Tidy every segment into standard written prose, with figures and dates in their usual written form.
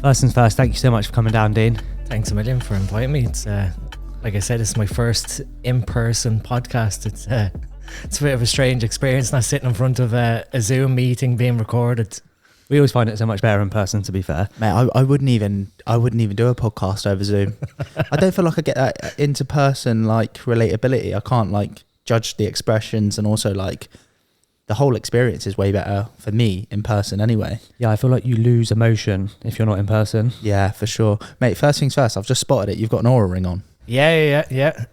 First things first, thank you so much for coming down, Dean. Thanks a million for inviting me. It's like I said, it's my first in-person podcast. It's a bit of a strange experience, not sitting in front of a Zoom meeting being recorded. We always find it so much better in person, to be fair. Mate, I wouldn't even do a podcast over Zoom. I don't feel like I get that inter-person like relatability. I can't like judge the expressions, and also like the whole experience is way better for me in person anyway. Yeah, I feel like you lose emotion if you're not in person. Yeah, for sure. Mate, first things first, I've just spotted it. You've got an Aura ring on. Yeah.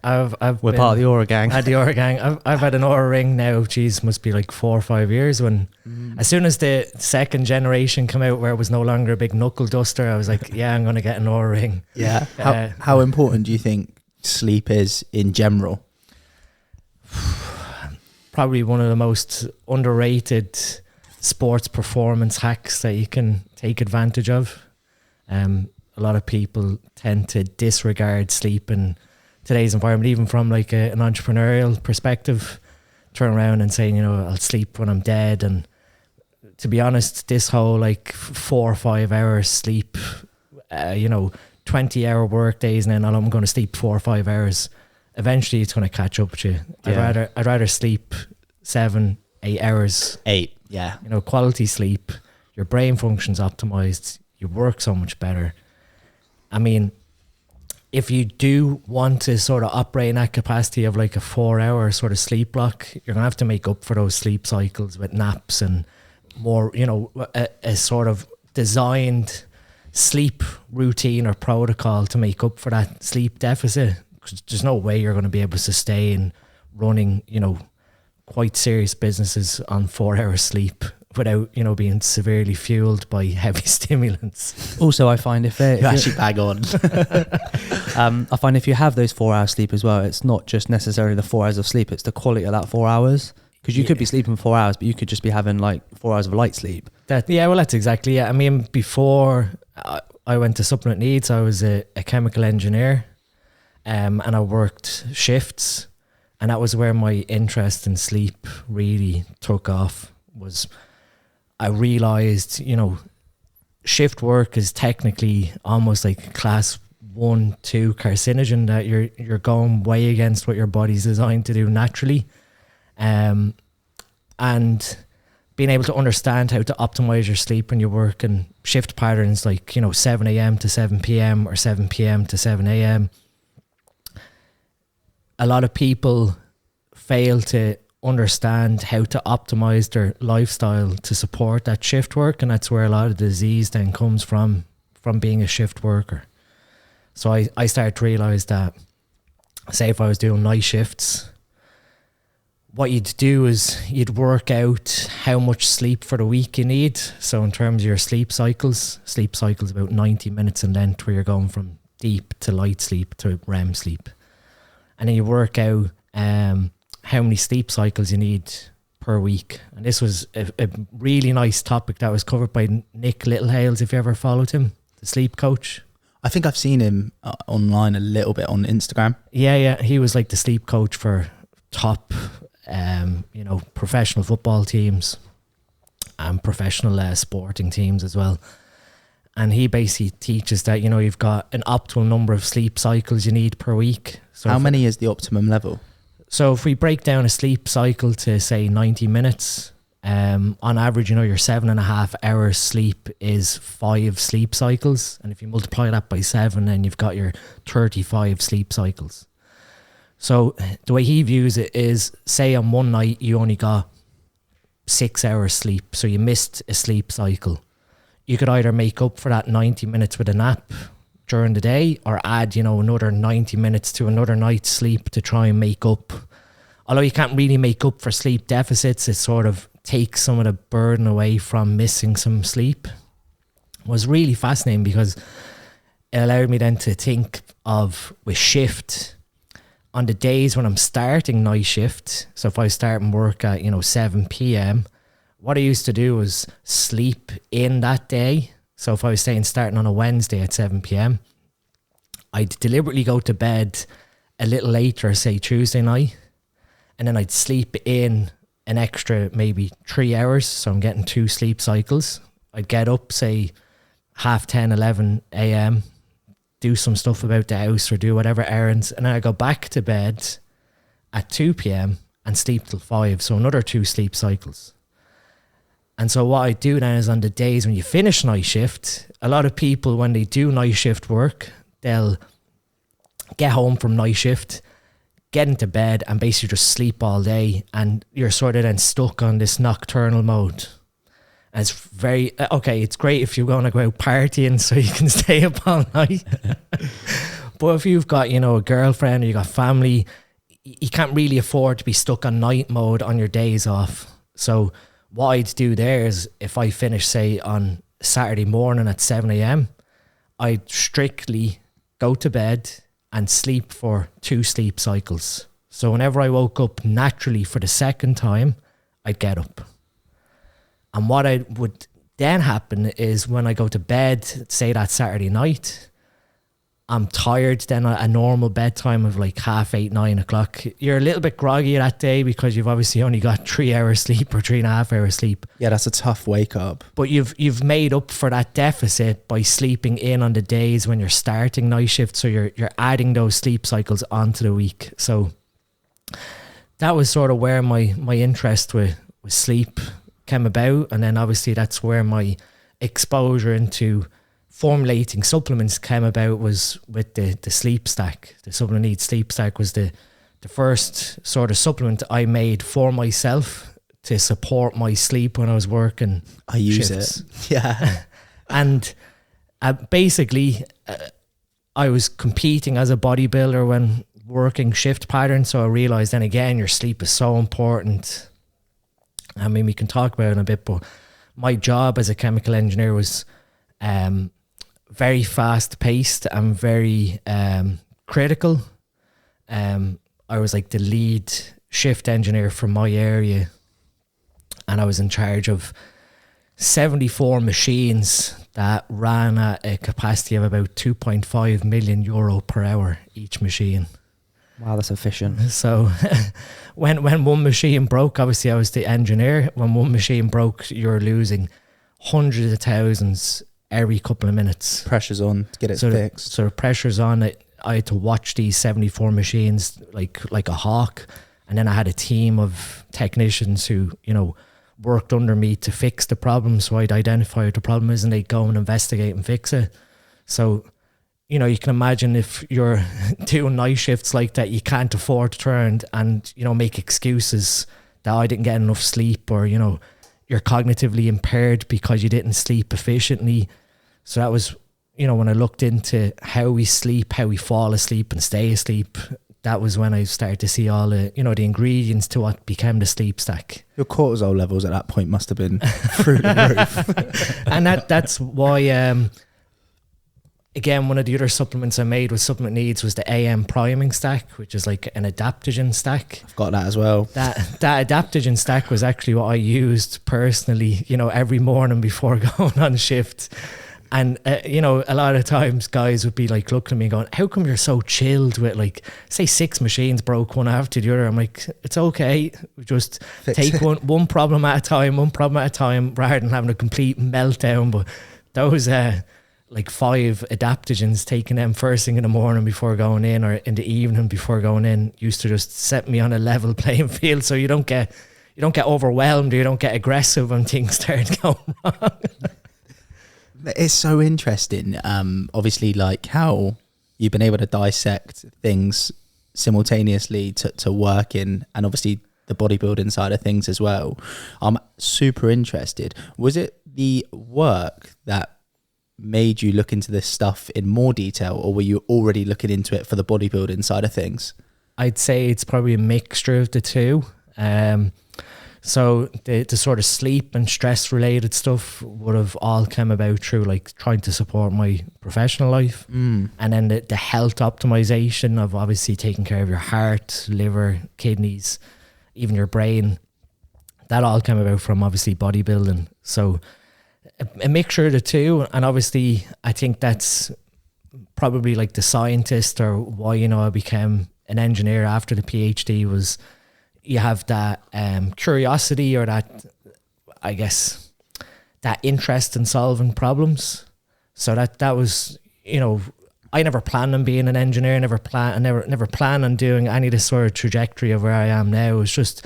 We're part of the Aura gang. The Aura gang. I've had an Aura ring now. Geez, must be like 4 or 5 years. As soon as the second generation came out, where it was no longer a big knuckle duster, I was like, yeah, I'm gonna get an Aura ring. Yeah. How important do you think sleep is in general? Probably one of the most underrated sports performance hacks that you can take advantage of. A lot of people tend to disregard sleep in today's environment, even from like an entrepreneurial perspective. Turn around and saying, I'll sleep when I'm dead. And to be honest, this whole like 4 or 5 hours sleep, 20-hour work days, and then I'm going to sleep 4 or 5 hours. Eventually, it's going to catch up with you. Yeah. I'd rather sleep 7, 8 hours. 8, yeah. Quality sleep. Your brain functions optimized. You work so much better. I mean, if you do want to sort of operate in that capacity of like a 4-hour sort of sleep block, you're going to have to make up for those sleep cycles with naps and more, a sort of designed sleep routine or protocol to make up for that sleep deficit. Because there's no way you're going to be able to sustain running, quite serious businesses on 4 hours sleep without, being severely fueled by heavy stimulants. Also, I find if You actually bag on. I find if you have those 4 hours sleep as well, it's not just necessarily the 4 hours of sleep, it's the quality of that 4 hours. Because you could be sleeping 4 hours, but you could just be having like 4 hours of light sleep. That's exactly it. I mean, before I went to Supplement Needs, I was a chemical engineer, and I worked shifts, and that was where my interest in sleep really took off. I realized, shift work is technically almost like class 1, 2 carcinogen, that you're going way against what your body's designed to do naturally. And being able to understand how to optimize your sleep when you work in shift patterns like, 7 a.m. to 7 p.m. or 7 p.m. to 7 a.m. A lot of people fail to understand how to optimize their lifestyle to support that shift work, and that's where a lot of disease then comes from being a shift worker. So I started to realize that, say if I was doing night shifts, what you'd do is you'd work out how much sleep for the week you need. So in terms of your sleep cycles about 90 minutes in length, where you're going from deep to light sleep to REM sleep, and then you work out how many sleep cycles you need per week. And this was a really nice topic that was covered by Nick Littlehales, if you ever followed him, the sleep coach. I think I've seen him online a little bit on Instagram. Yeah. He was like the sleep coach for top, professional football teams and professional sporting teams as well. And he basically teaches that, you've got an optimal number of sleep cycles you need per week. So how many is the optimum level? So if we break down a sleep cycle to say 90 minutes, on average, your 7.5 hours sleep is 5 sleep cycles. And if you multiply that by 7, then you've got your 35 sleep cycles. So the way he views it is, say on one night you only got 6 hours sleep, so you missed a sleep cycle. You could either make up for that 90 minutes with a nap during the day, or add, another 90 minutes to another night's sleep to try and make up. Although you can't really make up for sleep deficits, it sort of takes some of the burden away from missing some sleep. It was really fascinating because it allowed me then to think of with shift, on the days when I'm starting night shift. So if I start and work at, 7 p.m, what I used to do was sleep in that day. So if I was starting on a Wednesday at 7 p.m, I'd deliberately go to bed a little later, say Tuesday night, and then I'd sleep in an extra maybe 3 hours. So I'm getting 2 sleep cycles. I'd get up, say, 10:30, 11 a.m., do some stuff about the house or do whatever errands, and then I go back to bed at 2 p.m. and sleep till 5, so another 2 sleep cycles. And so what I do then is on the days when you finish night shift, a lot of people, when they do night shift work, they'll get home from night shift, get into bed and basically just sleep all day, and you're sort of then stuck on this nocturnal mode. And it's very, okay, it's great if you're going to go out partying so you can stay up all night. But if you've got, you know, a girlfriend or you got family, you can't really afford to be stuck on night mode on your days off. So what I'd do there is, if I finish, say, on Saturday morning at 7 a.m, I'd strictly go to bed and sleep for 2 sleep cycles. So whenever I woke up naturally for the second time, I'd get up. And what I would then happen is when I go to bed, say that Saturday night, I'm tired then at a normal bedtime of like 8:30, 9 o'clock. You're a little bit groggy that day because you've obviously only got 3 hours sleep or 3.5 hours sleep. Yeah, that's a tough wake up. But you've made up for that deficit by sleeping in on the days when you're starting night shift. So you're adding those sleep cycles onto the week. So that was sort of where my interest with sleep came about. And then obviously that's where my exposure into formulating supplements came about, was with the sleep stack. The supplement needs sleep stack was the first sort of supplement I made for myself to support my sleep when I was working. I use shifts. it. Yeah. And basically I was competing as a bodybuilder when working shift patterns. So I realized then again, your sleep is so important. I mean, we can talk about it in a bit, but my job as a chemical engineer was very fast paced and very critical. I was like the lead shift engineer for my area, and I was in charge of 74 machines that ran at a capacity of about 2.5 million euro per hour each machine. Wow, that's efficient. So when one machine broke, obviously I was the engineer. When one machine broke, you're losing hundreds of thousands every couple of minutes. Pressure's on to get it fixed. So the pressure's on it. I had to watch these 74 machines like a hawk. And then I had a team of technicians who, you know, worked under me to fix the problem. So I'd identify what the problem is and they'd go and investigate and fix it. So, you know, you can imagine if you're doing night shifts like that, you can't afford to turn and, you know, make excuses that I didn't get enough sleep, or, you know, you're cognitively impaired because you didn't sleep efficiently. So that was, you know, when I looked into how we sleep, how we fall asleep and stay asleep, that was when I started to see all the, you know, the ingredients to what became the sleep stack. Your cortisol levels at that point must have been through the roof. And that's why, again, one of the other supplements I made with Supplement Needs was the AM priming stack, which is like an adaptogen stack. I've got that as well. That adaptogen stack was actually what I used personally, you know, every morning before going on shift. And, you know, a lot of times guys would be like looking at me going, how come you're so chilled with, like, say 6 machines broke one after the other? I'm like, it's okay. Just take one problem at a time, rather than having a complete meltdown. But those, like 5 adaptogens, taking them first thing in the morning before going in, or in the evening before going in, used to just set me on a level playing field. So you don't get overwhelmed, or you don't get aggressive when things start going wrong. It's so interesting, obviously, like how you've been able to dissect things simultaneously to work in, and obviously the bodybuilding side of things as well. I'm super interested. Was it the work that made you look into this stuff in more detail, or were you already looking into it for the bodybuilding side of things? I'd say it's probably a mixture of the two. So the sort of sleep and stress related stuff would have all come about through like trying to support my professional life. And then the health optimization of obviously taking care of your heart, liver, kidneys, even your brain. That all came about from obviously bodybuilding. So a mixture of the two. And obviously I think that's probably like the scientist, or why, you know, I became an engineer after the PhD, was you have that curiosity, or that, I guess, that interest in solving problems. So that was, you know, I never planned on being an engineer, never planned on doing any of this sort of trajectory of where I am now. It was just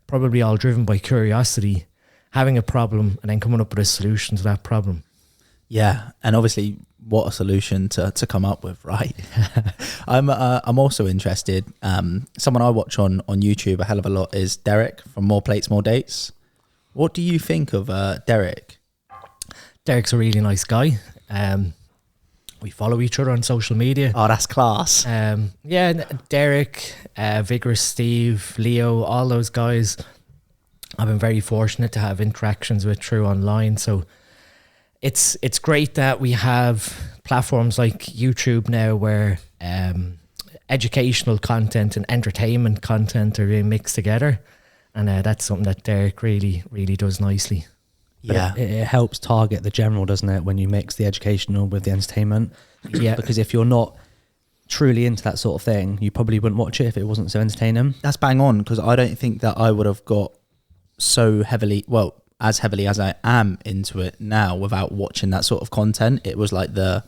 probably all driven by curiosity, having a problem and then coming up with a solution to that problem. Yeah, and obviously, what a solution to come up with, right? I'm also interested. Someone I watch on YouTube a hell of a lot is Derek from More Plates, More Dates. What do you think of Derek? Derek's a really nice guy. We follow each other on social media. Oh, that's class. Yeah, Derek, Vigorous Steve, Leo, all those guys I've been very fortunate to have interactions with through online. So it's great that we have platforms like YouTube now where educational content and entertainment content are being mixed together. And that's something that Derek really, really does nicely. Yeah. It helps target the general, doesn't it, when you mix the educational with the entertainment? Yeah. Because if you're not truly into that sort of thing, you probably wouldn't watch it if it wasn't so entertaining. That's bang on, because I don't think that I would have got so heavily, well, as heavily as I am into it now without watching that sort of content. It was like the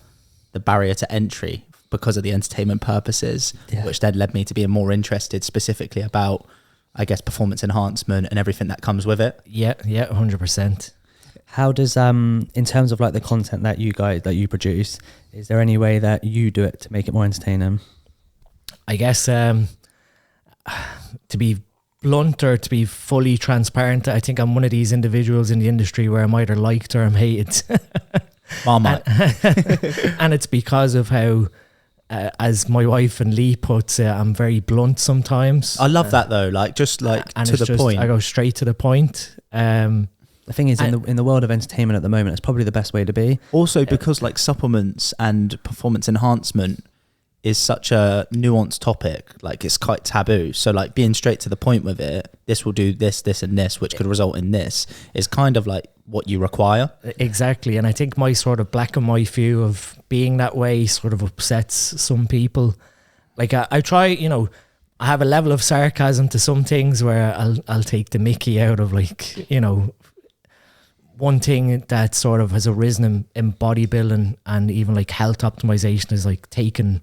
barrier to entry because of the entertainment purposes, which then led me to being more interested specifically about, I guess, performance enhancement and everything that comes with it. Yeah, 100%. How does, in terms of like the content that you produce, is there any way that you do it to make it more entertaining? I guess to be blunt or to be fully transparent, I think I'm one of these individuals in the industry where I'm either liked or I'm hated. And it's because of how, as my wife and Lee puts it, I'm very blunt sometimes. I love that though, like just like and to the point. I go straight to the point. The thing is, in the world of entertainment at the moment, it's probably the best way to be. Also, because like supplements and performance enhancement is such a nuanced topic, like it's quite taboo. So like being straight to the point with it, this will do this, this and this, which could result in this, is kind of like what you require. Exactly. And I think my sort of black and white view of being that way sort of upsets some people. Like I try, you know, I have a level of sarcasm to some things where I'll take the mickey out of, like, you know, one thing that sort of has arisen in bodybuilding and even like health optimization is like taking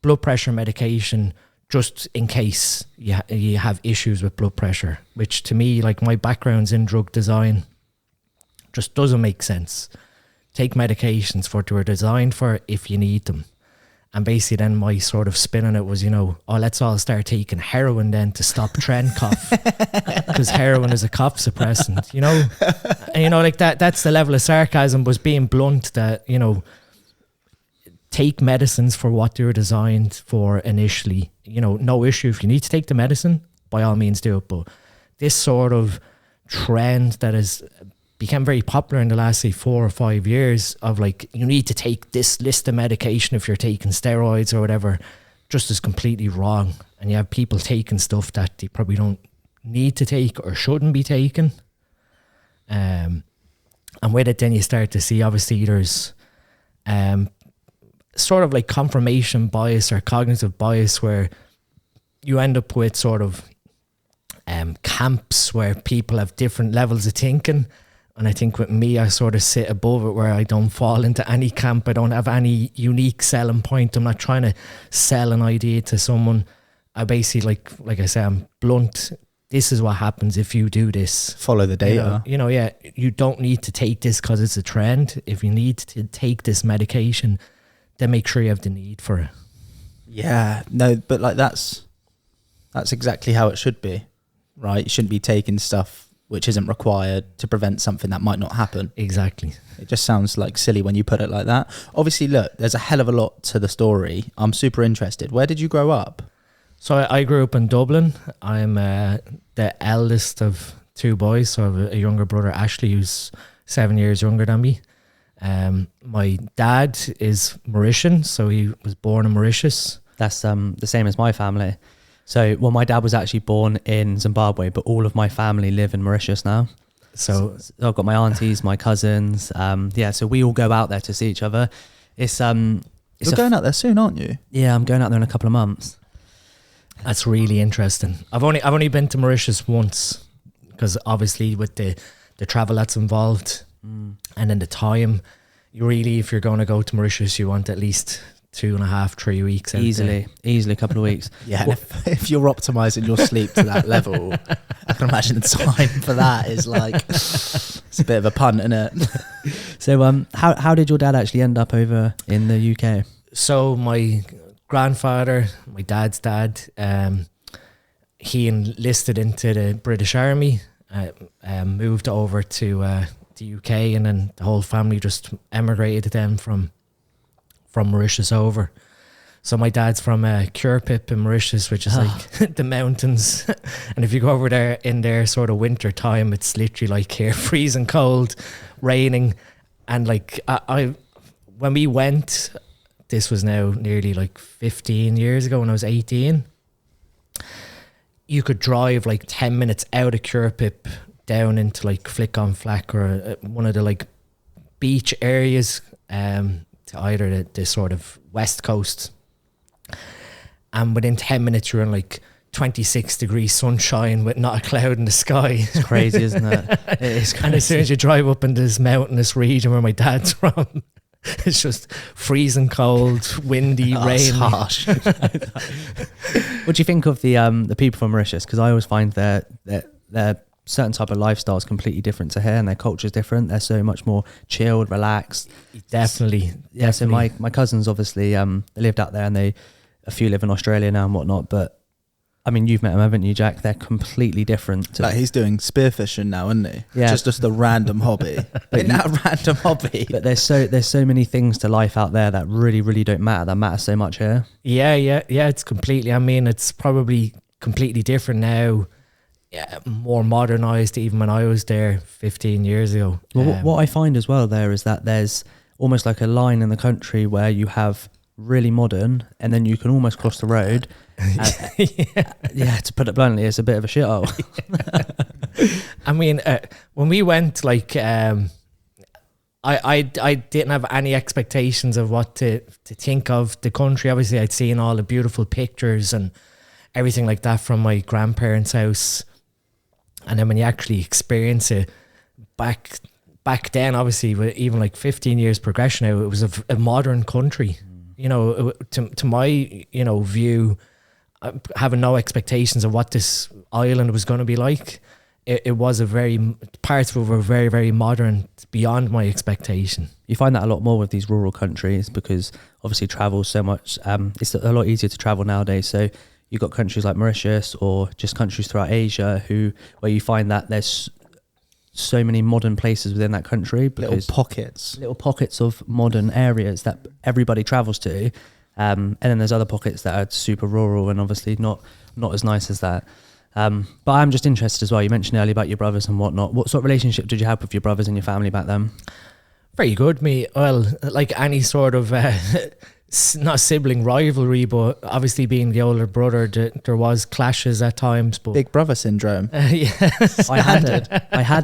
blood pressure medication just in case you have issues with blood pressure, which to me, like my background's in drug design, just doesn't make sense. Take medications for what they were designed for if you need them. And basically then my sort of spin on it was, you know, let's all start taking heroin then to stop trend cough, because heroin is a cough suppressant, you know? And, you know, like that's the level of sarcasm, was being blunt, that, you know, take medicines for what they were designed for initially. You know, no issue. If you need to take the medicine, by all means do it. But this sort of trend that has became very popular in the last, say, 4 or 5 years of like, you need to take this list of medication if you're taking steroids or whatever, just is completely wrong. And you have people taking stuff that they probably don't need to take or shouldn't be taking. And with it, then you start to see, obviously, there's sort of like confirmation bias or cognitive bias, where you end up with sort of camps where people have different levels of thinking. And I think with me, I sort of sit above it, where I don't fall into any camp. I don't have any unique selling point. I'm not trying to sell an idea to someone. I basically, like I say, I'm blunt. This is what happens if you do this. Follow the data. You know, you don't need to take this because it's a trend. If you need to take this medication, then make sure you have the need for it. Yeah, no, but like that's exactly how it should be, right? You shouldn't be taking stuff which isn't required to prevent something that might not happen. Exactly. It just sounds like silly when you put it like that. Obviously, look, there's a hell of a lot to the story. I'm super interested. Where did you grow up? So I grew up in Dublin. I'm the eldest of 2 boys. So I have a younger brother, Ashley, who's 7 years younger than me. My dad is Mauritian, so he was born in Mauritius. That's the same as my family. So, well, my dad was actually born in Zimbabwe, but all of my family live in Mauritius now. So I've got my aunties, my cousins. So we all go out there to see each other. You're going out there soon, aren't you? Yeah, I'm going out there in a couple of months. That's really interesting. I've only been to Mauritius once, because obviously with the travel that's involved and then the time, you really, if you're going to go to Mauritius, you want at least 2.5, 3 weeks out Easily a couple of weeks. Yeah, and if you're optimizing your sleep to that level, I can imagine the time for that is like, it's a bit of a punt, isn't it? So how did your dad actually end up over in the UK? So my grandfather, my dad's dad, he enlisted into the British Army, moved over to the UK, and then the whole family just emigrated then from Mauritius over. So my dad's from Curepip in Mauritius, which is like the mountains. And if you go over there in their sort of winter time, it's literally like here, freezing cold, raining. And like I when we went, this was now nearly like 15 years ago when I was 18, you could drive like 10 minutes out of Curepip down into like Flick on Flack or one of the like beach areas to either the sort of west coast, and within 10 minutes you're in like 26 degrees sunshine with not a cloud in the sky. It's crazy, isn't it? It is crazy. And as soon as you drive up in this mountainous region where my dad's from, it's just freezing cold, windy, rain. Harsh. What do you think of the people from Mauritius? Because I always find their certain type of lifestyle is completely different to here, and their culture is different. They're so much more chilled, relaxed. Definitely. Yeah. So my cousins obviously they lived out there, and a few live in Australia now and whatnot. But I mean, you've met them, haven't you, Jack? They're completely different. Like he's doing spearfishing now, isn't he? Yeah. Just a random hobby. Isn't that a random hobby? But there's so many things to life out there that really, really don't matter. That matter so much here. Yeah. It's completely. I mean, it's probably completely different now. Yeah, more modernized even when I was there 15 years ago. Well, what I find as well there is that there's almost like a line in the country where you have really modern, and then you can almost cross the road. Yeah, to put it bluntly, it's a bit of a shithole. I mean, when we went, like, I didn't have any expectations of what to think of the country. Obviously, I'd seen all the beautiful pictures and everything like that from my grandparents' house. And then when you actually experience it back then, obviously, with even like 15 years progression now, it was a modern country. You know, to my, view, having no expectations of what this island was going to be like. It was parts of it were very, very modern, beyond my expectation. You find that a lot more with these rural countries because obviously travel so much. It's a lot easier to travel nowadays. So you've got countries like Mauritius or just countries throughout Asia where you find that there's so many modern places within that country. Little pockets of modern areas that everybody travels to. And then there's other pockets that are super rural and obviously not as nice as that. But I'm just interested as well. You mentioned earlier about your brothers and whatnot. What sort of relationship did you have with your brothers and your family back then? Very good. Well, like any sort of not sibling rivalry, but obviously being the older brother, there was clashes at times. But big brother syndrome. Yes, I had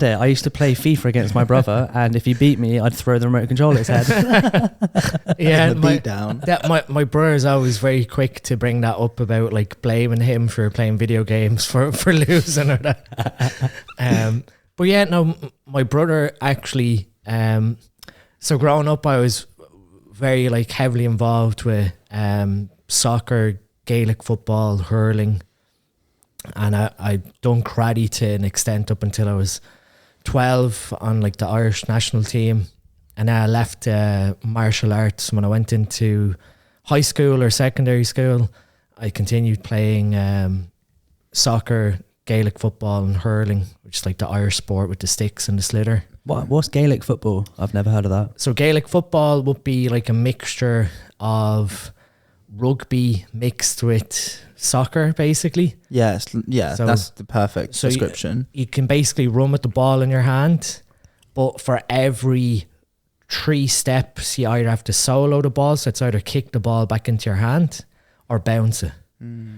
it. I used to play FIFA against my brother, and if he beat me, I'd throw the remote control at his head. Yeah, my my brother's always very quick to bring that up about like blaming him for playing video games for losing or that. But yeah, no, my brother actually. So growing up, I was very like heavily involved with soccer, Gaelic football, hurling, and I done karate to an extent up until I was 12 on like the Irish national team, and I left martial arts when I went into high school or secondary school. I continued playing soccer, Gaelic football, and hurling, which is like the Irish sport with the sticks and the sliotar. What's Gaelic football? I've never heard of that. So Gaelic football would be like a mixture of rugby mixed with soccer, basically. Yes, yeah, So- that's the perfect description. You can basically run with the ball in your hand, but for every 3 steps, you either have to solo the ball, so it's either kick the ball back into your hand or bounce it.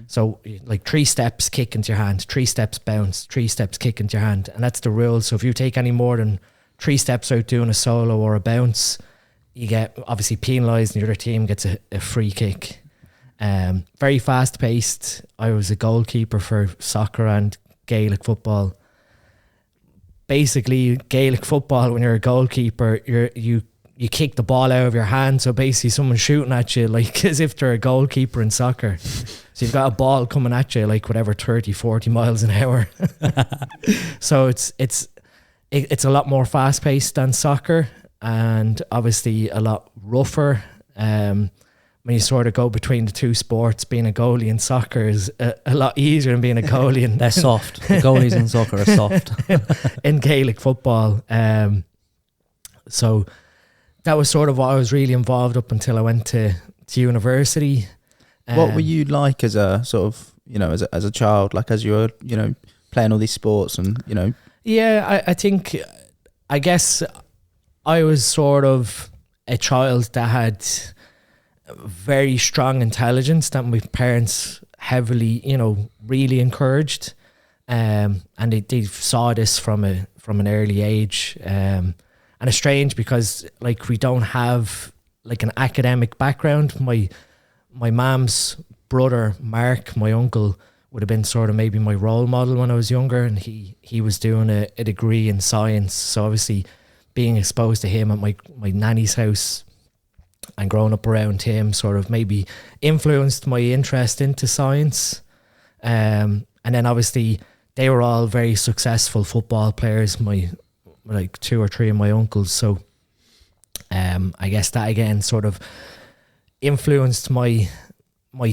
So like 3 steps, kick into your hand, 3 steps, bounce, 3 steps, kick into your hand. And that's the rule. So if you take any more than 3 steps out doing a solo or a bounce, you get obviously penalised and the other team gets a free kick. Very fast paced. I was a goalkeeper for soccer and Gaelic football. Basically, Gaelic football, when you're a goalkeeper, you you kick the ball out of your hand. So basically someone's shooting at you like as if they're a goalkeeper in soccer. So you've got a ball coming at you like whatever, 30, 40 miles an hour. So it's a lot more fast paced than soccer, and obviously a lot rougher. When you sort of go between the two sports, being a goalie in soccer is a lot easier than being a goalie in They're soft. The goalies in soccer are soft. in Gaelic football. So that was sort of what I was really involved up until I went to university. What were you like as a sort of, you know, as a child, like as you were, you know, playing all these sports and, you know? Yeah, I guess I was sort of a child that had very strong intelligence that my parents heavily, you know, really encouraged. And they saw this from an early age. And it's strange because like we don't have like an academic background. My mom's brother, Mark, my uncle, would have been sort of maybe my role model when I was younger, and he was doing a degree in science. So obviously being exposed to him at my nanny's house and growing up around him sort of maybe influenced my interest into science. And then obviously they were all very successful football players, my like 2 or 3 of my uncles. So I guess that again sort of influenced my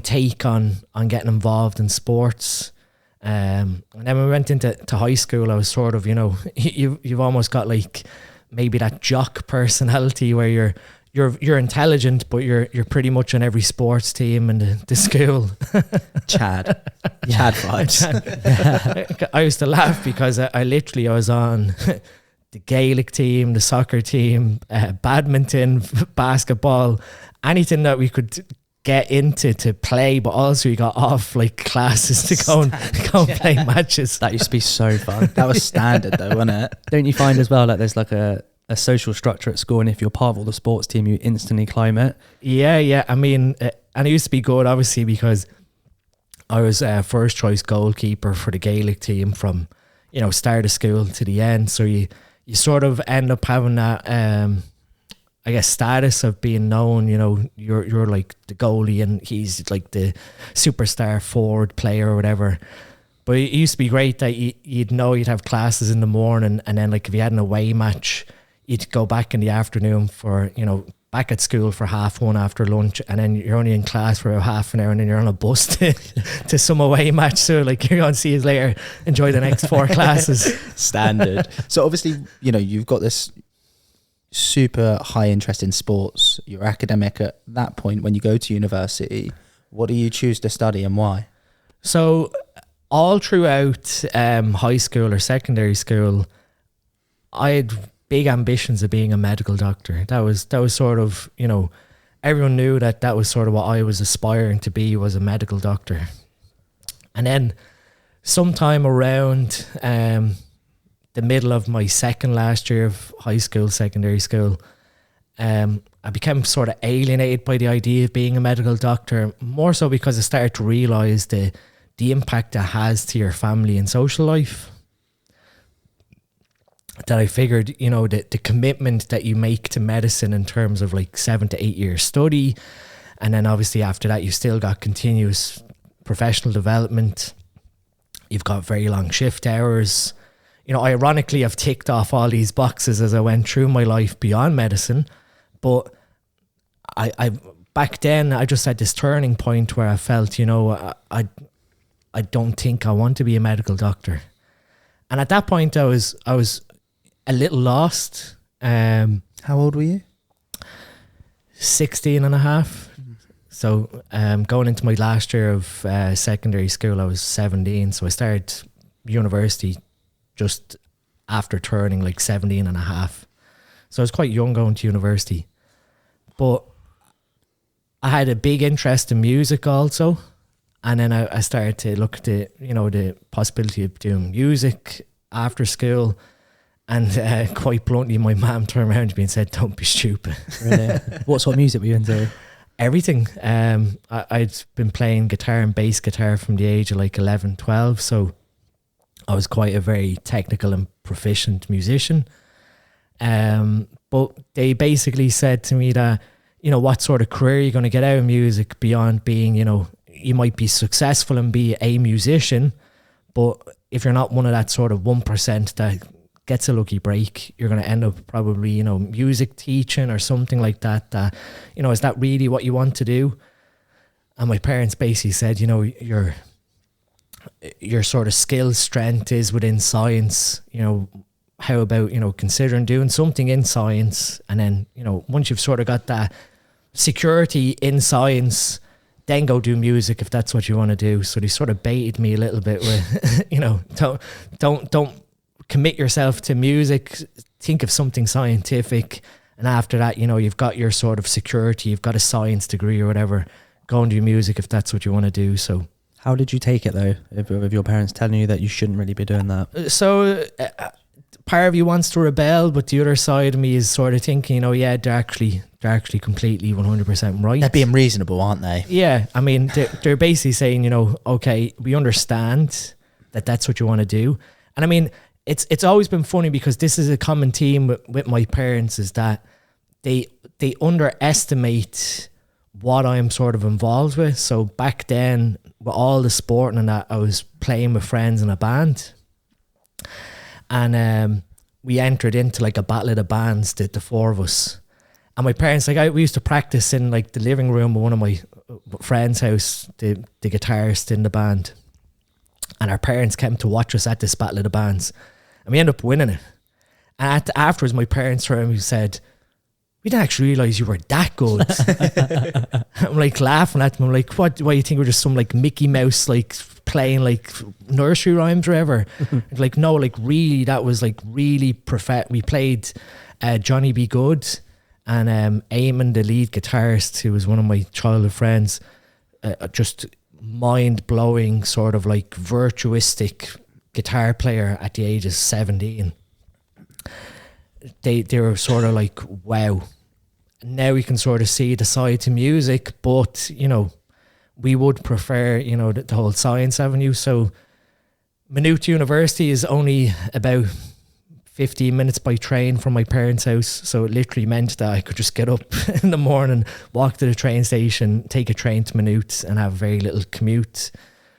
take on getting involved in sports. And then when we went into high school, I was sort of, you know, you've almost got like maybe that jock personality where you're intelligent, but you're pretty much on every sports team in the school. Chad vibes. I used to laugh because I was on the Gaelic team, the soccer team, badminton, basketball, anything that we could get into to play, but also we got off like classes to go and play matches. That used to be so fun. That was standard though, wasn't it? Don't you find as well that there's like a social structure at school, and if you're part of the sports team, you instantly climb it? Yeah. I mean, and it used to be good, obviously, because I was first choice goalkeeper for the Gaelic team from, you know, start of school to the end. So you sort of end up having that, I guess, status of being known. You know, you're like the goalie and he's like the superstar forward player or whatever. But it used to be great that you'd know you'd have classes in the morning, and then like if you had an away match, you'd go back in the afternoon for, you know, back at school for 1:30 after lunch, and then you're only in class for about half an hour, and then you're on a bus to some away match. So like you're going to see you later, enjoy the next 4 classes. Standard. So obviously, you know, you've got this super high interest in sports. You're academic at that point. When you go to university, what do you choose to study and why? So all throughout high school or secondary school, I had big ambitions of being a medical doctor. That was sort of, you know, everyone knew that was sort of what I was aspiring to be, was a medical doctor. And then sometime around the middle of my second last year of high school, secondary school, I became sort of alienated by the idea of being a medical doctor, more so because I started to realise the impact it has to your family and social life. That I figured, you know, the commitment that you make to medicine in terms of like 7 to 8 years study, and then obviously after that you've still got continuous professional development, you've got very long shift hours. You know, ironically, I've ticked off all these boxes as I went through my life beyond medicine, but I back then I just had this turning point where I felt, you know, I don't think I want to be a medical doctor. And at that point I was a little lost. How old were you? 16 and a half. So going into my last year of secondary school, I was 17. So I started university just after turning like 17 and a half. So I was quite young going to university. But I had a big interest in music also. And then I started to look at the possibility of doing music after school. And quite bluntly, my mum turned around to me and said, "Don't be stupid." Really? What sort of music were you into? Everything. I'd been playing guitar and bass guitar from the age of like 11, 12. So I was quite a very technical and proficient musician. But But they basically said to me that, you know, what sort of career you're going to get out of music beyond being, you know, you might be successful and be a musician, but if you're not one of that sort of 1% that gets a lucky break, you're going to end up probably, you know, music teaching or something like that. That, you know, is that really what you want to do? And my parents basically said, you know, your sort of skill strength is within science. You know, how about, you know, considering doing something in science, and then, you know, once you've sort of got that security in science, then go do music if that's what you want to do. So they sort of baited me a little bit with, you know, don't commit yourself to music, think of something scientific, and after that, you know, you've got your sort of security, you've got a science degree or whatever, go and do music if that's what you want to do. So how did you take it though, if your parents telling you that you shouldn't really be doing that? So part of you wants to rebel, but the other side of me is sort of thinking, you know, yeah, they're actually completely 100% right. They're being reasonable, aren't they? Yeah, I mean, they're basically saying, you know, okay, we understand that that's what you want to do. And I mean, it's always been funny because this is a common theme with my parents, is that they underestimate what I'm sort of involved with. So back then, with all the sporting and that, I was playing with friends in a band. And we entered into like a battle of the bands, the four of us. And my parents, we used to practice in like the living room of one of my friend's house, the guitarist in the band. And our parents came to watch us at this battle of the bands. And we ended up winning it. And afterwards, my parents turned and said, we didn't actually realise you were that good. I'm like laughing at them. I'm like, what do you think we're just some like Mickey Mouse, like playing like nursery rhymes or whatever? Like, no, like really, that was like really we played Johnny Be Good, and Eamon, the lead guitarist, who was one of my childhood friends, just mind-blowing sort of like virtuistic guitar player at the age of 17. They were sort of like, wow, now we can sort of see the side to music, but, you know, we would prefer, you know, the whole science avenue. So Maynooth University is only about 15 minutes by train from my parents' house. So it literally meant that I could just get up in the morning, walk to the train station, take a train to Maynooth and have very little commute.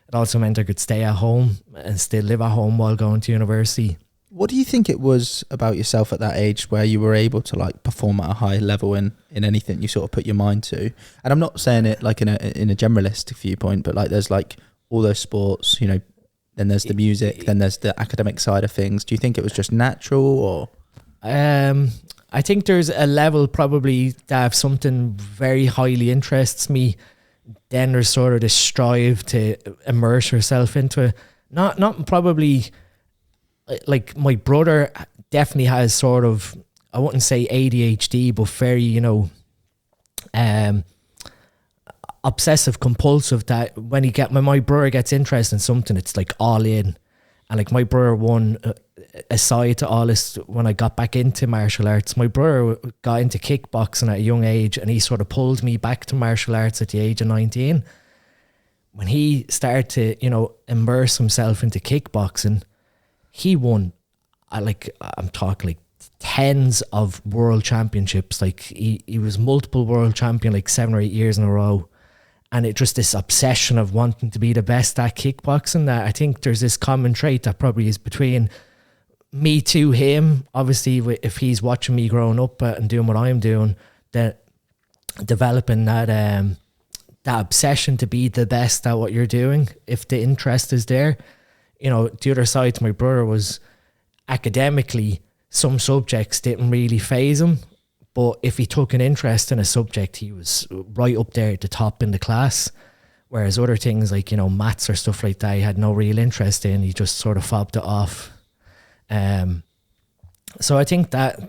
It also meant I could stay at home and still live at home while going to university. What do you think it was about yourself at that age where you were able to like perform at a high level in anything you sort of put your mind to? And I'm not saying it like in a generalist viewpoint, but like there's like all those sports, you know, then there's the music, then there's the academic side of things. Do you think it was just natural, or? I think there's a level probably that if something very highly interests me, then there's sort of this strive to immerse yourself into it. Not probably. Like my brother definitely has sort of, I wouldn't say ADHD, but very, you know, obsessive compulsive, that when my brother gets interested in something, it's like all in. And like my brother won, aside to all this, when I got back into martial arts, my brother got into kickboxing at a young age, and he sort of pulled me back to martial arts at the age of 19. When he started to, you know, immerse himself into kickboxing, he won, I'm talking like tens of world championships. Like he was multiple world champion like 7 or 8 years in a row. And it just this obsession of wanting to be the best at kickboxing, that I think there's this common trait that probably is between me to him. Obviously, if he's watching me growing up and doing what I'm doing, that developing that obsession to be the best at what you're doing, if the interest is there. You know, the other side to my brother was academically, some subjects didn't really faze him, but if he took an interest in a subject, he was right up there at the top in the class. Whereas other things like, you know, maths or stuff like that, he had no real interest in. He just sort of fobbed it off. So I think that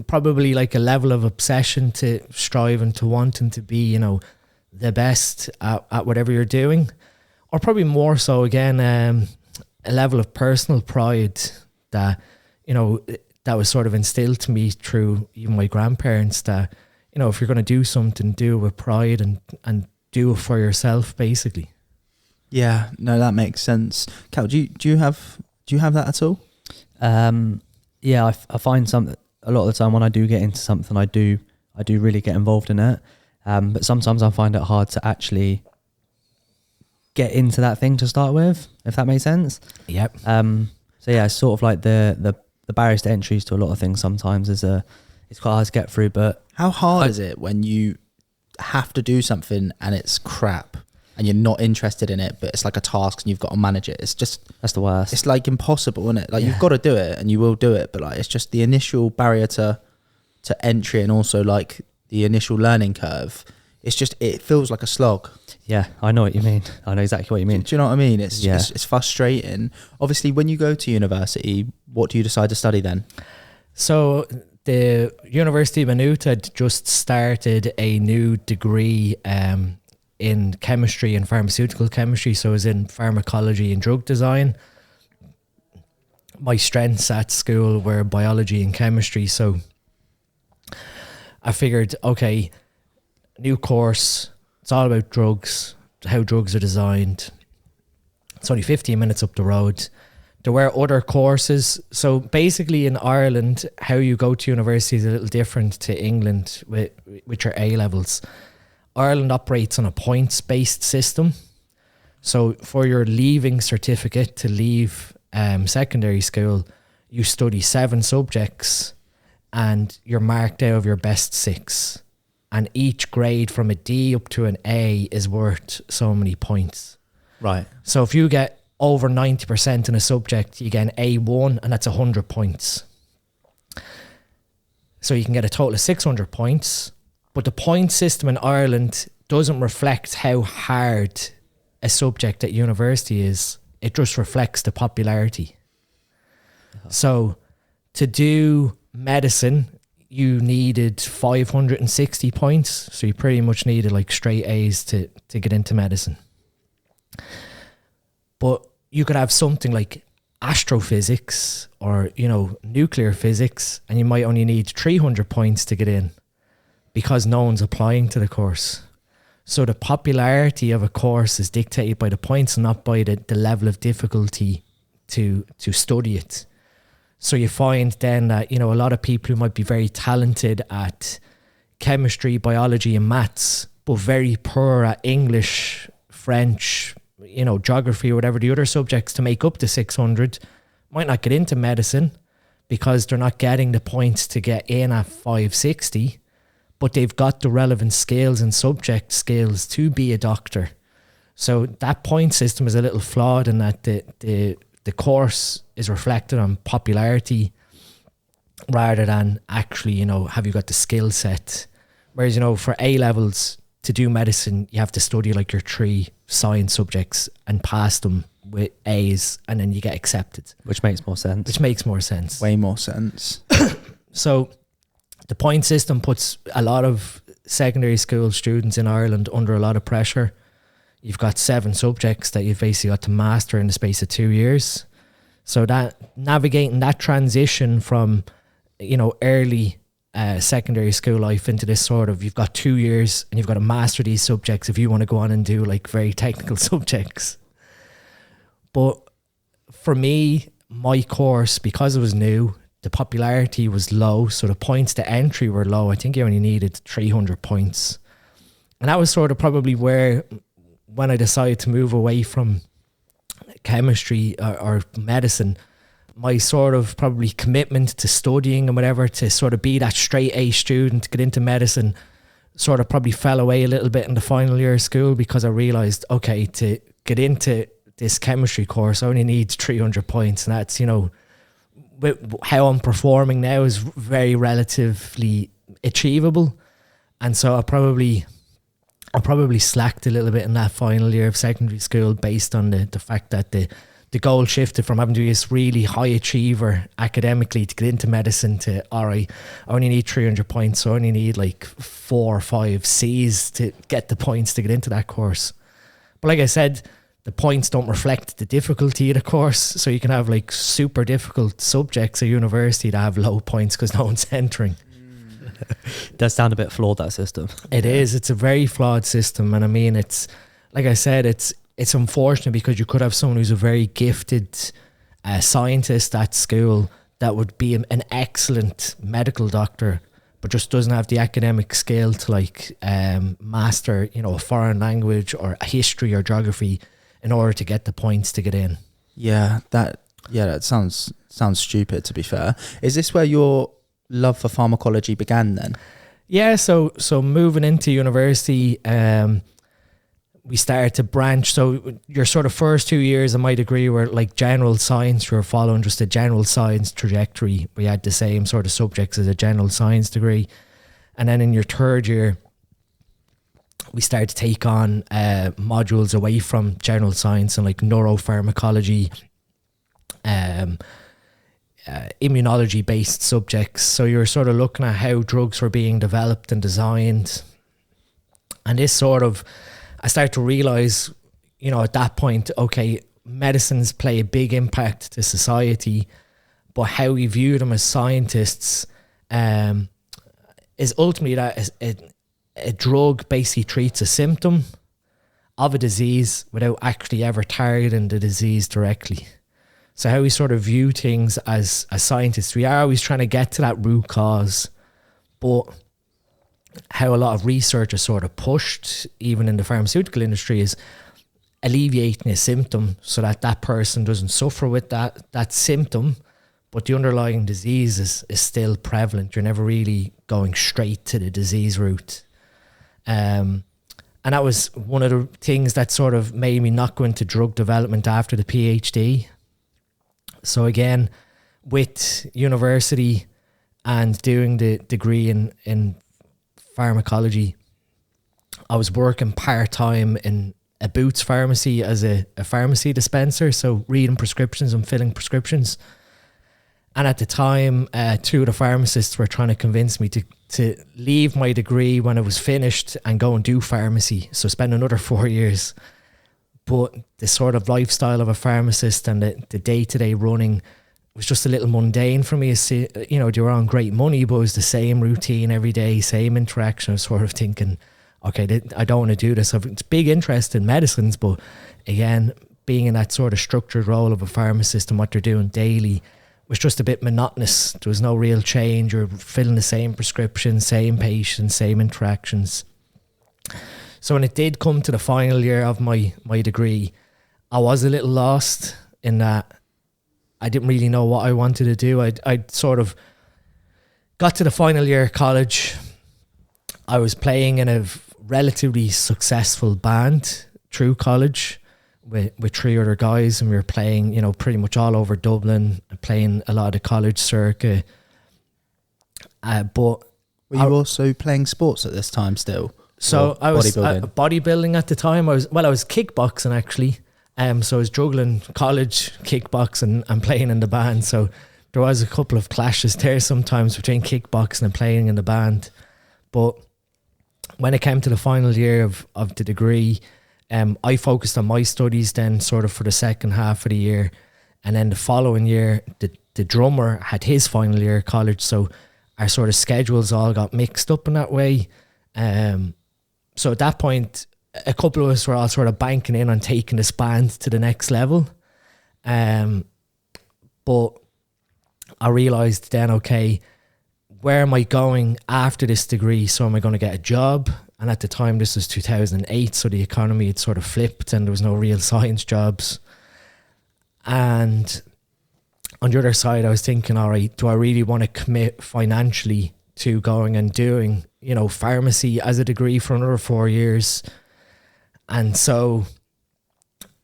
probably like a level of obsession to striving to wanting to be, you know, the best at whatever you're doing. Or probably more so, again, a level of personal pride that, you know, that was sort of instilled to me through even my grandparents, that, you know, if you're going to do something, do it with pride and do it for yourself, basically. Yeah, no, that makes sense. Cal, do you have that at all? Yeah, I find a lot of the time when I do get into something, I do really get involved in it. But sometimes I find it hard to actually get into that thing to start with, if that makes sense. Yep. So yeah, it's sort of like the barriers to entries to a lot of things sometimes it's quite hard to get through. But how hard is it when you have to do something and it's crap and you're not interested in it, but it's like a task and you've got to manage it? It's just, that's the worst. It's like impossible, isn't it? Like you've got to do it and you will do it, but like it's just the initial barrier to entry and also like the initial learning curve. It's just, it feels like a slog. Yeah, I know what you mean. I know exactly what you mean. Do you know what I mean? It's frustrating. Obviously, when you go to university, what do you decide to study then? So the University of Maynooth had just started a new degree in chemistry and pharmaceutical chemistry. So it was in pharmacology and drug design. My strengths at school were biology and chemistry. So I figured, okay, new course, it's all about drugs, how drugs are designed. It's only 15 minutes up the road. There were other courses. So basically in Ireland, how you go to university is a little different to England with your A-levels. Ireland operates on a points-based system. So for your leaving certificate to leave secondary school, you study 7 subjects and you're marked out of your best 6. And each grade from a D up to an A is worth so many points. Right. So if you get over 90% in a subject, you get an A1 and that's 100 points. So you can get a total of 600 points. But the point system in Ireland doesn't reflect how hard a subject at university is. It just reflects the popularity. So to do medicine, you needed 560 points. So you pretty much needed like straight A's to get into medicine. But you could have something like astrophysics or, you know, nuclear physics, and you might only need 300 points to get in because no one's applying to the course. So the popularity of a course is dictated by the points and not by the level of difficulty to study it. So you find then that, you know, a lot of people who might be very talented at chemistry, biology and maths, but very poor at English, French, you know, geography or whatever the other subjects to make up the 600, might not get into medicine because they're not getting the points to get in at 560, but they've got the relevant skills and subject skills to be a doctor. So that point system is a little flawed in that the course is reflected on popularity rather than actually, you know, have you got the skill set? Whereas, you know, for A-levels, to do medicine, you have to study like your 3 science subjects and pass them with A's, and then you get accepted. Which makes more sense. Way more sense. So the point system puts a lot of secondary school students in Ireland under a lot of pressure. You've got 7 subjects that you've basically got to master in the space of 2 years. So that navigating that transition from, you know, early secondary school life into this sort of, you've got 2 years and you've got to master these subjects if you want to go on and do like very technical subjects. But for me, my course, because it was new, the popularity was low, so the points to entry were low. I think you only needed 300 points. And that was sort of probably where, when I decided to move away from chemistry or medicine, my sort of probably commitment to studying and whatever to sort of be that straight A student to get into medicine sort of probably fell away a little bit in the final year of school, because I realised, okay, to get into this chemistry course, I only need 300 points. And that's, you know, how I'm performing now is very relatively achievable. And so I probably slacked a little bit in that final year of secondary school based on the fact that the goal shifted from having to be this really high achiever academically to get into medicine to, all right, I only need 300 points, so I only need like 4 or 5 C's to get the points to get into that course. But like I said, the points don't reflect the difficulty of the course, so you can have like super difficult subjects at university that have low points because no one's entering. It does sound a bit flawed, that system. It is. It's a very flawed system. And I mean, it's, like I said, it's unfortunate because you could have someone who's a very gifted scientist at school that would be an excellent medical doctor, but just doesn't have the academic skill to like master, you know, a foreign language or a history or geography in order to get the points to get in. Yeah, that sounds stupid, to be fair. Is this where your love for pharmacology began then? Yeah, so moving into university, we started to branch. So your sort of first 2 years of my degree were like general science. You were following just a general science trajectory. We had the same sort of subjects as a general science degree. And then in your third year, we started to take on modules away from general science and like neuropharmacology, immunology based subjects. So you're sort of looking at how drugs were being developed and designed. And this sort of, I started to realize, you know, at that point, okay, medicines play a big impact to society, but how we view them as scientists is ultimately that a drug basically treats a symptom of a disease without actually ever targeting the disease directly. So how we sort of view things as scientists, we are always trying to get to that root cause, but how a lot of research is sort of pushed, even in the pharmaceutical industry, is alleviating a symptom so that that person doesn't suffer with that symptom, but the underlying disease is still prevalent. You're never really going straight to the disease route. And that was one of the things that sort of made me not go into drug development after the PhD. So again, with university and doing the degree in pharmacology, I was working part-time in a Boots pharmacy as a pharmacy dispenser, so reading prescriptions and filling prescriptions. And at the time, two of the pharmacists were trying to convince me to leave my degree when it was finished and go and do pharmacy, so spend another 4 years. But the sort of lifestyle of a pharmacist and the day-to-day running was just a little mundane for me. You know, they were on great money, but it was the same routine every day, same interaction. I was sort of thinking, okay, I don't want to do this. It's big interest in medicines, but again, being in that sort of structured role of a pharmacist and what they're doing daily was just a bit monotonous. There was no real change. You're filling the same prescriptions, same patients, same interactions. So when it did come to the final year of my degree, I was a little lost in that I didn't really know what I wanted to do. I'd sort of got to the final year of college. I was playing in a relatively successful band through college with 3 other guys, and we were playing, you know, pretty much all over Dublin, playing a lot of the college circuit. But were you also playing sports at this time still? So I was bodybuilding at the time. I was kickboxing actually. So I was juggling college, kickboxing and playing in the band. So there was a couple of clashes there sometimes between kickboxing and playing in the band. But when it came to the final year of the degree, I focused on my studies then sort of for the second half of the year. And then the following year, the drummer had his final year of college. So our sort of schedules all got mixed up in that way. So at that point, a couple of us were all sort of banking in on taking this band to the next level. But I realised then, okay, where am I going after this degree? So am I going to get a job? And at the time, this was 2008, so the economy had sort of flipped and there was no real science jobs. And on the other side, I was thinking, all right, do I really want to commit financially to going and doing, you know, pharmacy as a degree for another 4 years? And so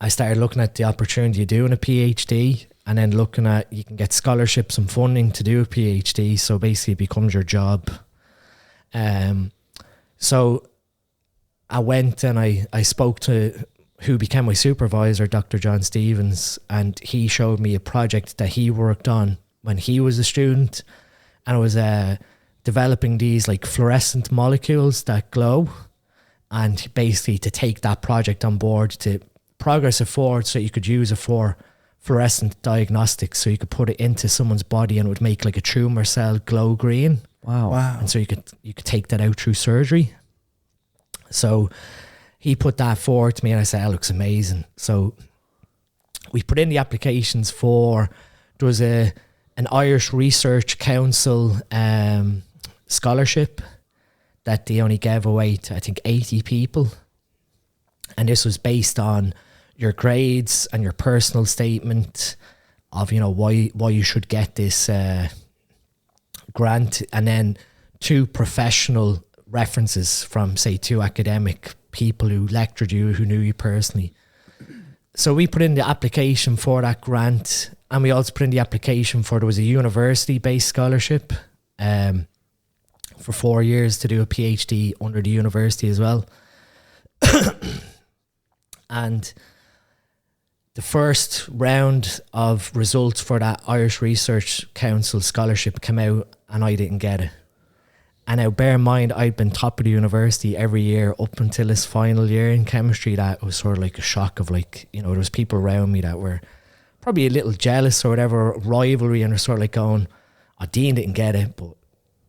I started looking at the opportunity of doing a PhD, and then looking at, you can get scholarships and funding to do a PhD. So basically it becomes your job. So I went and I spoke to who became my supervisor, Dr. John Stevens, and he showed me a project that he worked on when he was a student. And it was developing these like fluorescent molecules that glow, and basically to take that project on board to progress it forward so you could use it for fluorescent diagnostics. So you could put it into someone's body and it would make like a tumor cell glow green. Wow. And so you could take that out through surgery. So he put that forward to me and I said, that looks amazing. So we put in the applications there was a an Irish Research Council scholarship that they only gave away to, I think, 80 people. And this was based on your grades and your personal statement of, you know, why you should get this grant, and then 2 professional references from, say, 2 academic people who lectured you, who knew you personally. So we put in the application for that grant, and we also put in the application for, there was a university-based scholarship for 4 years to do a PhD under the university as well. And the first round of results for that Irish Research Council scholarship came out, and I didn't get it. And now bear in mind, I'd been top of the university every year up until this final year in chemistry. That was sort of like a shock of, like, you know, there was people around me that were probably a little jealous or whatever, rivalry, and they're sort of like going, oh, Dean didn't get it,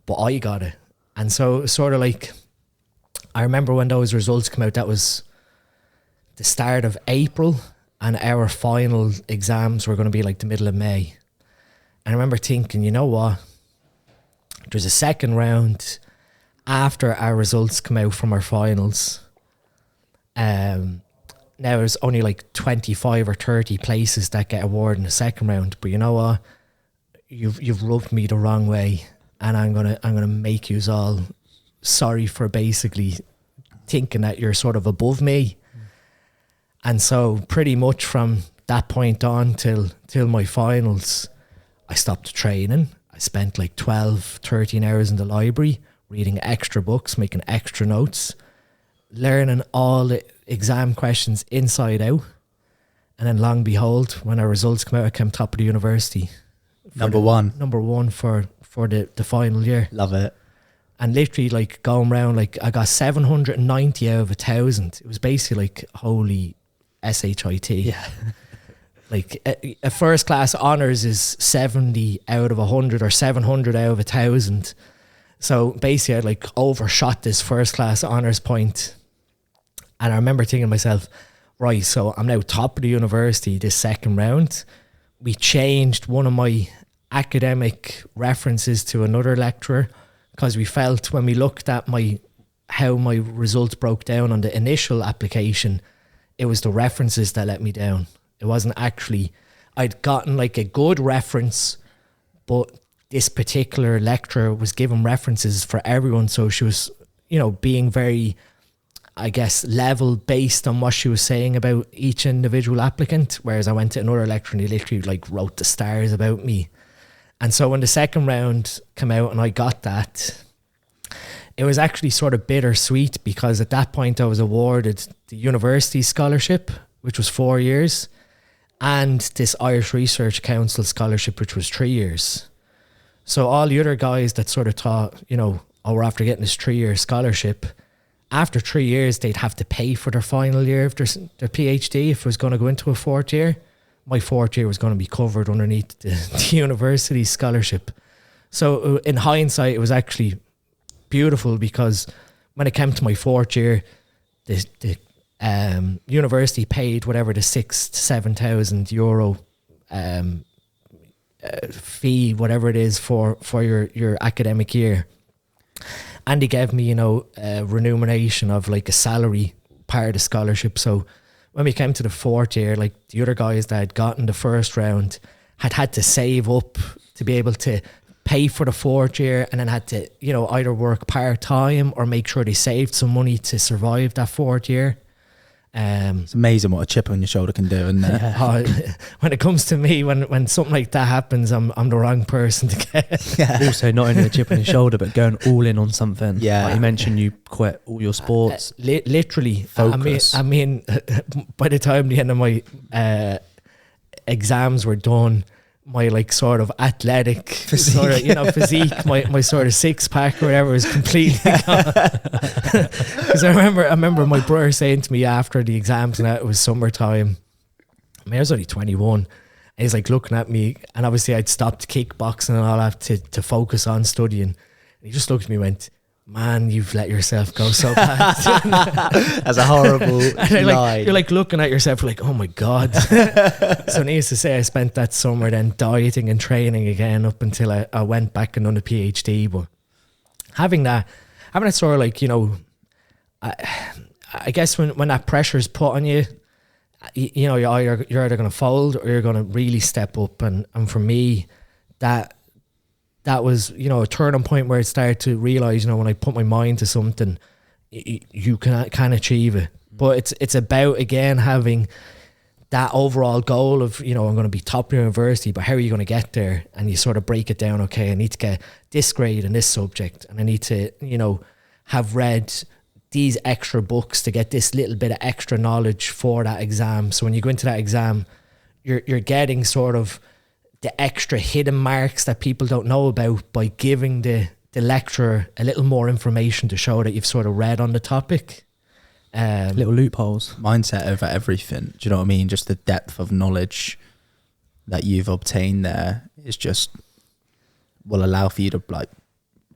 but I got it. And so sort of like, I remember when those results came out, that was the start of April, and our final exams were going to be like the middle of May. And I remember thinking, you know what? There's a second round after our results come out from our finals. Now there's only like 25 or 30 places that get awarded in the second round. But you know what? You've rubbed me the wrong way, and I'm gonna make you all sorry for basically thinking that you're sort of above me. And so pretty much from that point on till my finals, I stopped training. I spent like 12, 13 hours in the library, reading extra books, making extra notes, learning all the exam questions inside out. And then long behold, when our results come out, I came top of the university. Number one for the final year. Love it. And literally, like, going around, like, I got 790 out of 1,000. It was basically like holy SHIT. Yeah. Like, a first class honours is 70 out of 100 or 700 out of 1,000. So basically, I like overshot this first class honours point. And I remember thinking to myself, right, so I'm now top of the university this second round. We changed one of my academic references to another lecturer, because we felt when we looked at how my results broke down on the initial application, it was the references that let me down. It wasn't actually, I'd gotten like a good reference, but this particular lecturer was giving references for everyone. So she was, you know, being very, I guess, level based on what she was saying about each individual applicant. Whereas I went to another lecturer and he literally like wrote the stars about me. And so when the second round came out and I got that, it was actually sort of bittersweet, because at that point I was awarded the university scholarship, which was 4 years, and this Irish Research Council scholarship, which was 3 years. So all the other guys that sort of thought, you know, oh, we're after getting this 3-year scholarship, after 3 years, they'd have to pay for their final year of their PhD if it was going to go into a fourth year. My fourth year was going to be covered underneath the university scholarship. So in hindsight, it was actually beautiful, because when it came to my fourth year, the university paid whatever the 6,000 to 7,000 euro fee, whatever it is for your academic year. And they gave me, you know, remuneration of like a salary part of the scholarship. So when we came to the fourth year, like the other guys that had gotten the first round had to save up to be able to pay for the fourth year, and then had to, you know, either work part-time or make sure they saved some money to survive that fourth year. It's amazing what a chip on your shoulder can do, isn't it? When it comes to me, when something like that happens, I'm the wrong person to get. Yeah. Also, not only a chip on your shoulder, but going all in on something. Yeah. Like you mentioned, you quit all your sports. Literally. Focus. I mean, by the time the end of my exams were done, my like sort of athletic physique, sort of, you know, physique, my sort of six pack or whatever was completely gone. Because I remember my brother saying to me after the exams, and it was summertime. I mean, I was only 21. And he's like looking at me, and obviously I'd stopped kickboxing and all that to focus on studying. And he just looked at me and went, man, you've let yourself go so bad. As a horrible line. You're like looking at yourself like, oh my God. So needless to say, I spent that summer then dieting and training again up until I went back and done a PhD. But having that sort of like, you know, I guess when that pressure is put on you, you know, you're either going to fold or you're going to really step up. And for me, that was, you know, a turning point where I started to realize, you know, when I put my mind to something, you can achieve it. But it's about, again, having that overall goal of, you know, I'm going to be top university, but how are you going to get there? And you sort of break it down. Okay, I need to get this grade in this subject, and I need to, you know, have read these extra books to get this little bit of extra knowledge for that exam. So when you go into that exam, you're getting sort of the extra hidden marks that people don't know about by giving the lecturer a little more information to show that you've sort of read on the topic. Little loopholes. Mindset over everything. Do you know what I mean? Just the depth of knowledge that you've obtained there is just will allow for you to like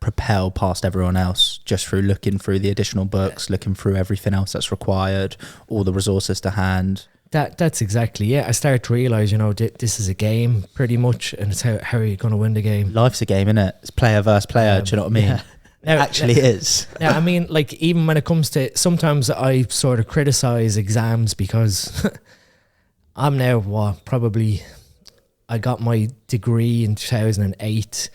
propel past everyone else just through looking through the additional books, looking through everything else that's required, all the resources to hand. That's exactly it. I started to realise, you know, this is a game pretty much, and it's how are you going to win the game? Life's a game, isn't it? It's player versus player. Do you know what I mean? Yeah. It actually is. Now, I mean, like, even when it comes to, sometimes I sort of criticise exams because I'm now, I got my degree in 2008.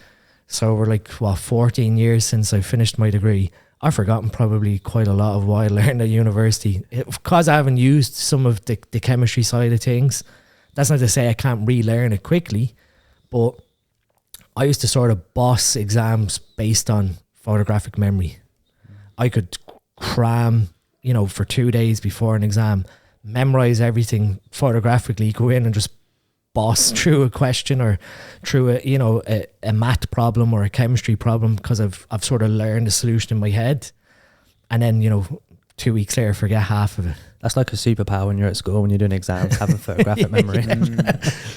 So we're like, 14 years since I finished my degree. I've forgotten probably quite a lot of what I learned at university. Because I haven't used some of the chemistry side of things. That's not to say I can't relearn it quickly, but I used to sort of boss exams based on photographic memory. I could cram, you know, for 2 days before an exam, memorize everything photographically, go in and just boss through a question or through a math problem or a chemistry problem because I've sort of learned the solution in my head, and then, you know, 2 weeks later forget half of it. That's like a superpower when you're at school, when you're doing exams, having photographic memory.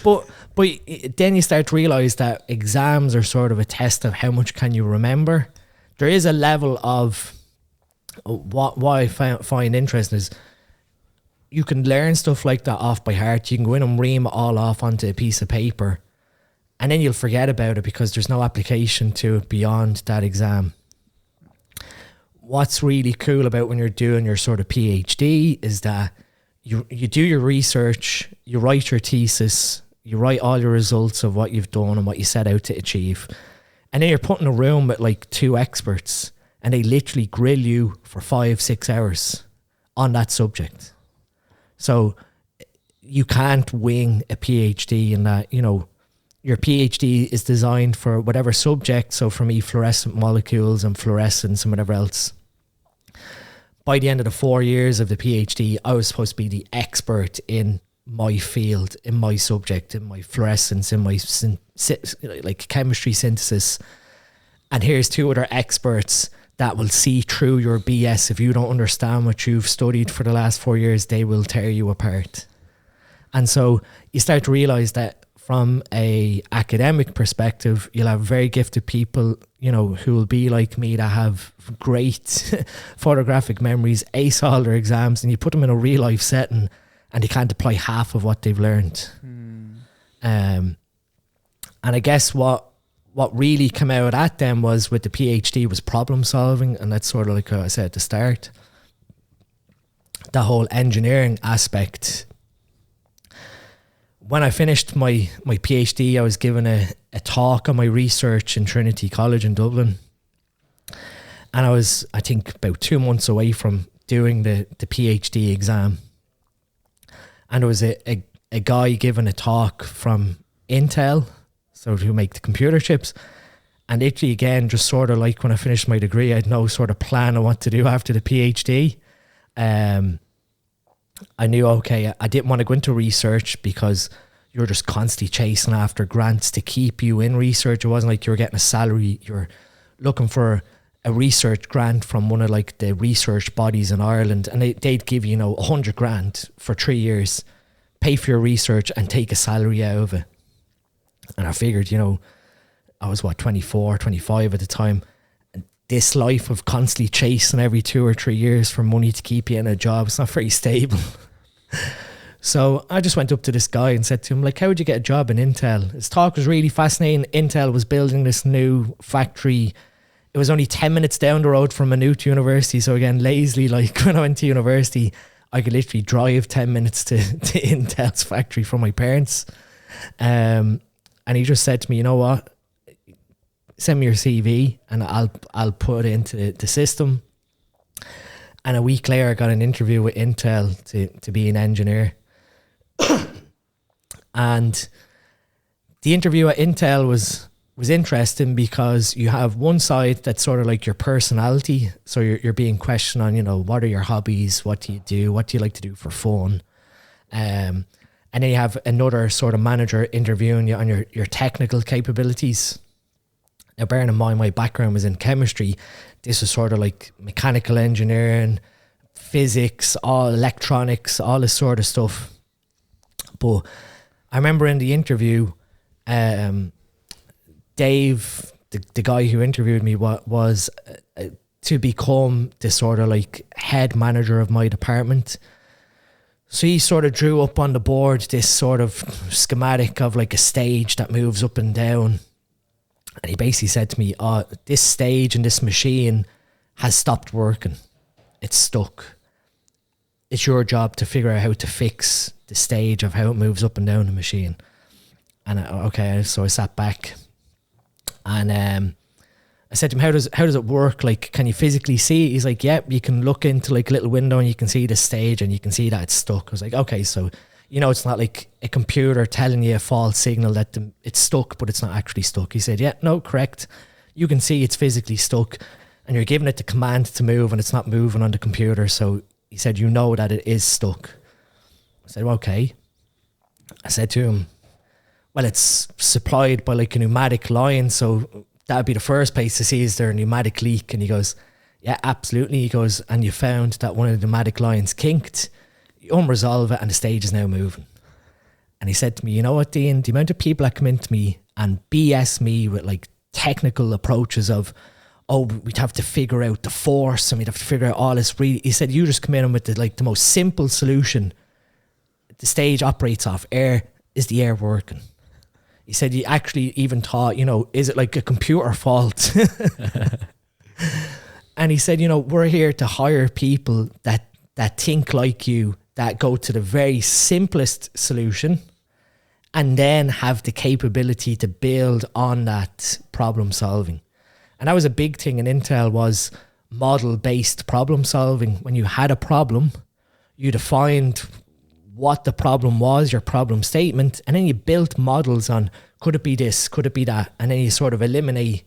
But then you start to realise that exams are sort of a test of how much can you remember. There is a level of what I find interesting is you can learn stuff like that off by heart. You can go in and ream it all off onto a piece of paper, and then you'll forget about it because there's no application to it beyond that exam. What's really cool about when you're doing your sort of PhD is that you do your research, you write your thesis, you write all your results of what you've done and what you set out to achieve. And then you're put in a room with like 2 experts, and they literally grill you for 5-6 hours on that subject. So you can't wing a PhD in that, you know, your PhD is designed for whatever subject. So for me, fluorescent molecules and fluorescence and whatever else. By the end of the 4 years of the PhD, I was supposed to be the expert in my field, in my subject, in my fluorescence, in my like chemistry synthesis. And here's 2 other experts that will see through your BS. If you don't understand what you've studied for the last 4 years, they will tear you apart. And so you start to realize that from a academic perspective, you'll have very gifted people, you know, who will be like me, that have great photographic memories, ace all their exams, and you put them in a real life setting and they can't apply half of what they've learned. And I guess what really came out of that then was, with the PhD, was problem solving. And that's sort of like I said at the start, the whole engineering aspect. When I finished my PhD, I was given a talk on my research in Trinity College in Dublin. And I was, I think, about 2 months away from doing the PhD exam. And there was a guy giving a talk from Intel, so who make the computer chips. And literally, again, just sort of like when I finished my degree, I had no sort of plan on what to do after the PhD. I knew, okay, I didn't want to go into research because you're just constantly chasing after grants to keep you in research. It wasn't like you were getting a salary. You're looking for a research grant from one of like the research bodies in Ireland, and they'd give you, 100 grand for 3 years, pay for your research and take a salary out of it. And I figured, I was 24, 25 at the time. this life of constantly chasing every 2 or 3 years for money to keep you in a job, it's not very stable. So I just went up to this guy and said to him, like, how would you get a job in Intel? His talk was really fascinating. Intel was building this new factory. It was only 10 minutes down the road from Maynooth University. So again, lazily, like when I went to university, I could literally drive 10 minutes to Intel's factory from my parents. And he just said to me, you know what? Send me your CV and I'll put it into the system. And a week later, I got an interview with Intel to be an engineer. And the interview at Intel was interesting because you have one side that's sort of like your personality. So you're being questioned on, you know, what are your hobbies? What do? What do you like to do for fun? And then you have another sort of manager interviewing you on your technical capabilities. Now, bearing in mind my background was in chemistry, this was sort of like mechanical engineering, physics, all electronics, all this sort of stuff. But I remember in the interview, Dave, the guy who interviewed me, was to become the sort of like head manager of my department. So he sort of drew up on the board this sort of schematic of like a stage that moves up and down. And he basically said to me, oh, this stage and this machine has stopped working. It's stuck. It's your job to figure out how to fix the stage of how it moves up and down the machine. And so I sat back and I said to him, how does it work? Like, can you physically see it? He's like, yeah, you can look into like a little window and you can see the stage and you can see that it's stuck. I was like, okay, so you know, it's not like a computer telling you a false signal that it's stuck, but it's not actually stuck. He said, yeah, no, correct. You can see it's physically stuck and you're giving it the command to move and it's not moving on the computer. So he said, you know that it is stuck. I said, well, okay. I said to him, well, it's supplied by like a pneumatic line. So that would be the first place to see, is there a pneumatic leak? And he goes, yeah, absolutely. He goes, and you found that one of the pneumatic lines kinked. You unresolve it and the stage is now moving. And he said to me, you know what, Dean, the amount of people that come into me and BS me with like technical approaches of, oh, we'd have to figure out the force and we'd have to figure out all this. Really, he said, you just come in with the most simple solution. The stage operates off air. Is the air working? He said, you actually even thought, you know, is it like a computer fault? And he said, you know, we're here to hire people that think like you, that go to the very simplest solution and then have the capability to build on that problem solving. And that was a big thing in Intel, was model-based problem solving. When you had a problem, you defined what the problem was, your problem statement, and then you built models on, could it be this, could it be that? And then you sort of eliminate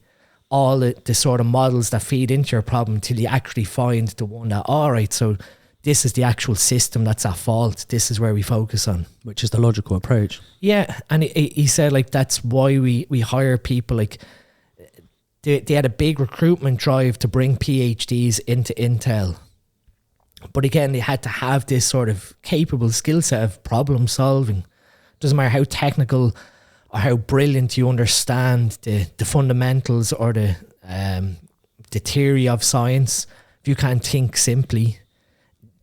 all the sort of models that feed into your problem until you actually find the one that, all right, so this is the actual system that's at fault. This is where we focus on. Which is the logical approach. Yeah, and he said, like, that's why we hire people. Like, they had a big recruitment drive to bring PhDs into Intel. But again, they had to have this sort of capable skill set of problem solving. Doesn't matter how technical or how brilliant you understand the fundamentals or the theory of science. If you can't think simply,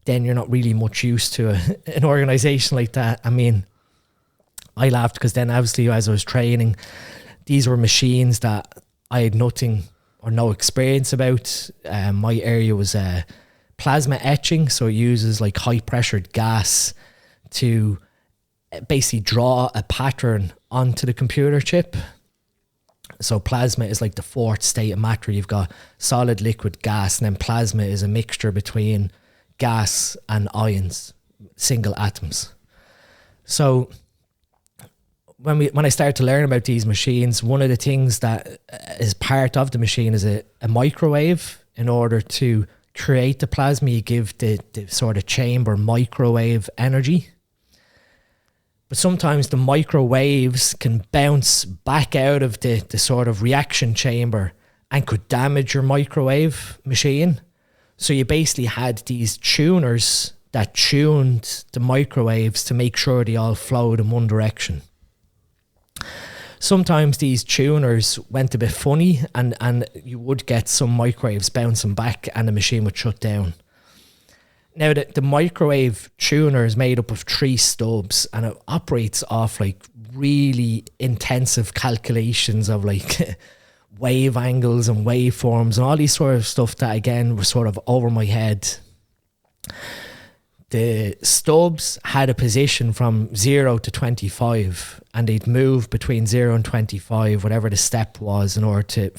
then you're not really much use to an organization like that. I mean, I laughed because then obviously as I was training, these were machines that I had nothing or no experience about. My area was plasma etching, so it uses like high pressured gas to basically draw a pattern onto the computer chip. So plasma is like the fourth state of matter. You've got solid, liquid, gas, and then plasma is a mixture between gas and ions, single atoms. So when I started to learn about these machines, one of the things that is part of the machine is a microwave. In order to create the plasma, you give the sort of chamber microwave energy. But sometimes the microwaves can bounce back out of the sort of reaction chamber and could damage your microwave machine. So you basically had these tuners that tuned the microwaves to make sure they all flowed in one direction. sometimes these tuners went a bit funny, and you would get some microwaves bouncing back and the machine would shut down. Now, the microwave tuner is made up of 3 stubs, and it operates off like really intensive calculations of like wave angles and waveforms and all these sort of stuff that, again, was sort of over my head. The stubs had a position from 0 to 25, and they'd move between 0 and 25, whatever the step was, in order to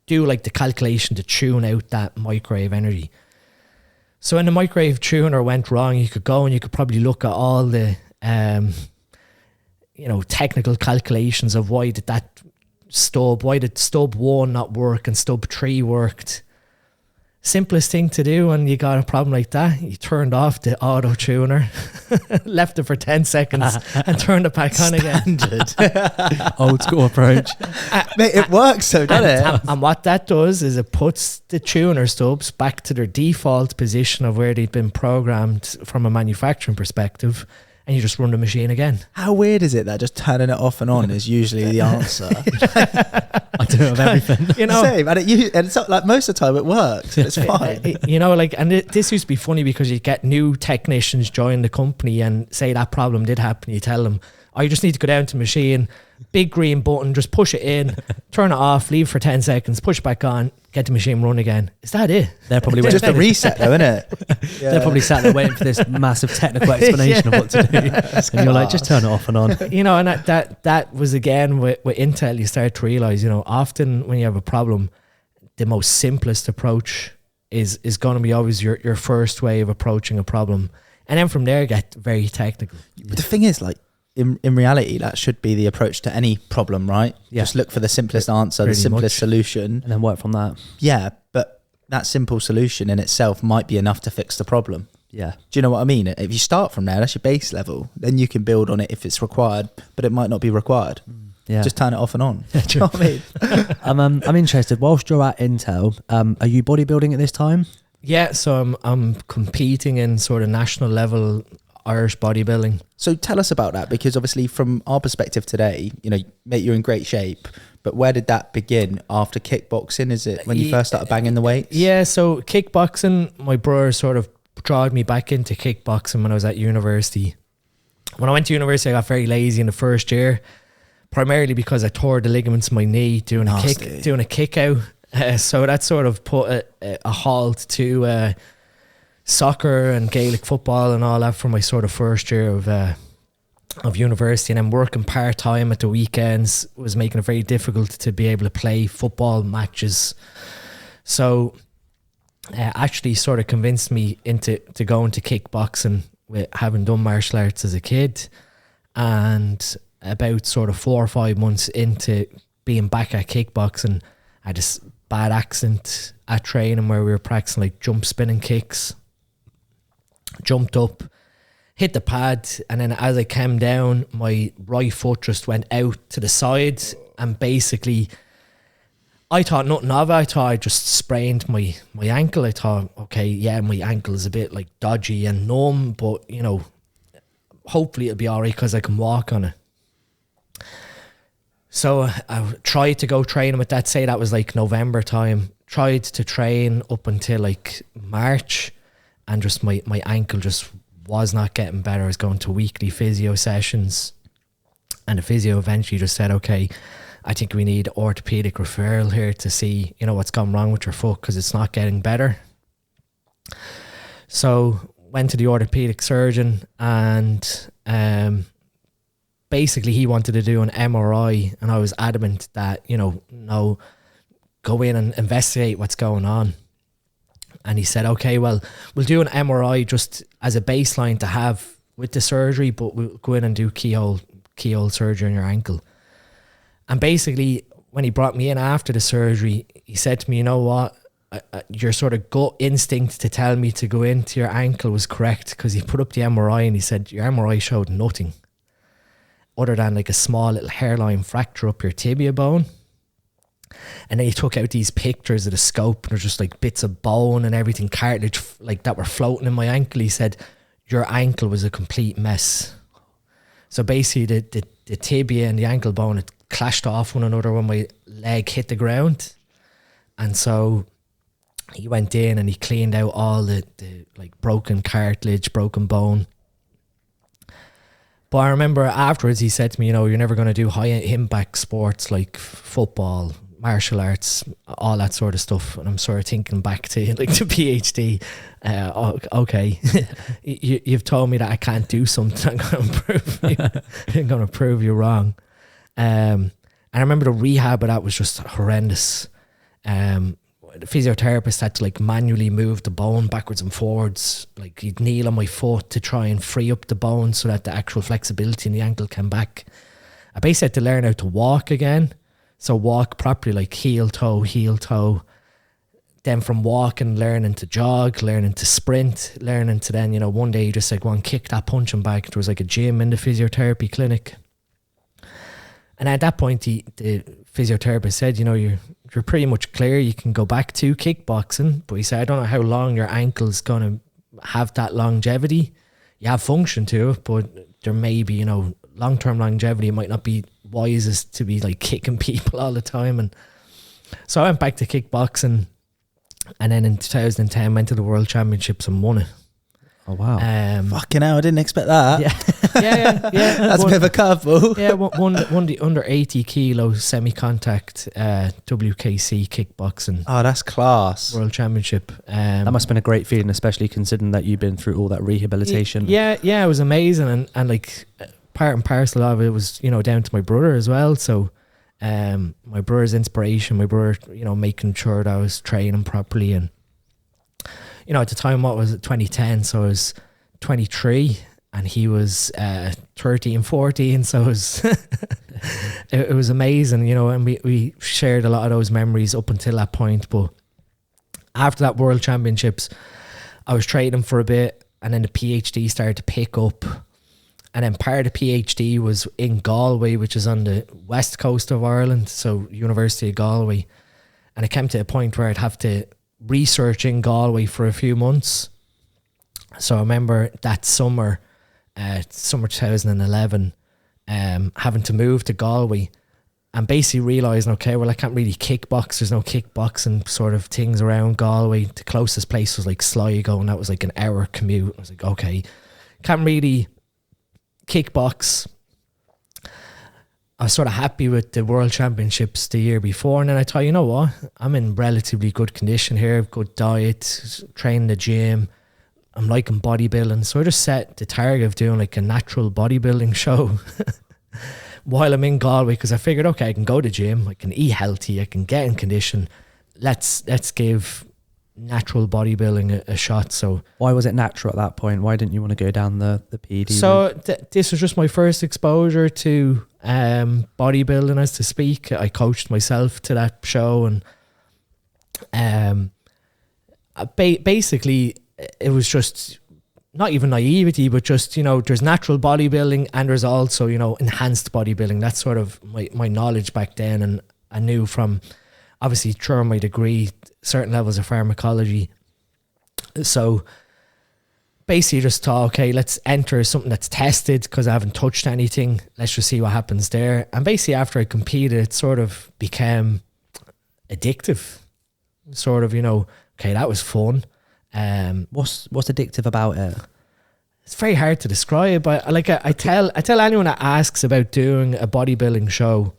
do like the calculation to tune out that microwave energy. So when the microwave tuner went wrong, you could go and you could probably look at all the technical calculations of why did stub 1 not work and stub 3 worked. Simplest thing to do when you got a problem like that, you turned off the auto tuner, left it for 10 seconds and turned it back on again. Old school approach. Mate, it works though, doesn't it? And what that does is it puts the tuner stubs back to their default position of where they'd been programmed from a manufacturing perspective, and you just run the machine again. How weird is it that just turning it off and on is usually the answer? I do it with everything. Same. And it's not, like, most of the time it works. It's fine. This used to be funny because you get new technicians join the company, and say that problem did happen, you tell them, oh, you just need to go down to the machine, big green button, just push it in, turn it off, leave for 10 seconds, push it back on, get the machine run again. Is that it? They're probably just a reset though, isn't it? Yeah. They're probably sat there waiting for this massive technical explanation of what to do. And you're like, just turn it off and on. And that was, again, with Intel, you start to realize, often when you have a problem, the most simplest approach is going to be always your first way of approaching a problem. And then from there, get very technical. But the thing is, like, in reality, that should be the approach to any problem, right? Yeah. Just look for the simplest answer, the simplest solution. And then work from that. Yeah, but that simple solution in itself might be enough to fix the problem. Yeah. Do you know what I mean? If you start from there, that's your base level. Then you can build on it if it's required, but it might not be required. Yeah. Just turn it off and on. Do you know what I mean? I'm interested, whilst you're at Intel, are you bodybuilding at this time? Yeah, so I'm competing in sort of national level Irish bodybuilding. So tell us about that, because obviously from our perspective today, mate, you're in great shape, but where did that begin? After kickboxing? Is it when you first started banging the weights? Yeah, so kickboxing, my brother sort of dragged me back into kickboxing when I was at university. When I went to university, I got very lazy in the first year, primarily because I tore the ligaments in my knee doing a kick out. So that sort of put a halt to soccer and Gaelic football and all that for my sort of first year of university. And then working part-time at the weekends was making it very difficult to be able to play football matches. So actually sort of convinced me into going to kickboxing, with having done martial arts as a kid. And about sort of 4 or 5 months into being back at kickboxing, I had this bad accident at training where we were practicing like jump spinning kicks. Jumped up, hit the pad, and then as I came down, my right foot just went out to the side, and basically I thought nothing of it. I thought I just sprained my ankle. I thought, okay, yeah, my ankle is a bit like dodgy and numb, but hopefully it'll be all right because I can walk on it. So I tried to go training with that. Say that was like November time. Tried to train up until like March, and just my ankle just was not getting better. I was going to weekly physio sessions, and the physio eventually just said, okay, I think we need orthopedic referral here to see, what's gone wrong with your foot, because it's not getting better. So went to the orthopedic surgeon, and basically he wanted to do an MRI, and I was adamant that, no, go in and investigate what's going on. And he said, okay, well, we'll do an MRI just as a baseline to have with the surgery, but we'll go in and do keyhole surgery on your ankle. And basically, when he brought me in after the surgery, he said to me, you know what, your sort of gut instinct to tell me to go into your ankle was correct, because he put up the MRI and he said, your MRI showed nothing other than like a small little hairline fracture up your tibia bone. And then he took out these pictures of the scope, and there's just like bits of bone and everything, cartilage like that were floating in my ankle. He said, your ankle was a complete mess. So basically the tibia and the ankle bone had clashed off one another when my leg hit the ground. And so he went in and he cleaned out all the like broken cartilage, broken bone. But I remember afterwards he said to me, you know, you're never going to do high impact sports like football, martial arts, all that sort of stuff. And I'm sort of thinking back to like the PhD. Okay, you've told me that I can't do something. I'm going to prove you wrong. And I remember the rehab of that was just horrendous. The physiotherapist had to like manually move the bone backwards and forwards. Like he'd kneel on my foot to try and free up the bone so that the actual flexibility in the ankle came back. I basically had to learn how to walk again. So walk properly, like heel toe. Then from walking, learning to jog, learning to sprint, learning to then, you know, one day you just like go and kick that punching bag. There was like a gym in the physiotherapy clinic. And at that point, the physiotherapist said, you know, you're pretty much clear. You can go back to kickboxing. But he said, I don't know how long your ankle's going to have that longevity. You have function to it, but there may be, you know, long-term longevity. It might not be wisest to be like kicking people all the time. And so I went back to kickboxing. And then in 2010, went to the World Championships and won it. Oh, wow. Fucking hell, I didn't expect that. Yeah. That's a bit of a curveball. Yeah, won the under 80 kilo semi-contact WKC kickboxing. Oh, that's class. World Championship. That must have been a great feeling, especially considering that you've been through all that rehabilitation. Yeah, it was amazing. And like part and parcel of it was, you know, down to my brother as well. So my brother's inspiration, my brother, you know, making sure that I was training properly. And you know, at the time, what was it, 2010? So I was 23 and he was 13, 14. So it was, it was amazing, you know, and we shared a lot of those memories up until that point. But after that World Championships, I was training for a bit and then the PhD started to pick up. And then part of the PhD was in Galway, which is on the west coast of Ireland. So University of Galway. And it came to a point where I'd have to research in Galway for a few months. So I remember that summer 2011, having to move to Galway and basically realising, okay, well, I can't really kickbox. There's no kickboxing sort of things around Galway. The closest place was like Sligo, and that was like an hour commute. I was like, okay, can't really kickbox. I was sort of happy with the World Championships the year before, and then I thought, you know what, I'm in relatively good condition here, good diet, train the gym, I'm liking bodybuilding. So I just set the target of doing like a natural bodybuilding show while I'm in Galway, because I figured, okay, I can go to the gym, I can eat healthy, I can get in condition. Let's give natural bodybuilding a shot. So why was it natural at that point? Why didn't you want to go down the PD? So this was just my first exposure to bodybuilding, as to speak. I coached myself to that show, and basically it was just not even naivety, but just, you know, there's natural bodybuilding and there's also, you know, enhanced bodybuilding. That's sort of my knowledge back then, and I knew from obviously through my degree certain levels of pharmacology. So basically just thought, okay, let's enter something that's tested, because I haven't touched anything. Let's just see what happens there. And basically after I competed, it sort of became addictive. Sort of, you know, okay, that was fun. What's addictive about it? It's very hard to describe, but like I tell anyone that asks about doing a bodybuilding show,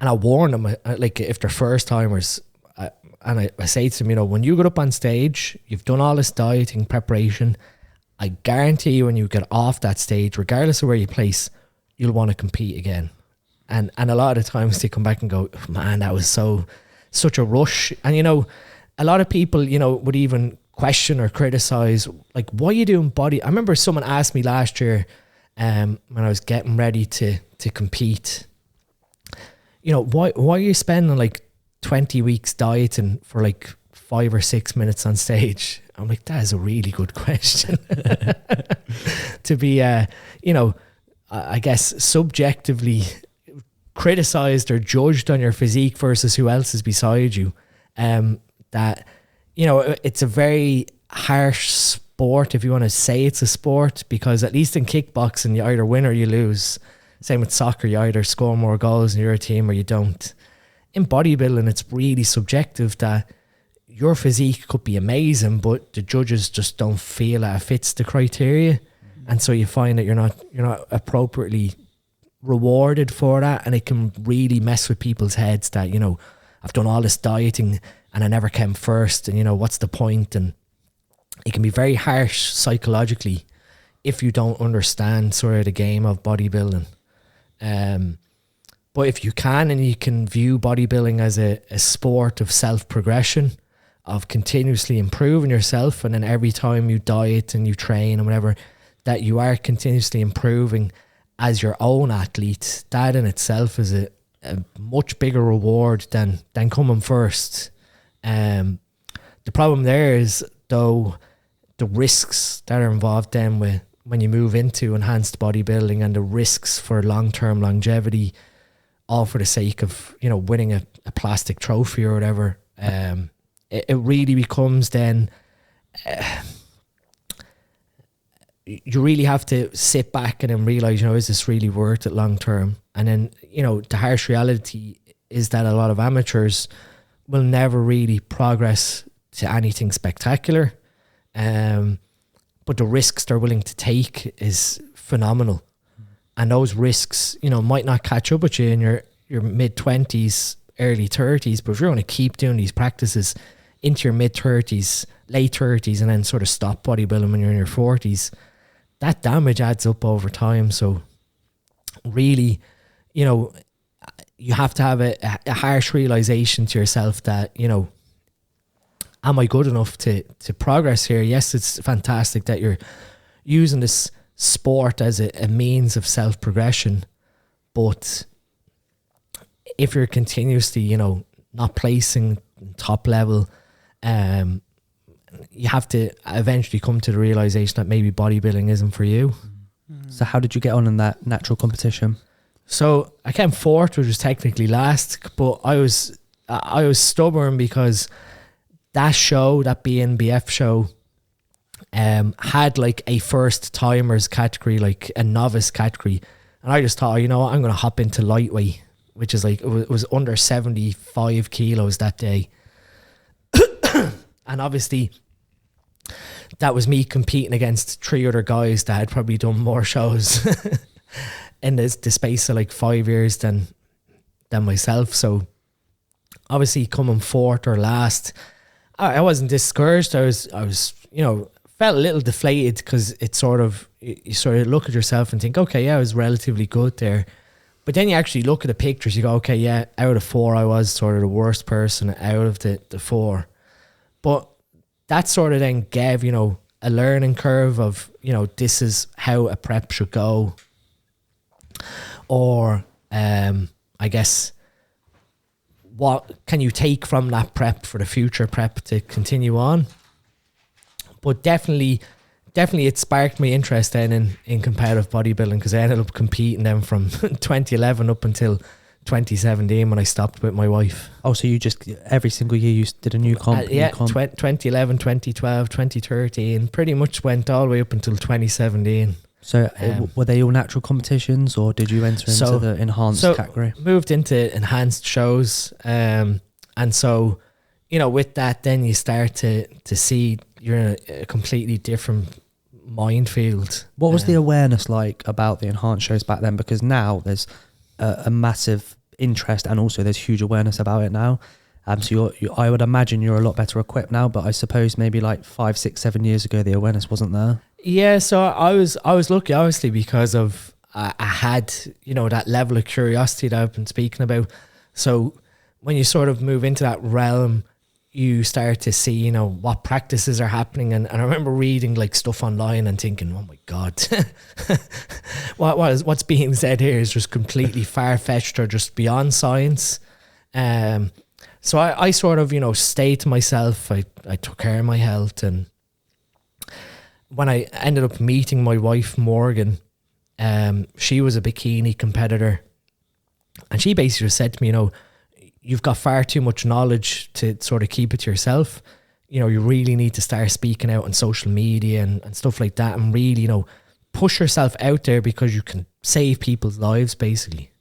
and I warn them, like if they're first timers, and I say to them, you know, when you get up on stage, you've done all this dieting preparation, I guarantee you when you get off that stage, regardless of where you place, you'll want to compete again. And a lot of the times they come back and go, man, that was such a rush. And, you know, a lot of people, you know, would even question or criticize, like, why are you doing body? I remember someone asked me last year when I was getting ready to compete, you know, why are you spending like 20 weeks dieting for like 5 or 6 minutes on stage? I'm like, that is a really good question. To be, you know, I guess subjectively criticized or judged on your physique versus who else is beside you. That, you know, it's a very harsh sport, if you want to say it's a sport, because at least in kickboxing, you either win or you lose. Same with soccer, you either score more goals in your team or you don't. In bodybuilding, it's really subjective, that your physique could be amazing, but the judges just don't feel that it fits the criteria. And so you find that you're not appropriately rewarded for that, and it can really mess with people's heads that, you know, I've done all this dieting and I never came first, and, you know, what's the point? And it can be very harsh psychologically if you don't understand sort of the game of bodybuilding. But if you can, and you can view bodybuilding as a sport of self-progression, of continuously improving yourself, and then every time you diet and you train and whatever, that you are continuously improving as your own athlete, that in itself is a much bigger reward than coming first. The problem there is, though, the risks that are involved then with when you move into enhanced bodybuilding, and the risks for long-term longevity, all for the sake of, you know, winning a plastic trophy or whatever. It really becomes then, you really have to sit back and then realize, you know, is this really worth it long term? And then, you know, the harsh reality is that a lot of amateurs will never really progress to anything spectacular. But the risks they're willing to take is phenomenal. And those risks, you know, might not catch up with you in your mid-20s, early 30s, but if you're going to keep doing these practices into your mid-30s, late 30s, and then sort of stop bodybuilding when you're in your 40s, that damage adds up over time. So really, you know, you have to have a harsh realization to yourself that, you know, am I good enough to progress here? Yes, it's fantastic that you're using this sport as a means of self-progression, but if you're continuously, you know, not placing top level, you have to eventually come to the realization that maybe bodybuilding isn't for you. So how did you get on in that natural competition? So I came fourth, which was technically last, but I was stubborn because that show, that BNBF show, had like a first timers category, like a novice category, and I just thought, you know what, I'm going to hop into lightweight, which is like, it was under 75 kilos that day. And obviously that was me competing against 3 other guys that had probably done more shows in the space of like 5 years than myself. So obviously coming fourth or last, I wasn't discouraged. I was, you know, felt a little deflated, because it's sort of, you sort of look at yourself and think, okay, yeah, I was relatively good there. But then you actually look at the pictures, you go, okay, yeah, out of 4, I was sort of the worst person out of the 4. But that sort of then gave, you know, a learning curve of, you know, this is how a prep should go. Or, I guess, what can you take from that prep for the future prep to continue on? But definitely it sparked my interest then in competitive bodybuilding, because I ended up competing then from 2011 up until 2017 when I stopped with my wife. Oh, so you just, every single year you did a new comp? Yeah, 2011, 2012, 2013, pretty much went all the way up until 2017. So were they all natural competitions, or did you enter into the enhanced category? Moved into enhanced shows. And so, you know, with that, then you start to see you're in a completely different minefield. What was the awareness like about the enhanced shows back then? Because now there's a massive interest, and also there's huge awareness about it now. So I would imagine you're a lot better equipped now, but I suppose maybe like 5, 6, 7 years ago the awareness wasn't there. Yeah, so I was lucky, obviously, because of I had, you know, that level of curiosity that I've been speaking about. So when you sort of move into that realm, you start to see, you know, what practices are happening. And I remember reading like stuff online and thinking, oh my God, what's being said here is just completely far-fetched or just beyond science. So I sort of, you know, stayed to myself. I took care of my health. And when I ended up meeting my wife, Morgan, she was a bikini competitor. And she basically just said to me, you know, you've got far too much knowledge to sort of keep it to yourself. You know, you really need to start speaking out on social media and stuff like that, and really, you know, push yourself out there because you can save people's lives, basically.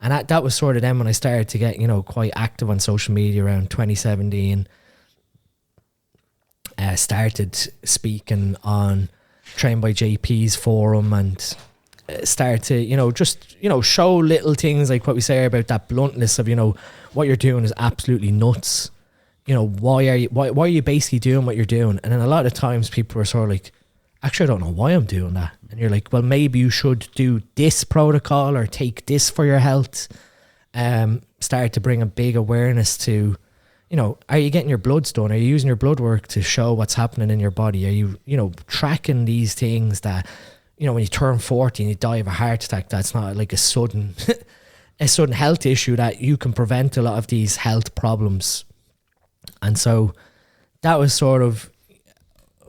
And that was sort of then when I started to get, you know, quite active on social media around 2017. Started speaking on Trained by JP's forum and start to, you know, just, you know, show little things like what we say about that bluntness of, you know, what you're doing is absolutely nuts. You know, why are you basically doing what you're doing? And then a lot of times people are sort of like, actually, I don't know why I'm doing that. And you're like, well, maybe you should do this protocol or take this for your health. Start to bring a big awareness to, you know, are you getting your bloods done? Are you using your blood work to show what's happening in your body? Are you, you know, tracking these things that, you know, when you turn 40 and you die of a heart attack, that's not like a sudden health issue, that you can prevent a lot of these health problems. And so that was sort of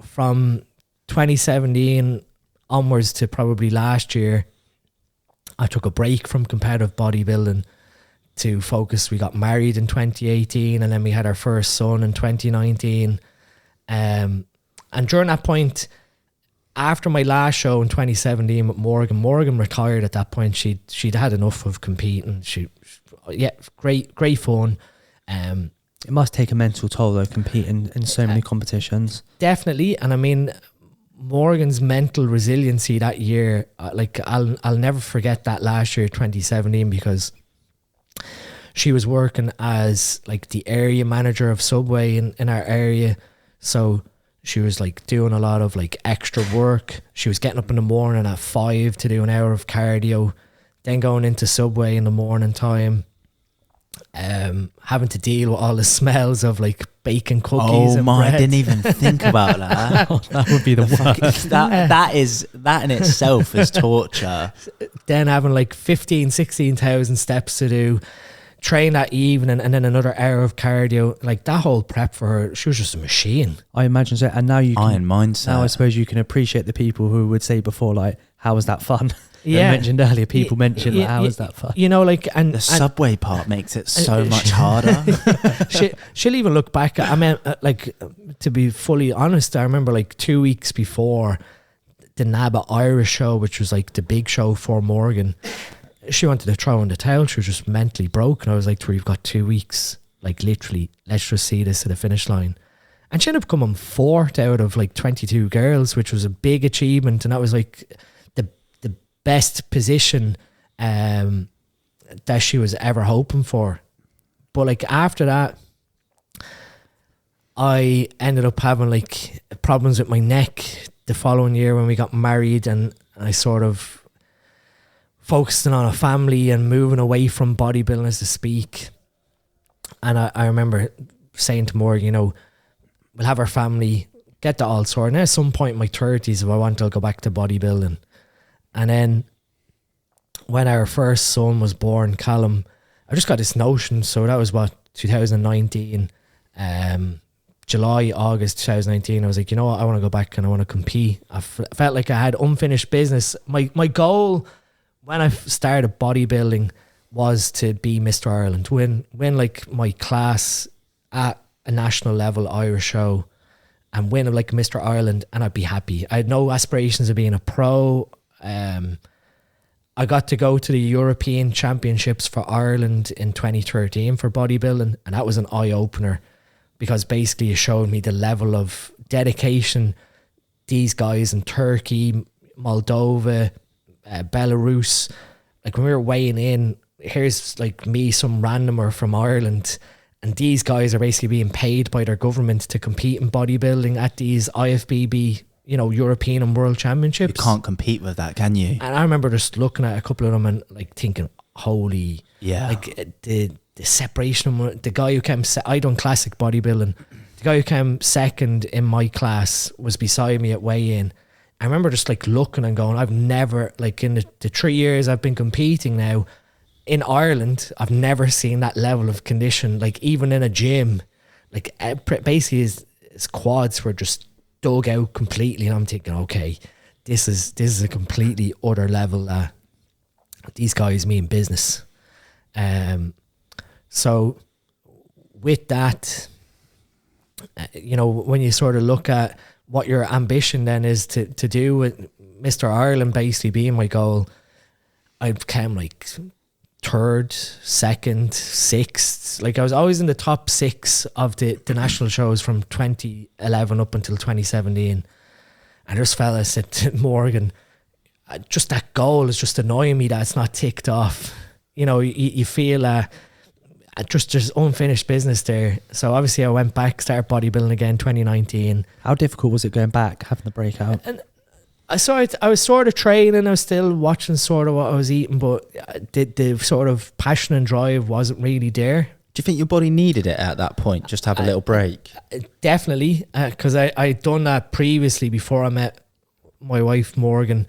from 2017 onwards to probably last year. I took a break from competitive bodybuilding to focus. We got married in 2018 and then we had our first son in 2019. And during that point, after my last show in 2017 with Morgan retired at that point. She'd had enough of competing. Great fun. It must take a mental toll though, competing in so many competitions. Definitely. And I mean, Morgan's mental resiliency that year, like I'll never forget that last year, 2017, because she was working as like the area manager of Subway in our area. So she was like doing a lot of like extra work. She was getting up in the morning at 5 to do an hour of cardio, then going into Subway in the morning time, having to deal with all the smells of like bacon cookies and bread. I didn't even think about that. That would be the worst. That in itself is torture. Then having like 16,000 steps to do, train that evening, and then another hour of cardio. Like that whole prep for her, she was just a machine. I imagine so. And now you can, iron mindset. now I suppose you can appreciate the people who would say before, like, how was that fun? Yeah. I mentioned earlier, people mentioned like, how was that fun? You know, like, and The Subway part makes it so much harder. she'll even look back at, I mean, like, to be fully honest, I remember like 2 weeks before the NABA Irish show, which was like the big show for Morgan, she wanted to throw in the towel. She was just mentally broken. I was like, we've got 2 weeks, like literally, let's just see this to the finish line. And she ended up coming 4th out of like 22 girls, which was a big achievement. And that was like the best position that she was ever hoping for. But like after that, I ended up having like problems with my neck the following year when we got married, and I sort of focusing on a family and moving away from bodybuilding, as to speak. And I remember saying to Morgan, you know, we'll have our family, get that all sorted. And at some point in my 30s, if I want, I'll go back to bodybuilding. And then when our first son was born, Callum, I just got this notion. So that was 2019, July, August 2019. I was like, you know what, I want to go back and I want to compete. I felt like I had unfinished business. My goal when I started bodybuilding was to be Mr. Ireland, win like my class at a national level Irish show and win like Mr. Ireland, and I'd be happy. I had no aspirations of being a pro. I got to go to the European Championships for Ireland in 2013 for bodybuilding, and that was an eye-opener because basically it showed me the level of dedication these guys in Turkey, Moldova, Belarus, like when we were weighing in, here's like me, some randomer from Ireland, and these guys are basically being paid by their government to compete in bodybuilding at these IFBB, you know, European and World Championships. You can't compete with that, can you? And I remember just looking at a couple of them and like thinking, holy, yeah, like the separation of the guy who came, I done classic bodybuilding, the guy who came second in my class was beside me at weigh-in. I remember just like looking and going, I've never, like in the 3 years I've been competing now in Ireland, I've never seen that level of condition. Like even in a gym, like basically his quads were just dug out completely, and I'm thinking, okay, this is a completely other level. These guys mean business. So with that, you know, when you sort of look at what your ambition then is to do with Mr. Ireland basically being my goal, I became like 3rd, 2nd, 6th. Like I was always in the top 6 of the national shows from 2011 up until 2017. And this fella said to Morgan, just that goal is just annoying me that it's not ticked off. You know, you feel just there's unfinished business there. So obviously I went back, started bodybuilding again 2019. How difficult was it going back, having the breakout? And I was sort of training, I was still watching sort of what I was eating, but the sort of passion and drive wasn't really there. Do you think your body needed it at that point, just to have a little break? Definitely, because I'd done that previously before I met my wife Morgan.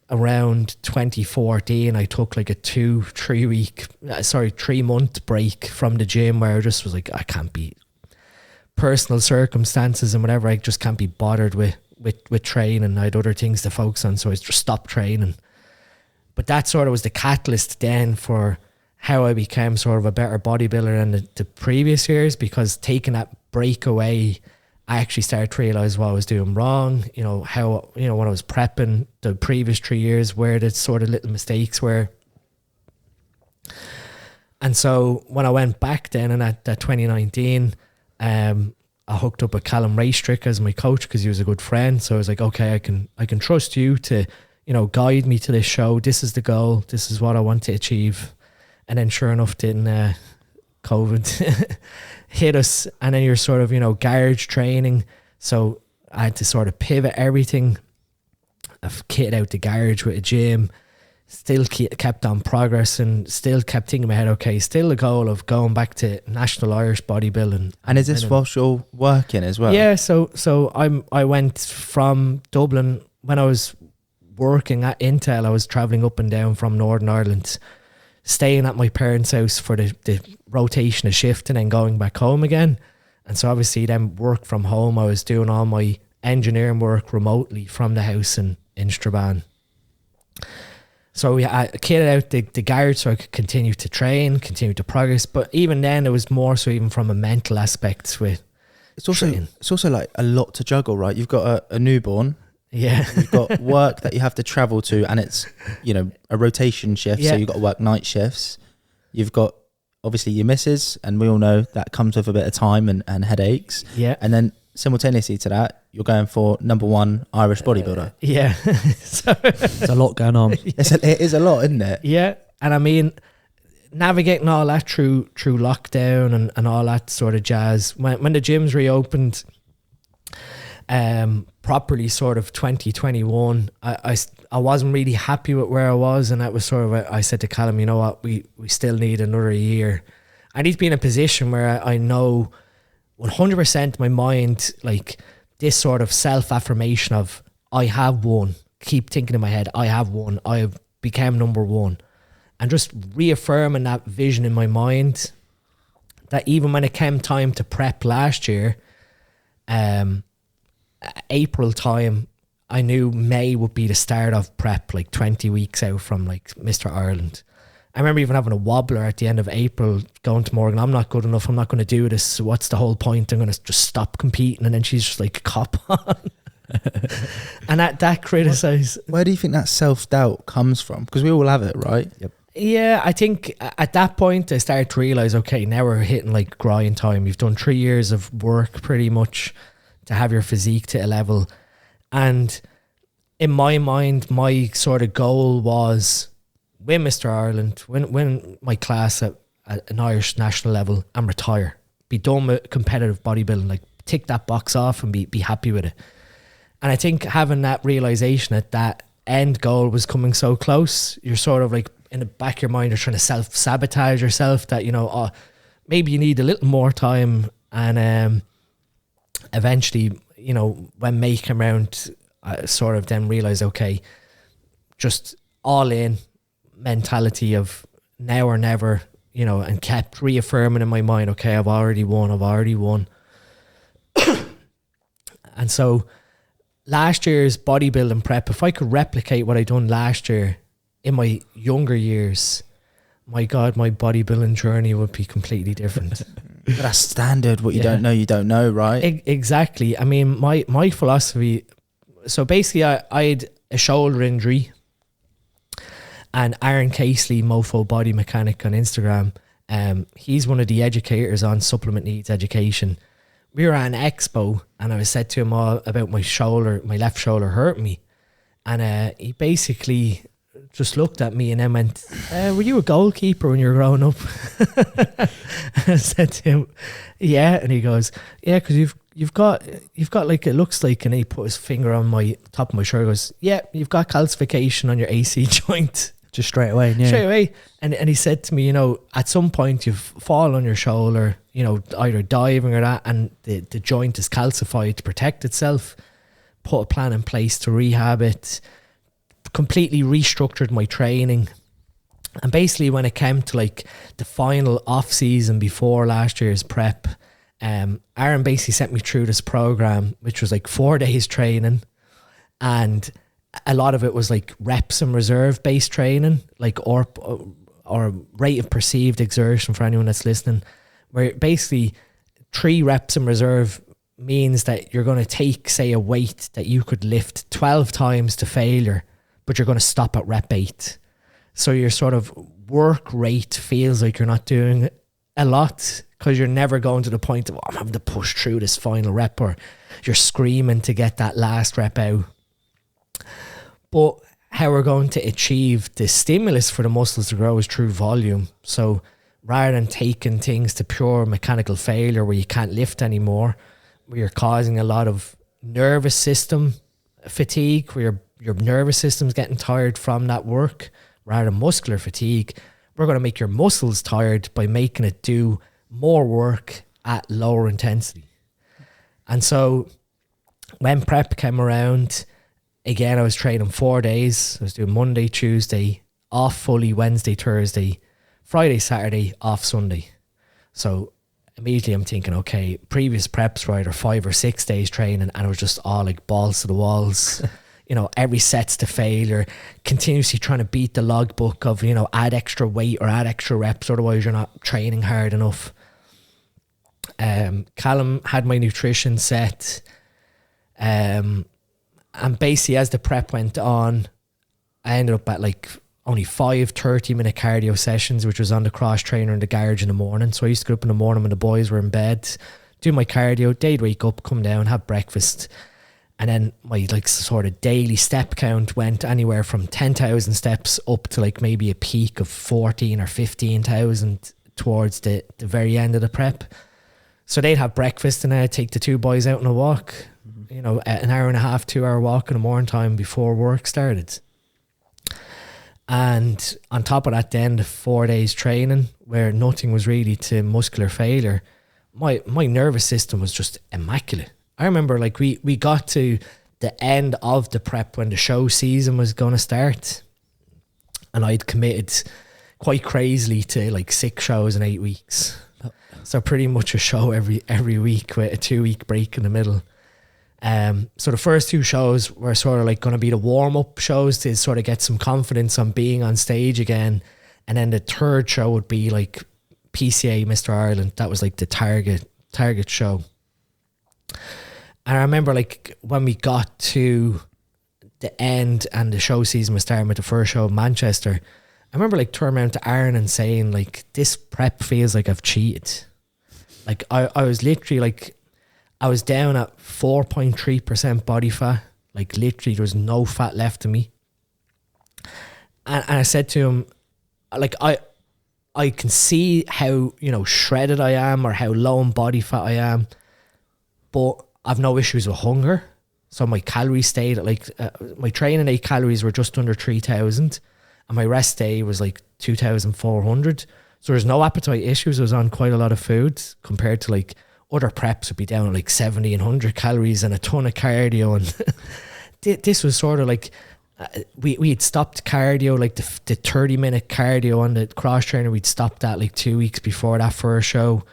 Around 2014, I took like a 3 month break from the gym where I just was like, I can't be, personal circumstances and whatever, I just can't be bothered with training. I had other things to focus on, so I just stopped training. But that sort of was the catalyst then for how I became sort of a better bodybuilder than the previous years, because taking that break away, I actually started to realise what I was doing wrong, you know, how, you know, when I was prepping the previous 3 years, where the sort of little mistakes were. And so when I went back then in that 2019, I hooked up with Callum Raystrick as my coach because he was a good friend. So I was like, okay, I can trust you to, you know, guide me to this show. This is the goal. This is what I want to achieve. And then sure enough, then COVID hit us, and then you're sort of, you know, garage training. So I had to sort of pivot everything. I've kitted out the garage with a gym, still kept on progressing, still kept thinking in my head, okay, still the goal of going back to national Irish bodybuilding. And is this whilst you're working as well? Yeah, so I went from Dublin. When I was working at Intel, I was travelling up and down from Northern Ireland, staying at my parents' house for the rotation of shift and then going back home again. And so obviously then work from home, I was doing all my engineering work remotely from the house in Strabane. So I kitted out the garage so I could continue to train, continue to progress. But even then it was more so even from a mental aspect with it's also like a lot to juggle, right? You've got a newborn. Yeah. You've got work that you have to travel to, and it's, you know, a rotation shift, so you've got to work night shifts. You've got obviously your missus, and we all know that comes with a bit of time and headaches. Yeah. And then simultaneously to that, you're going for #1 Irish bodybuilder. Yeah. So There's a lot going on. It is a lot, isn't it? Yeah. And I mean, navigating all that through lockdown and all that sort of jazz, when the gyms reopened properly sort of 2021, I wasn't really happy with where I was, and that was sort of I said to Callum, you know what, we still need another year. I need to be in a position where I know 100% my mind, like this sort of self-affirmation of I have won, keep thinking in my head, I have won, I have become #1, and just reaffirming that vision in my mind, that even when it came time to prep last year, April time, I knew May would be the start of prep, like 20 weeks out from like Mr. Ireland. I remember even having a wobbler at the end of April, going to Morgan, I'm not good enough, I'm not going to do this, so what's the whole point, I'm going to just stop competing. And then she's just like, cop on. And that criticise. Where do you think that self-doubt comes from? Because we all have it, right? Yep. Yeah, I think at that point I started to realise, okay, now we're hitting like grind time. You've done 3 years of work pretty much to have your physique to a level. And in my mind, my sort of goal was win Mr. Ireland, win my class at an Irish national level and retire. Be done with competitive bodybuilding, like tick that box off and be happy with it. And I think having that realisation that end goal was coming so close, you're sort of like in the back of your mind, you're trying to self-sabotage yourself that, you know, maybe you need a little more time. And eventually, you know, when May came around, I sort of then realised, okay, just all in mentality of now or never, you know, and kept reaffirming in my mind, okay, I've already won. And so last year's bodybuilding prep, if I could replicate what I done last year in my younger years, my God, my bodybuilding journey would be completely different. But that's standard. What you don't know, right? Exactly. I mean, my philosophy So basically I had a shoulder injury, and Aaron Casely, Mofo Body Mechanic on Instagram, he's one of the educators on supplement needs education. We were at an expo, and I was said to him all about my left shoulder hurt me. And he basically just looked at me and then went, were you a goalkeeper when you were growing up? I said to him, yeah. And he goes, yeah, because you've got like, it looks like, and he put his finger on my top of my shoulder, goes, yeah, you've got calcification on your AC joint. Just straight away. Yeah. Straight away. And he said to me, you know, at some point you've fallen on your shoulder, you know, either diving or that, and the joint is calcified to protect itself. Put a plan in place to rehab it, completely restructured my training. And basically when it came to like the final off season before last year's prep, Aaron basically sent me through this program, which was like 4 days training, and a lot of it was like reps and reserve based training, like or rate of perceived exertion for anyone that's listening, where basically 3 reps in reserve means that you're going to take, say, a weight that you could lift 12 times to failure, but you're going to stop at rep 8. So your sort of work rate feels like you're not doing a lot, because you're never going to the point of, oh, I'm having to push through this final rep, or you're screaming to get that last rep out. But how we're going to achieve the stimulus for the muscles to grow is through volume. So rather than taking things to pure mechanical failure where you can't lift anymore, where you're causing a lot of nervous system fatigue, where your nervous system's getting tired from that work, rather than muscular fatigue, we're going to make your muscles tired by making it do more work at lower intensity. And so when prep came around, again, I was training 4 days. I was doing Monday, Tuesday, off fully Wednesday, Thursday, Friday, Saturday, off Sunday. So immediately I'm thinking, okay, previous preps were either 5 or 6 days training, and it was just all like balls to the walls. You know, every set's to failure, continuously trying to beat the logbook of, you know, add extra weight or add extra reps, otherwise you're not training hard enough. Callum had my nutrition set. And basically as the prep went on, I ended up at like only 5 30-minute cardio sessions, which was on the cross trainer in the garage in the morning. So I used to get up in the morning when the boys were in bed, do my cardio, they'd wake up, come down, have breakfast. And then my like sort of daily step count went anywhere from 10,000 steps up to like maybe a peak of 14 or 15,000 towards the very end of the prep. So they'd have breakfast, and I'd take the 2 boys out on a walk, you know, an hour and a half, 2 hour walk in the morning time before work started. And on top of that, then the 4 days training where nothing was really to muscular failure, my nervous system was just immaculate. I remember like we got to the end of the prep when the show season was going to start, and I'd committed quite crazily to like 6 shows in 8 weeks. So pretty much a show every week with a 2-week break in the middle. So the first 2 shows were sort of like going to be the warm-up shows to sort of get some confidence on being on stage again. And then the 3rd show would be like PCA Mr. Ireland. That was like the target show. And I remember like when we got to the end and the show season was starting with the first show in Manchester, I remember like turning around to Aaron and saying like, this prep feels like I've cheated. Like I was literally like, I was down at 4.3% body fat. Like literally there was no fat left in me. And I said to him, like, I can see how, you know, shredded I am or how low in body fat I am, but I've no issues with hunger. So my calories stayed at like, my training day calories were just under 3,000, and my rest day was like 2,400. So there's no appetite issues. I was on quite a lot of food compared to like other preps would be down at like 70 and 100 calories and a ton of cardio. And this was sort of like, we had stopped cardio, like the 30-minute cardio on the cross trainer. We'd stopped that like 2 weeks before that first show.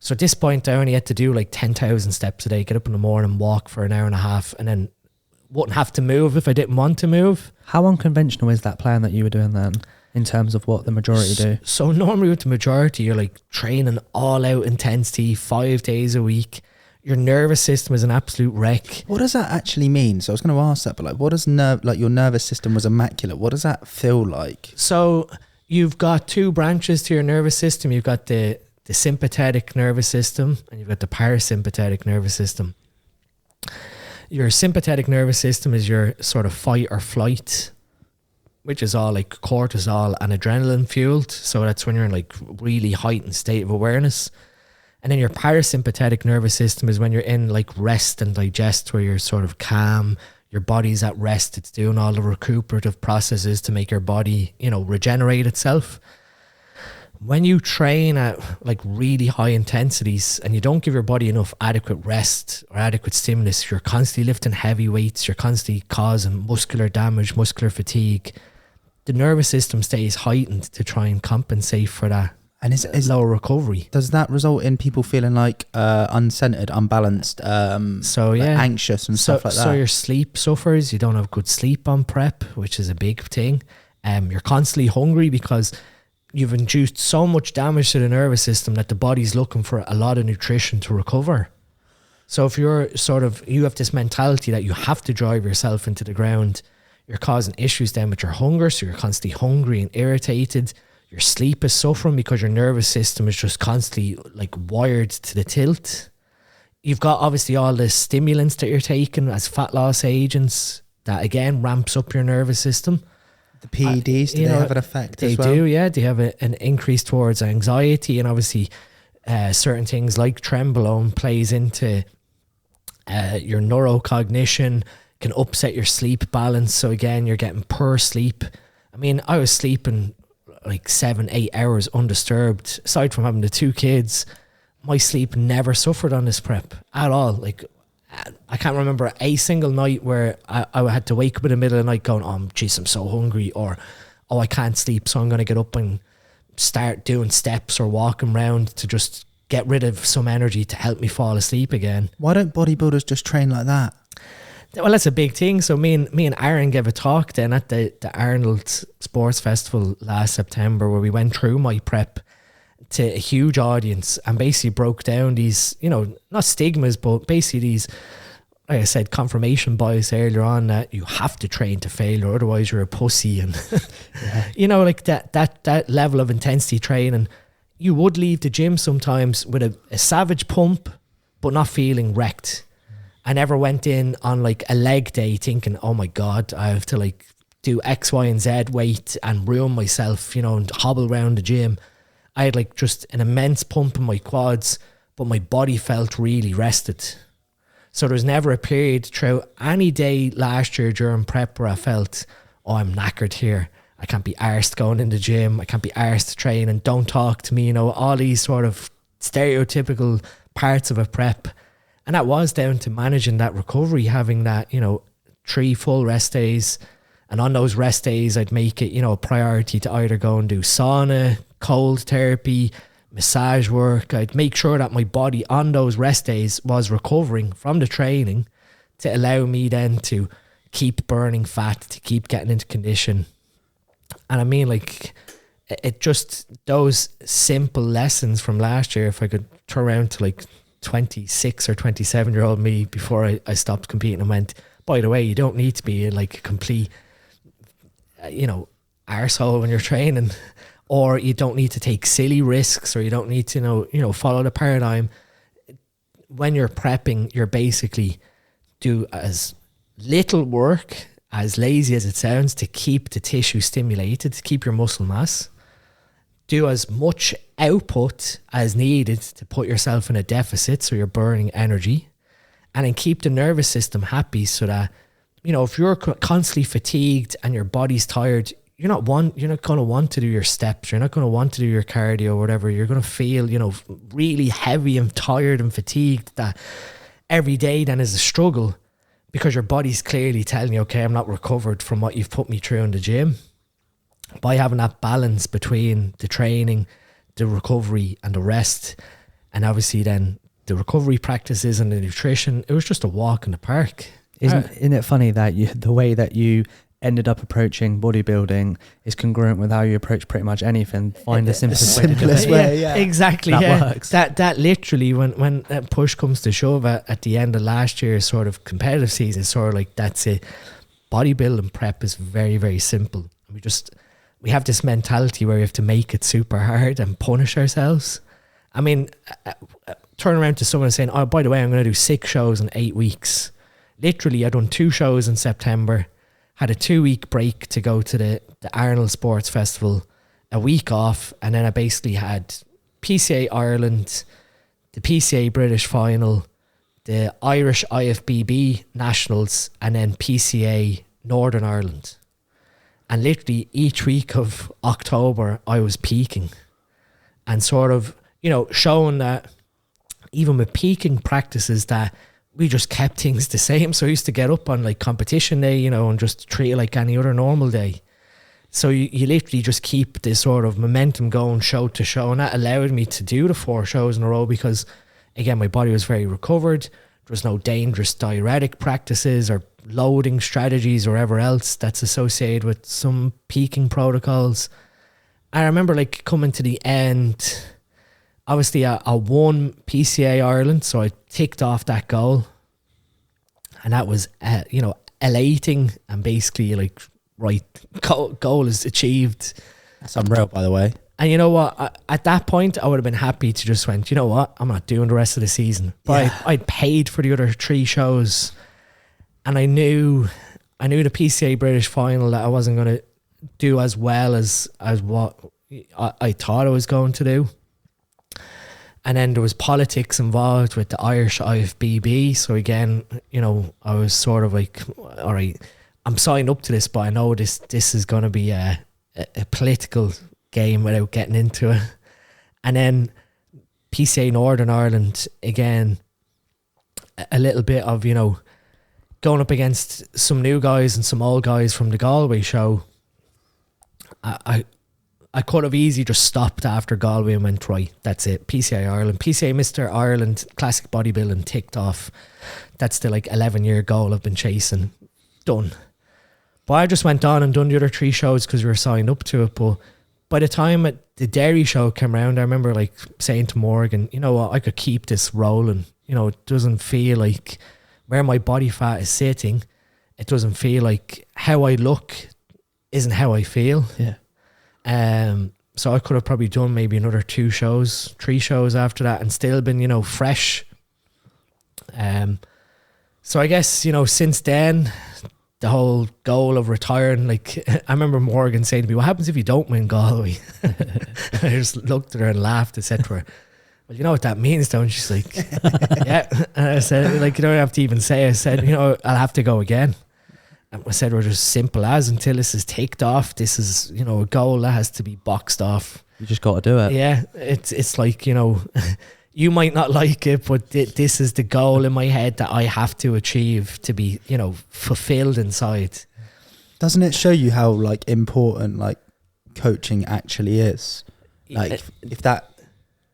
So at this point, I only had to do like 10,000 steps a day, get up in the morning, walk for an hour and a half, and then wouldn't have to move if I didn't want to move. How unconventional is that plan that you were doing then in terms of what the majority do? So normally with the majority, you're like training all out intensity 5 days a week. Your nervous system is an absolute wreck. What does that actually mean? So I was going to ask that, but like, what does your nervous system was immaculate? What does that feel like? So you've got two branches to your nervous system. You've got the sympathetic nervous system and you've got the parasympathetic nervous system. Your sympathetic nervous system is your sort of fight or flight, which is all like cortisol and adrenaline fueled. So that's when you're in like really heightened state of awareness. And then your parasympathetic nervous system is when you're in like rest and digest, where you're sort of calm, your body's at rest, it's doing all the recuperative processes to make your body, you know, regenerate itself. When you train at like really high intensities and you don't give your body enough adequate rest or adequate stimulus, you're constantly lifting heavy weights, you're constantly causing muscular damage, muscular fatigue. The nervous system stays heightened to try and compensate for that. And is lower recovery. Does that result in people feeling like uncentered, unbalanced, anxious and stuff like that? So your sleep suffers. You don't have good sleep on prep, which is a big thing. You're constantly hungry because you've induced so much damage to the nervous system that the body's looking for a lot of nutrition to recover. So if you have this mentality that you have to drive yourself into the ground, you're causing issues then with your hunger. So you're constantly hungry and irritated. Your sleep is suffering because your nervous system is just constantly like wired to the tilt. You've got obviously all the stimulants that you're taking as fat loss agents that again ramps up your nervous system. The PEDs, do they have an effect as well? They do, yeah. They have an increase towards anxiety, and obviously certain things like trenbolone plays into your neurocognition, can upset your sleep balance. So again, you're getting poor sleep. I mean, I was sleeping like 7-8 hours undisturbed. Aside from having the 2 kids, my sleep never suffered on this prep at all. Like, I can't remember a single night where I had to wake up in the middle of the night going, oh jeez, I'm so hungry, or oh, I can't sleep, so I'm going to get up and start doing steps or walking around to just get rid of some energy to help me fall asleep again. Why don't bodybuilders just train like that? Well, that's a big thing. So me and Aaron gave a talk then at the Arnold Sports Festival last September, where we went through my prep to a huge audience and basically broke down these, you know, not stigmas, but basically these, like I said, confirmation bias earlier on, that you have to train to failure, otherwise you're a pussy. And, you know, like that level of intensity training, you would leave the gym sometimes with a savage pump, but not feeling wrecked. I never went in on like a leg day thinking, oh my God, I have to like do X, Y, and Z weight and ruin myself, you know, and hobble around the gym. I had like just an immense pump in my quads, but my body felt really rested. So there was never a period throughout any day last year during prep where I felt, oh, I'm knackered here. I can't be arsed going in the gym. I can't be arsed training. Don't talk to me. You know, all these sort of stereotypical parts of a prep. And that was down to managing that recovery, having that, you know, 3 full rest days. And on those rest days, I'd make it, you know, a priority to either go and do sauna, cold therapy, massage work. I'd make sure that my body on those rest days was recovering from the training to allow me then to keep burning fat, to keep getting into condition. And I mean, like, it just, those simple lessons from last year, if I could turn around to like 26 or 27-year-old me before I stopped competing and went, by the way, you don't need to be like a complete, you know, arsehole when you're training, or you don't need to take silly risks, or you don't need to, you know, follow the paradigm. When you're prepping, you're basically do as little work, as lazy as it sounds, to keep the tissue stimulated, to keep your muscle mass. Do as much output as needed to put yourself in a deficit, so you're burning energy, and then keep the nervous system happy, so that, you know, if you're constantly fatigued and your body's tired, you're not going to want to do your steps. You're not going to want to do your cardio or whatever. You're going to feel, you know, really heavy and tired and fatigued. That every day then is a struggle, because your body's clearly telling you, okay, I'm not recovered from what you've put me through in the gym. By having that balance between the training, the recovery and the rest, and obviously then the recovery practices and the nutrition, it was just a walk in the park. Isn't it funny that the way that you ended up approaching bodybuilding is congruent with how you approach pretty much anything. Find the simplest way. Yeah, exactly. That Works. works. That literally, when push comes to shove at the end of last year's sort of competitive season, it's sort of like, that's it. Bodybuilding prep is very, very simple. We have this mentality where we have to make it super hard and punish ourselves. I mean, turn around to someone saying, oh, by the way, I'm going to do 6 shows in 8 weeks. Literally, I done 2 shows in September, had a 2-week break to go to the Arnold Sports Festival, a week off, and then I basically had PCA Ireland, the PCA British Final, the Irish IFBB Nationals, and then PCA Northern Ireland. And literally each week of October, I was peaking and sort of, showing that even with peaking practices that we just kept things the same. So I used to get up on like competition day, and just treat it like any other normal day. So you literally just keep this sort of momentum going show to show. And that allowed me to do the 4 shows in a row because, again, my body was very recovered. There was no dangerous diuretic practices or loading strategies or whatever else that's associated with some peaking protocols. I remember like coming to the end, obviously I won PCA Ireland, so I ticked off that goal, and that was elating, and basically like, right, goal is achieved. That's unreal, by the way. And you know what? At that point, I would have been happy to just went, you know what? I'm not doing the rest of the season. But I'd paid for the other 3 shows, and I knew the PCA British Final that I wasn't going to do as well as what I thought I was going to do. And then there was politics involved with the Irish IFBB. So again, I was sort of like, all right, I'm signed up to this, but I know this is going to be a political game without getting into it. And then PCA Northern Ireland, again, a little bit of, going up against some new guys and some old guys from the Galway show. I could have easily just stopped after Galway and went, right, that's it. PCA Ireland, PCA Mr. Ireland, classic bodybuilding ticked off. That's the 11-year goal I've been chasing. Done. But I just went on and done the other 3 shows because we were signed up to it. But by the time the Derry show came around, I remember saying to Morgan, you know what, I could keep this rolling. It doesn't feel like where my body fat is sitting, it doesn't feel like how I look isn't how I feel. Yeah. So I could have probably done maybe another 2 shows, 3 shows after that, and still been, fresh. So I guess, since then, the whole goal of retiring, I remember Morgan saying to me, what happens if you don't win Galway? I just looked at her and laughed and said to her, well, you know what that means, don't you? She's like, yeah. And I said, you don't have to even say. I said, I'll have to go again. And I said, we're just simple as until this is ticked off. This is, a goal that has to be boxed off. You just got to do it. Yeah, it's like, you might not like it, but this is the goal in my head that I have to achieve to be, fulfilled inside. Doesn't it show you how important coaching actually is? If that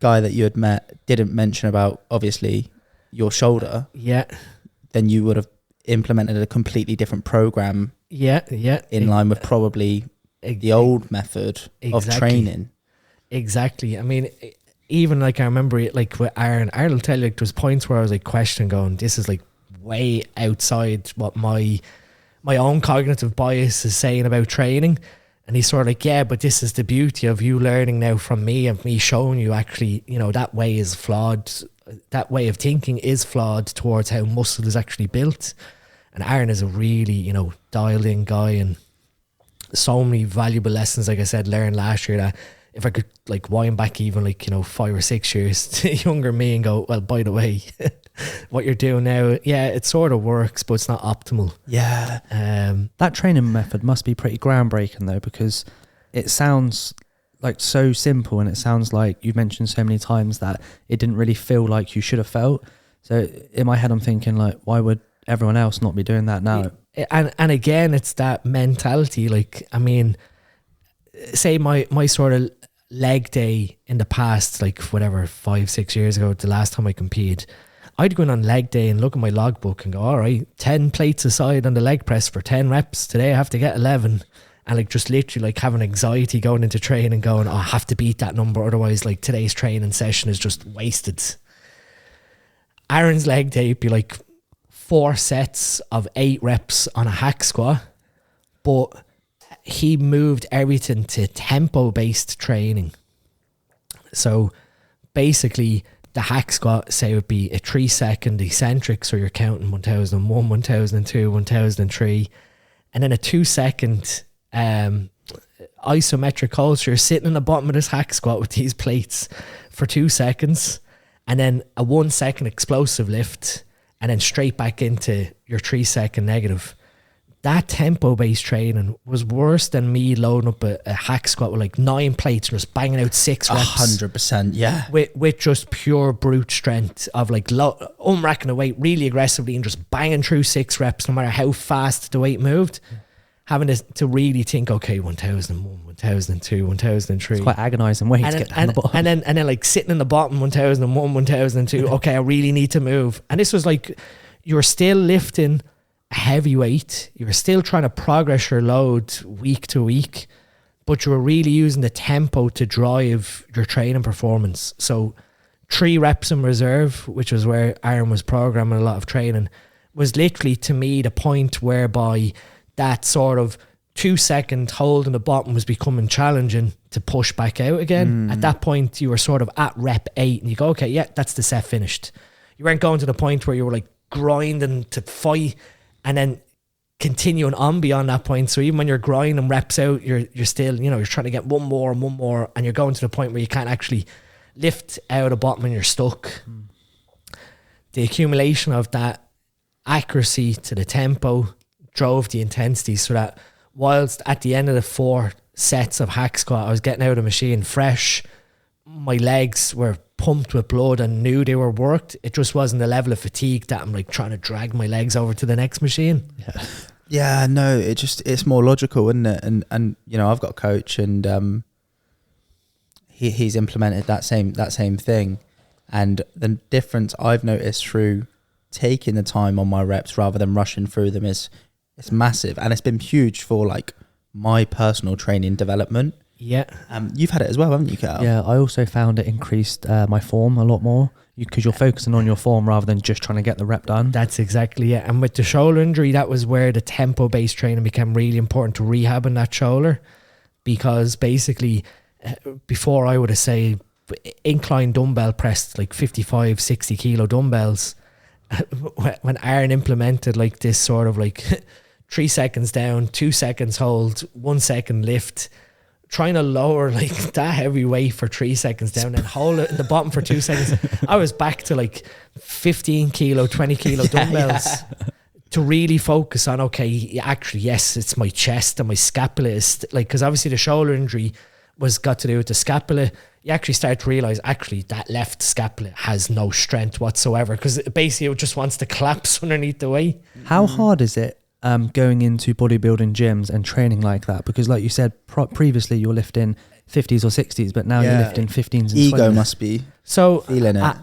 guy that you had met didn't mention about obviously your shoulder, then you would have implemented a completely different program in line with probably the old method of training. Exactly. I mean, even I remember it with Aaron will tell you, there was points where I was questioning, going, this is way outside what my own cognitive bias is saying about training. And he's sort of yeah, but this is the beauty of you learning now from me and me showing you actually, that way is flawed. That way of thinking is flawed towards how muscle is actually built. And Aaron is a really, dialed in guy, and so many valuable lessons, like I said, learned last year that if I could wind back even 5 or 6 years to younger me and go, well, by the way, what you're doing now, it sort of works, but it's not optimal. Yeah. That training method must be pretty groundbreaking though, because it sounds so simple, and it sounds like you've mentioned so many times that it didn't really feel like you should have felt. So in my head, I'm thinking why would everyone else not be doing that now? And again, it's that mentality. I mean, say my sort of leg day in the past, 5-6 years ago, the last time I competed, I'd go in on leg day and look at my logbook and go, all right, 10 plates aside on the leg press for 10 reps. Today I have to get 11. And like just literally like having anxiety going into training, going, oh, I have to beat that number. Otherwise, like today's training session is just wasted. Aaron's leg day would be like 4 sets of 8 reps on a hack squat. But he moved everything to tempo-based training. So basically, the hack squat, say, would be a 3-second eccentric. So you're counting 1001, 1002, 1003. And then a 2-second isometric hold. So you're sitting in the bottom of this hack squat with these plates for 2 seconds, and then a 1 second explosive lift, and then straight back into your 3-second negative. That tempo-based training was worse than me loading up a hack squat with like 9 plates and just banging out 6 reps. 100%, yeah. With just pure brute strength of like unracking the weight really aggressively and just banging through 6 reps no matter how fast the weight moved. Having to really think, okay, 1001, 1002, 1003. It's quite agonising way to get down the bottom. And then like sitting in the bottom, 1001, 1002. Okay, I really need to move. And this was like, you were still lifting a heavy weight. You were still trying to progress your load week to week, but you were really using the tempo to drive your training performance. So 3 reps in reserve, which was where Aaron was programming a lot of training, was literally to me the point whereby that sort of 2-second hold in the bottom was becoming challenging to push back out again. At that point, you were sort of at rep 8 and you go, okay, yeah, that's the set finished. You weren't going to the point where you were like grinding to fight and then continuing on beyond that point. So even when you're grinding reps out, you're still, you're trying to get one more, and you're going to the point where you can't actually lift out of the bottom and you're stuck. The accumulation of that accuracy to the tempo drove the intensity, so that whilst at the end of the 4 sets of hack squat I was getting out of the machine fresh, my legs were pumped with blood and knew they were worked. It just wasn't the level of fatigue that I'm like trying to drag my legs over to the next machine. Yeah, no, it's more logical, isn't it? And I've got a coach, and he's implemented that same thing, and the difference I've noticed through taking the time on my reps rather than rushing through them is it's massive, and it's been huge for like my personal training development. Yeah. You've had it as well, haven't you, Cal? Yeah, I also found it increased my form a lot more because you're focusing on your form rather than just trying to get the rep done. That's exactly it. And with the shoulder injury, that was where the tempo-based training became really important to rehabbing that shoulder, because basically before I would have say incline dumbbell pressed like 55, 60 kilo dumbbells. When Aaron implemented like this sort of like 3 seconds down, 2 seconds hold, 1 second lift, trying to lower like that heavy weight for 3 seconds down and hold it in the bottom for 2 seconds. I was back to like 15 kilo, 20 kilo dumbbells to really focus on, okay, actually, yes, it's my chest and my scapula is like, because obviously the shoulder injury got to do with the scapula. You actually start to realize actually that left scapula has no strength whatsoever, because basically it just wants to collapse underneath the weight. How hard is it going into bodybuilding gyms and training like that? Because like you said, previously you were lifting 50s or 60s, but now you're lifting 15s and 20s. Ego must be feeling it.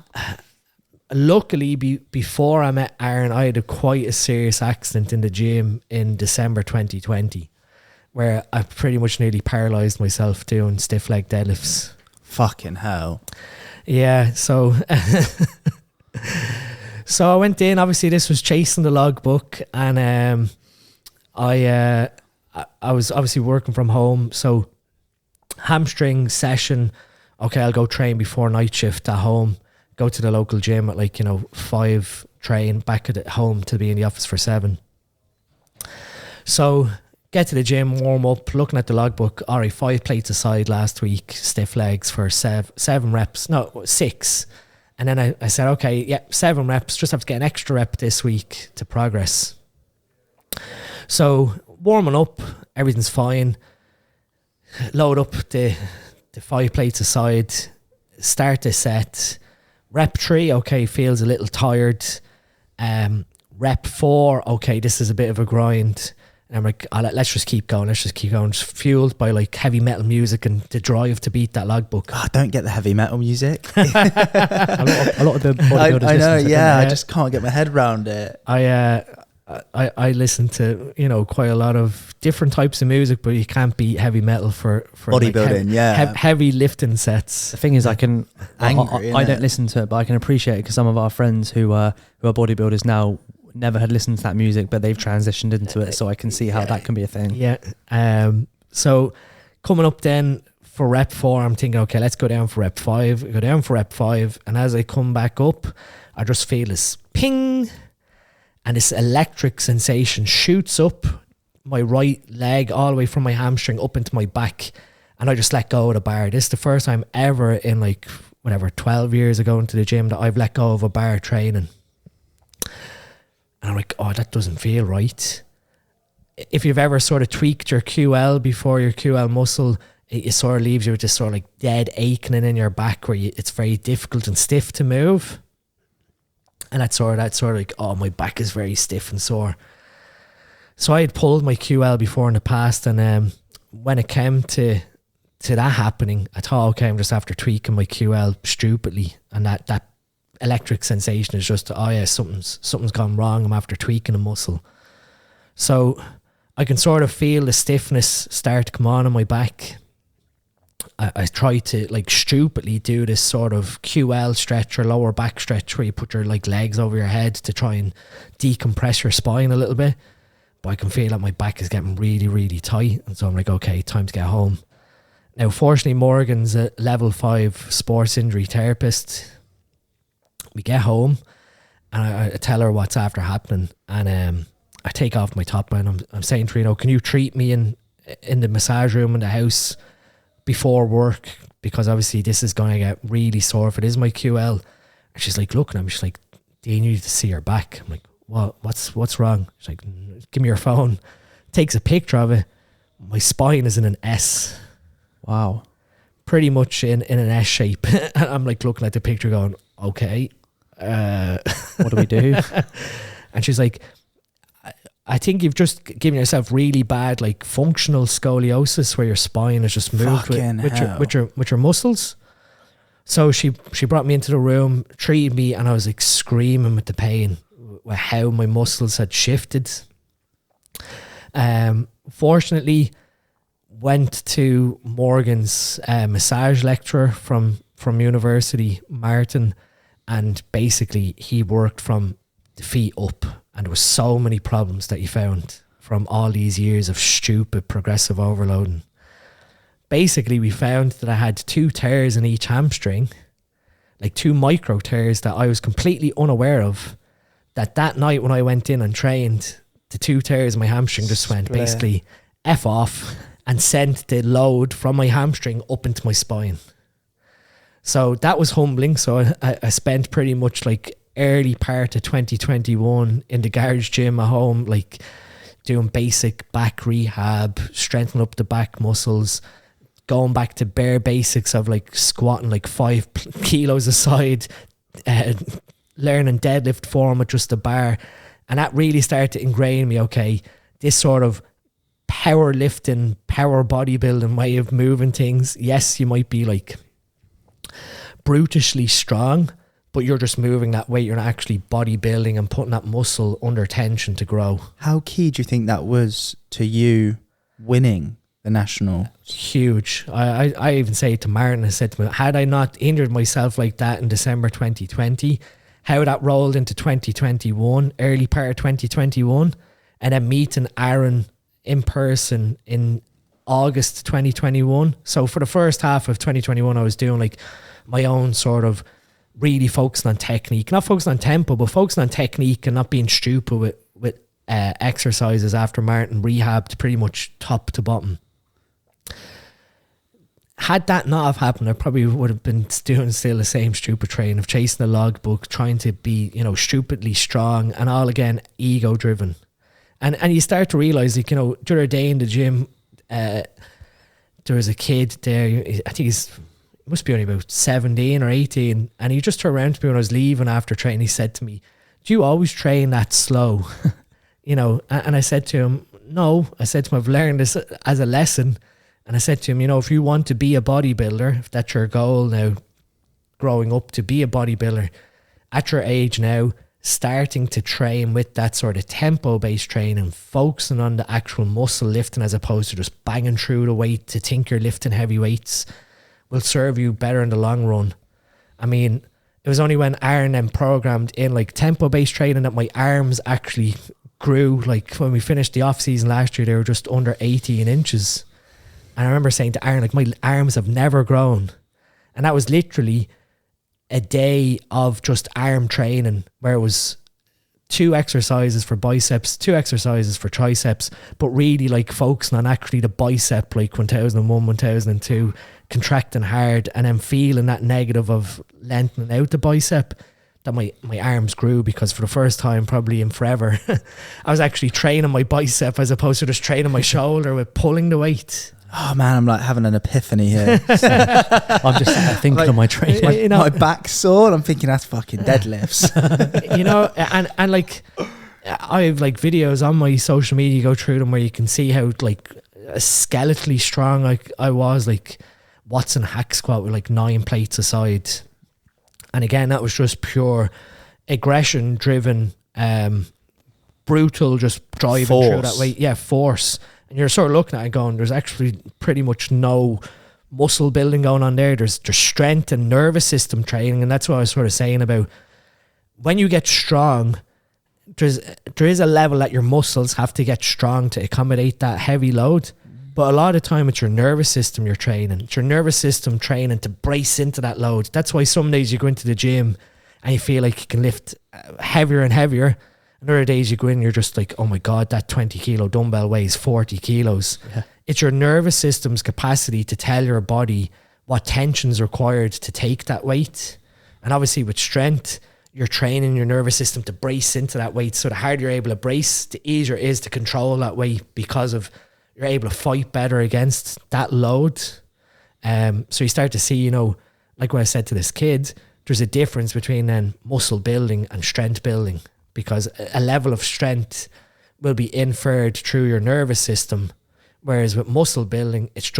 Luckily, before I met Aaron, I had quite a serious accident in the gym in December 2020, where I pretty much nearly paralysed myself doing stiff leg deadlifts. Fucking hell. Yeah, so I went in. Obviously, this was chasing the logbook, and I was obviously working from home. So hamstring session. Okay, I'll go train before night shift at home. Go to the local gym at 5, train back at home to be in the office for 7. So get to the gym, warm up, looking at the logbook. All right, 5 plates aside last week, stiff legs for 7 reps. No, 6. And then I said, okay, 7 reps. Just have to get an extra rep this week to progress. So warming up, everything's fine. Load up the 5 plates aside. Start the set. Rep 3, okay, feels a little tired. Rep 4, okay, this is a bit of a grind. And I'm like, let's just keep going. Just fueled by like heavy metal music and the drive to beat that logbook. Oh, don't get the heavy metal music. a lot of the bodybuilders I know, listen to yeah. them, I just can't get my head around it. I listen to, you know, quite a lot of different types of music, but you can't beat heavy metal for bodybuilding, heavy lifting sets. The thing is, I can I Angry, don't listen to it, but I can appreciate it because some of our friends who are bodybuilders now never had listened to that music, but they've transitioned into it, so I can see how that can be a thing. Yeah. So coming up then for rep 4, I'm thinking, okay, let's go down for rep 5. Go down for rep 5, and as I come back up, I just feel this ping, and this electric sensation shoots up my right leg all the way from my hamstring up into my back, and I just let go of the bar. This is the first time ever in like 12 years ago into the gym that I've let go of a bar training. And I'm like, oh, that doesn't feel right. If you've ever sort of tweaked your QL before, your QL muscle, it sort of leaves you with this sort of like dead aching in your back where it's very difficult and stiff to move. And that's sort of like, oh, my back is very stiff and sore. So I had pulled my QL before in the past, and when it came to that happening, I thought, okay, I'm just after tweaking my QL stupidly, and that electric sensation is just, oh yeah, something's gone wrong. I'm after tweaking a muscle. So I can sort of feel the stiffness start to come on in my back. I try to like stupidly do this sort of QL stretch or lower back stretch where you put your like legs over your head to try and decompress your spine a little bit. But I can feel that my back is getting really, really tight. And so I'm like, okay, time to get home. Now, fortunately, Morgan's a level 5 sports injury therapist. We get home and I tell her what's after happening, and I take off my top and I'm saying to her, you know, can you treat me in the massage room in the house before work, because obviously this is going to get really sore if it is my QL. And she's like looking at me, she's like, do you need to see her back? I'm like, what's wrong? She's like, give me your phone. Takes a picture of it. My spine is in an S. Wow. Pretty much in an S shape. I'm like looking at the picture going, okay, what do we do? And she's like, I think you've just given yourself really bad like functional scoliosis where your spine is just moved with your muscles. So she brought me into the room, treated me, and I was like screaming with the pain with how my muscles had shifted. Fortunately, went to Morgan's massage lecturer from university, Martin, and basically he worked from the feet up, and there was so many problems that he found from all these years of stupid progressive overloading. Basically, we found that I had 2 tears in each hamstring, like 2 micro tears that I was completely unaware of. That night when I went in and trained, the 2 tears in my hamstring just went basically F off and sent the load from my hamstring up into my spine. So that was humbling. So I spent pretty much like early part of 2021 in the garage gym at home, like doing basic back rehab, strengthening up the back muscles, going back to bare basics of like squatting like 5 kilos aside, learning deadlift form with just a bar. And that really started to ingrain me, okay, this sort of powerlifting, power bodybuilding way of moving things. Yes, you might be like brutishly strong, but you're just moving that weight. You're not actually bodybuilding and putting that muscle under tension to grow. How key do you think that was to you winning the national? Huge. I even say to Martin, I said to him, had I not injured myself like that in December 2020, how that rolled into 2021, early part of 2021, and then meeting Aaron in person in August 2021. So for the first half of 2021, I was doing like my own sort of really focusing on technique, not focusing on tempo, but focusing on technique and not being stupid with exercises after Martin rehabbed pretty much top to bottom. Had that not have happened, I probably would have been doing still the same stupid train of chasing the logbook, trying to be, you know, stupidly strong and all again ego driven. And you start to realise, like, you know, the other day in the gym, there was a kid there, I think he must be only about 17 or 18, and he just turned around to me when I was leaving after training. He said to me, do you always train that slow? You know, and I said to him, no. I said to him, I've learned this as a lesson. And I said to him, you know, if you want to be a bodybuilder, if that's your goal now, growing up to be a bodybuilder, at your age now, starting to train with that sort of tempo-based training, focusing on the actual muscle lifting as opposed to just banging through the weight to think you're lifting heavy weights, will serve you better in the long run. I mean, it was only when Aaron then programmed in like tempo-based training that my arms actually grew. Like when we finished the off-season last year, they were just under 18 inches. And I remember saying to Aaron, like, my arms have never grown. And that was literally a day of just arm training where it was 2 exercises for biceps, 2 exercises for triceps, but really like focusing on actually the bicep, like 1001, 1002, contracting hard, and then feeling that negative of lengthening out the bicep, that my arms grew, because for the first time probably in forever, I was actually training my bicep as opposed to just training my shoulder with pulling the weight. Oh man, I'm like having an epiphany here. I'm just thinking like, of my training. My back's sore, and I'm thinking that's fucking deadlifts. You know, and like I have like videos on my social media, you go through them, where you can see how like skeletally strong like I was, like Watson hack squat with like 9 plates aside. And again, that was just pure aggression driven, brutal, just driving through that way. Yeah, force. And you're sort of looking at it going, there's actually pretty much no muscle building going on there. There's strength and nervous system training. And that's what I was sort of saying about when you get strong, there is a level that your muscles have to get strong to accommodate that heavy load. But a lot of the time it's your nervous system you're training. It's your nervous system training to brace into that load. That's why some days you go into the gym and you feel like you can lift heavier and heavier. And other days you go in and you're just like, oh my God, that 20 kilo dumbbell weighs 40 kilos. Yeah. It's your nervous system's capacity to tell your body what tension's required to take that weight. And obviously with strength, you're training your nervous system to brace into that weight. So the harder you're able to brace, the easier it is to control that weight, because of you're able to fight better against that load. So you start to see, you know, like what I said to this kid, there's a difference between then muscle building and strength building, because a level of strength will be inferred through your nervous system. Whereas with muscle building, it's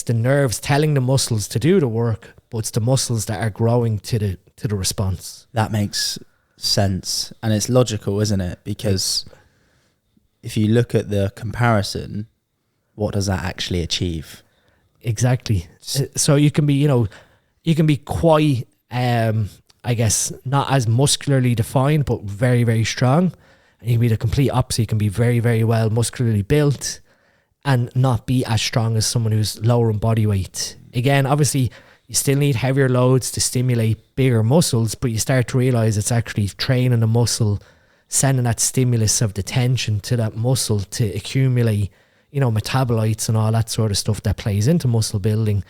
the nerves telling the muscles to do the work, but it's the muscles that are growing to the response. That makes sense. And it's logical, isn't it? Because if you look at the comparison, what does that actually achieve? Exactly. So you can be, you know, you can be quite, I guess, not as muscularly defined, but very, very strong. And you can be the complete opposite. You can be very, very well muscularly built and not be as strong as someone who's lower in body weight. Again, obviously, you still need heavier loads to stimulate bigger muscles, but you start to realize it's actually training the muscle, sending that stimulus of the tension to that muscle to accumulate, you know, metabolites and all that sort of stuff that plays into muscle building,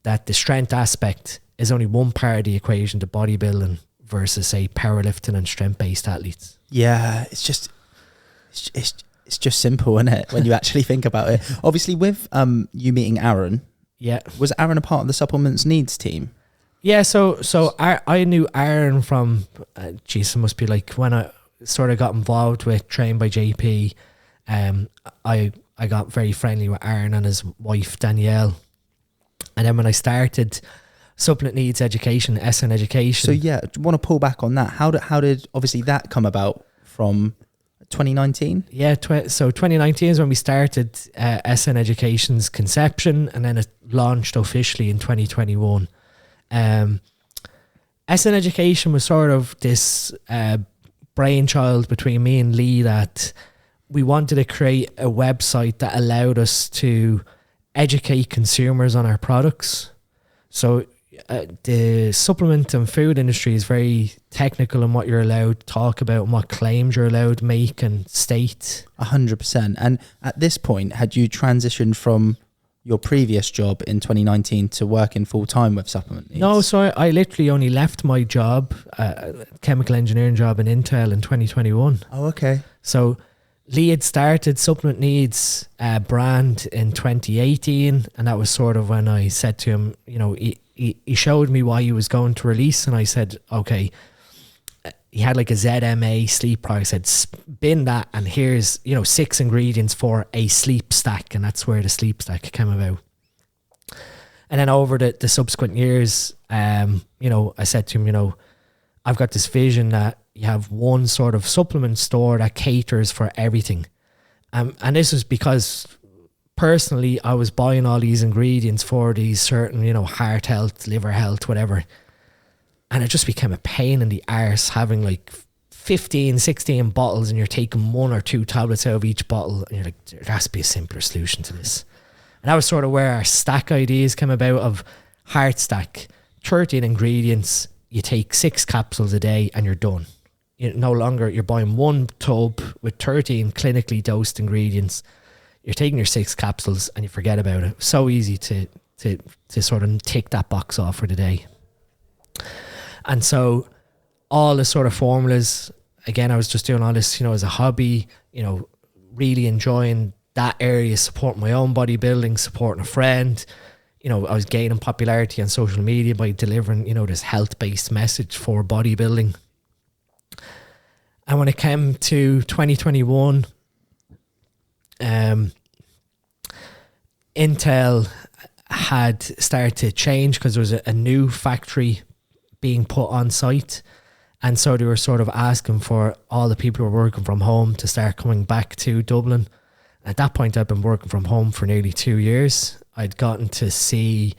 that the strength aspect is only one part of the equation to bodybuilding versus, say, powerlifting and strength-based athletes. Yeah, it's just simple, isn't it, when you actually think about it? Obviously, with you meeting Aaron, yeah, was Aaron a part of the supplements needs team? Yeah, so I knew Aaron from, it must be like when I sort of got involved with Trained by JP. I got very friendly with Aaron and his wife Danielle, and then when I started Supplement Needs Education, SN Education. So yeah, I want to pull back on that. How did obviously that come about from 2019? Yeah, so 2019 is when we started SN Education's conception, and then it launched officially in 2021. SN Education was sort of this brainchild between me and Lee, that we wanted to create a website that allowed us to educate consumers on our products. So the supplement and food industry is very technical in what you're allowed to talk about and what claims you're allowed to make and state. 100%. And at this point, had you transitioned from your previous job in 2019 to working full-time with Supplement Needs? No, so I literally only left my job, chemical engineering job in Intel in 2021. Oh, okay. So Lee had started Supplement Needs brand in 2018, and that was sort of when I said to him, you know, he showed me why he was going to release, and I said, okay, he had like a ZMA sleep product, said spin that and here's, 6 ingredients for a sleep stack, and that's where the sleep stack came about. And then over the subsequent years, I said to him, I've got this vision that you have one sort of supplement store that caters for everything. And this was because personally I was buying all these ingredients for these certain, heart health, liver health, whatever. And it just became a pain in the arse having like 15, 16 bottles and you're taking 1 or 2 tablets out of each bottle. And you're like, there has to be a simpler solution to this. And that was sort of where our stack ideas came about, of heart stack, 13 ingredients. You take 6 capsules a day and you're done. You're buying 1 tub with 13 clinically dosed ingredients. You're taking your 6 capsules and you forget about it. So easy to sort of tick that box off for the day. And so all the sort of formulas, again, I was just doing all this, as a hobby, really enjoying that area, supporting my own bodybuilding, supporting a friend. I was gaining popularity on social media by delivering, this health-based message for bodybuilding. And when it came to 2021, Intel had started to change because there was a new factory being put on site. And so they were sort of asking for all the people who were working from home to start coming back to Dublin. At that point, I'd been working from home for nearly 2 years. I'd gotten to see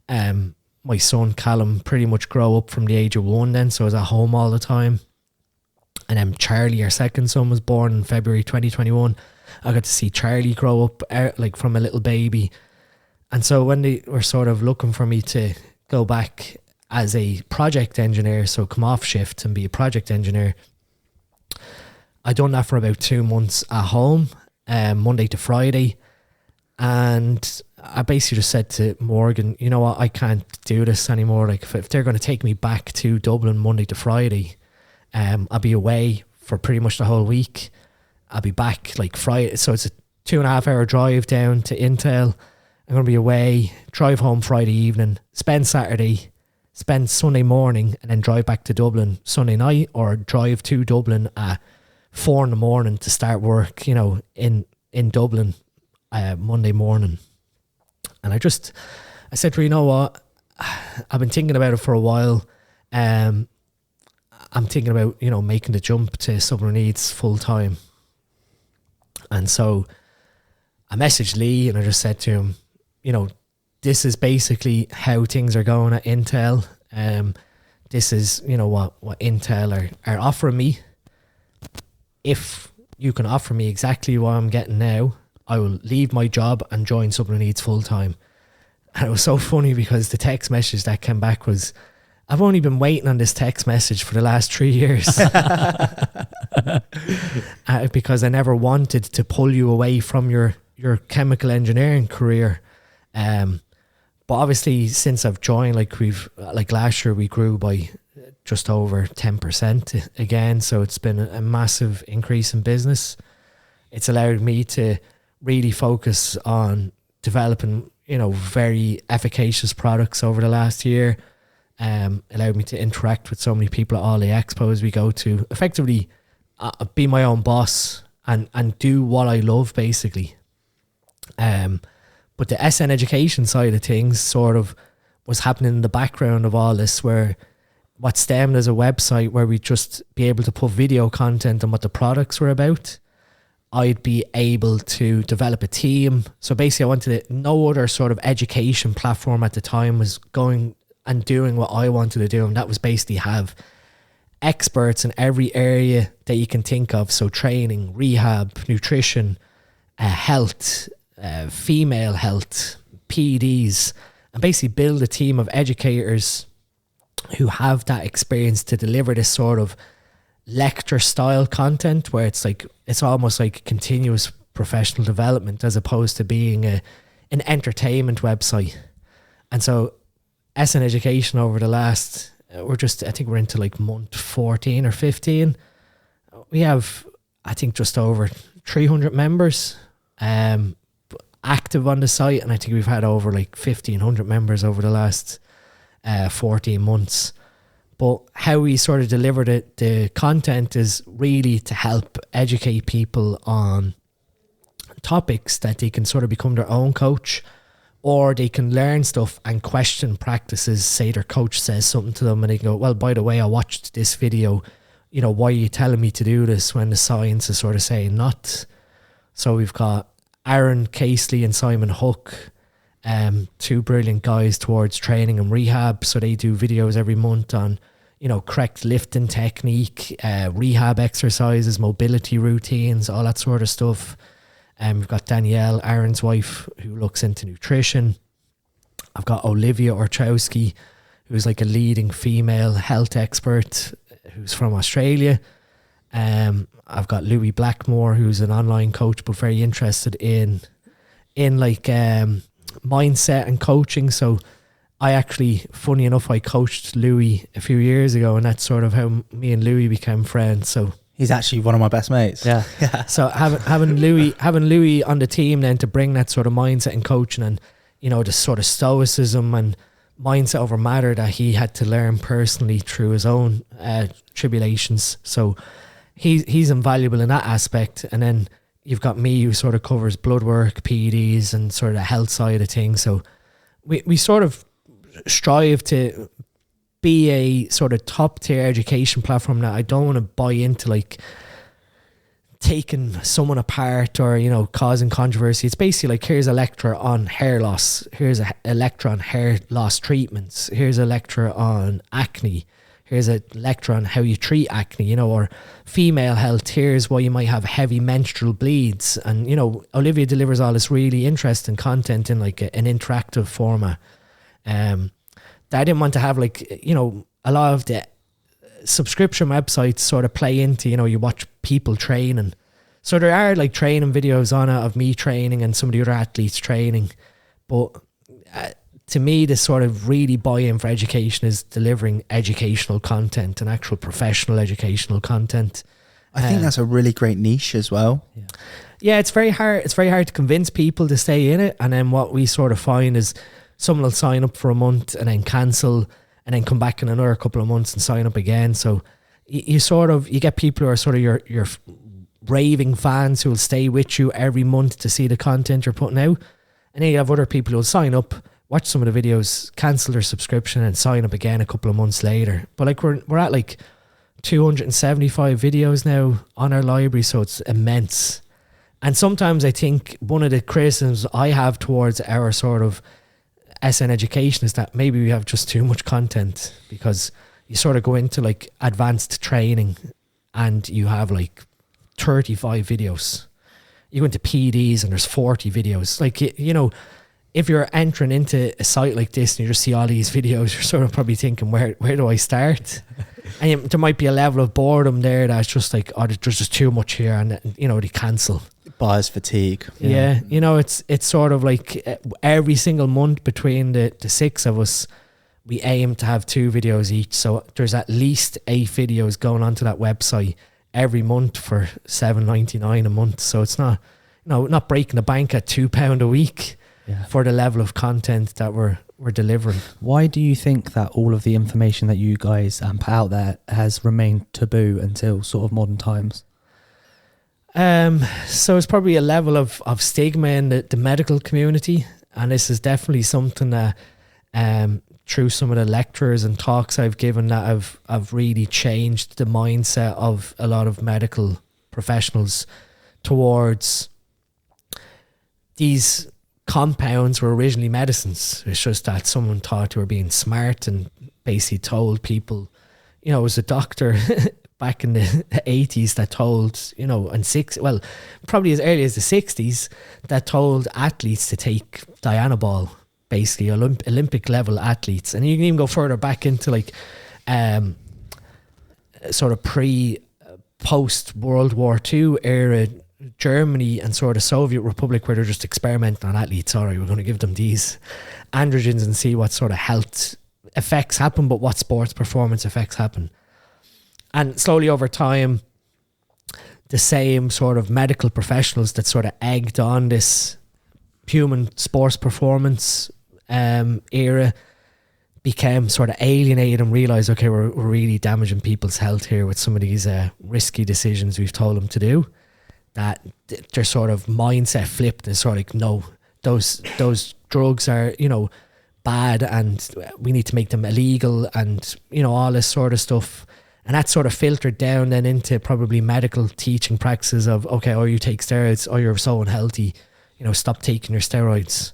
my son Callum pretty much grow up from the age of 1 then, so I was at home all the time. And then Charlie, our second son, was born in February 2021. I got to see Charlie grow up like from a little baby. And so when they were sort of looking for me to go back as a project engineer, so come off shift and be a project engineer, I done that for about 2 months at home, Monday to Friday. And I basically just said to Morgan, you know what, I can't do this anymore. Like if they're going to take me back to Dublin Monday to Friday, I'll be away for pretty much the whole week. I'll be back like Friday. So it's a 2.5 hour drive down to Intel. I'm going to be away, drive home Friday evening, spend Saturday, spend Sunday morning, and then drive back to Dublin Sunday night, or drive to Dublin at 4 a.m. to start work, in Dublin Monday morning. And I said to her, you know what, I've been thinking about it for a while. I'm thinking about, making the jump to supplement needs full time. And so I messaged Lee and I just said to him, this is basically how things are going at Intel. This is, what Intel are offering me. If you can offer me exactly what I'm getting now, I will leave my job and join Supplement Needs full time. And it was so funny because the text message that came back was, I've only been waiting on this text message for the last 3 years. Because I never wanted to pull you away from your chemical engineering career. But obviously since I've joined, like last year we grew by just over 10% again. So it's been a massive increase in business. It's allowed me to really focus on developing, very efficacious products over the last year. Allowed me to interact with so many people at all the expos we go to, effectively be my own boss and do what I love basically. But the SN education side of things sort of was happening in the background of all this, where what stemmed as a website where we'd just be able to put video content on what the products were about. I'd be able to develop a team. So basically I wanted no other sort of education platform at the time was going and doing what I wanted to do. And that was basically have experts in every area that you can think of. So training, rehab, nutrition, health, female health, PEDs, and basically build a team of educators who have that experience to deliver this sort of lecture style content where it's almost like continuous professional development as opposed to being an entertainment website. And so SN Education over the last, I think we're into like month 14 or 15. We have, I think, just over 300 members active on the site, and I think we've had over like 1,500 members over the last 14 months. But how we sort of deliver the content is really to help educate people on topics that they can sort of become their own coach, or they can learn stuff and question practices. Say their coach says something to them and they go, well, by the way, I watched this video, you know, why are you telling me to do this when the science is sort of saying not? So we've got Aaron Casely and Simon Hook, two brilliant guys towards training and rehab. So they do videos every month on, you know, correct lifting technique, rehab exercises, mobility routines, all that sort of stuff. We've got Danielle, Aaron's wife, who looks into nutrition. I've got Olivia Orchowski, who's like a leading female health expert who's from Australia. I've got Louis Blackmore, who's an online coach but very interested in like mindset and coaching. So I actually, funny enough, I coached Louis a few years ago, and that's sort of how me and Louis became friends. So he's actually one of my best mates. Yeah. So having Louis on the team then to bring that sort of mindset and coaching, and you know, the sort of stoicism and mindset over matter that he had to learn personally through his own tribulations. So he's invaluable in that aspect. And then you've got me, who sort of covers blood work, PEDs, and sort of the health side of things. So we sort of strive to be a sort of top tier education platform that I don't want to buy into like taking someone apart or, you know, causing controversy. It's basically like, here's a lecture on hair loss, here's a lecture on hair loss treatments, here's a lecture on acne, here's a lecture on how you treat acne, you know, or female health, here's why you might have heavy menstrual bleeds. And, you know, Olivia delivers all this really interesting content in like an interactive format. That I didn't want to have, like, you know, a lot of the subscription websites sort of play into, you know, you watch people training. So there are like training videos on it of me training and some of the other athletes training. But to me, the sort of really buy-in for education is delivering educational content and actual professional educational content. I think that's a really great niche as well. Yeah, it's very hard. It's very hard to convince people to stay in it. And then what we sort of find is someone will sign up for a month and then cancel, and then come back in another couple of months and sign up again. So you get people who are sort of your raving fans who will stay with you every month to see the content you're putting out. And then you have other people who will sign up, watch some of the videos, cancel their subscription, and sign up again a couple of months later. But like we're at like 275 videos now on our library, so it's immense. And sometimes I think one of the criticisms I have towards our sort of SN education is that maybe we have just too much content, because you sort of go into like advanced training and you have like 35 videos. You go into PDs and there's 40 videos. Like, you know, if you're entering into a site like this and you just see all these videos, you're sort of probably thinking, where do I start? And there might be a level of boredom there that's just like, oh, there's just too much here, and, you know, they cancel. Buyer's fatigue. Yeah, you know, it's sort of like every single month between the six of us, we aim to have 2 videos each. So there's at least 8 videos going onto that website every month for $7.99 a month. So it's not, you know, not breaking the bank at £2 a week for the level of content that we're delivering. Why do you think that all of the information that you guys put out there has remained taboo until sort of modern times? So it's probably a level of stigma in the medical community, and this is definitely something that through some of the lectures and talks I've given that I've really changed the mindset of a lot of medical professionals towards these compounds were originally medicines. It's just that someone thought they were being smart and basically told people, you know, it was a doctor back in the 80s that told, you know, probably as early as the 60s, that told athletes to take Dianabol, basically Olympic level athletes. And you can even go further back into like sort of post World War II era Germany and sort of Soviet Republic, where they're just experimenting on athletes. All right, we're going to give them these androgens and see what sort of health effects happen, but what sports performance effects happen. And slowly over time, the same sort of medical professionals that sort of egged on this human sports performance era, became sort of alienated and realized, okay, we're really damaging people's health here with some of these risky decisions we've told them to do, that their sort of mindset flipped and sort of like, no, those drugs are, you know, bad and we need to make them illegal and, you know, all this sort of stuff. And that sort of filtered down then into probably medical teaching practices of, okay, oh, you take steroids, oh, you're so unhealthy, you know, stop taking your steroids.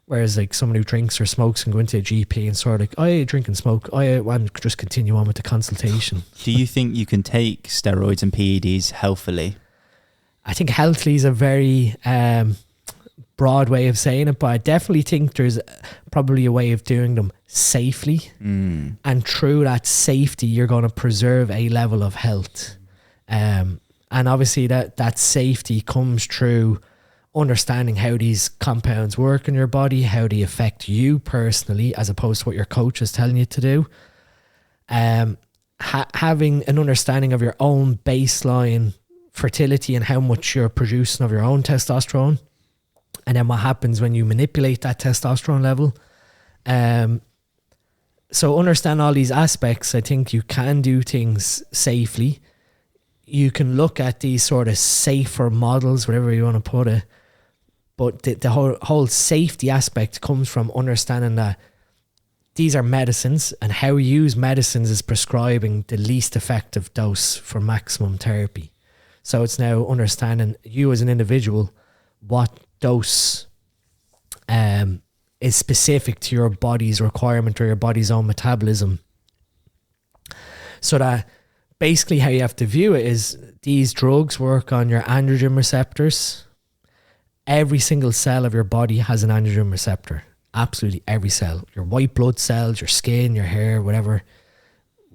Whereas like someone who drinks or smokes can go into a GP and sort of like, oh, yeah, drink and smoke, oh, yeah, and just continue on with the consultation. Do you think you can take steroids and PEDs healthily? I think healthily is a very broad way of saying it, but I definitely think there's probably a way of doing them safely. And through that safety, you're going to preserve a level of health. And obviously that safety comes through understanding how these compounds work in your body, how they affect you personally, as opposed to what your coach is telling you to do. Having an understanding of your own baseline fertility and how much you're producing of your own testosterone, and then what happens when you manipulate that testosterone level. So understand all these aspects. I think you can do things safely. You can look at these sort of safer models, whatever you want to put it. But the whole safety aspect comes from understanding that these are medicines, and how we use medicines is prescribing the least effective dose for maximum therapy. So it's now understanding you as an individual, what dose is specific to your body's requirement or your body's own metabolism. So that basically how you have to view it is these drugs work on your androgen receptors. Every single cell of your body has an androgen receptor. Absolutely every cell. Your white blood cells, your skin, your hair, whatever.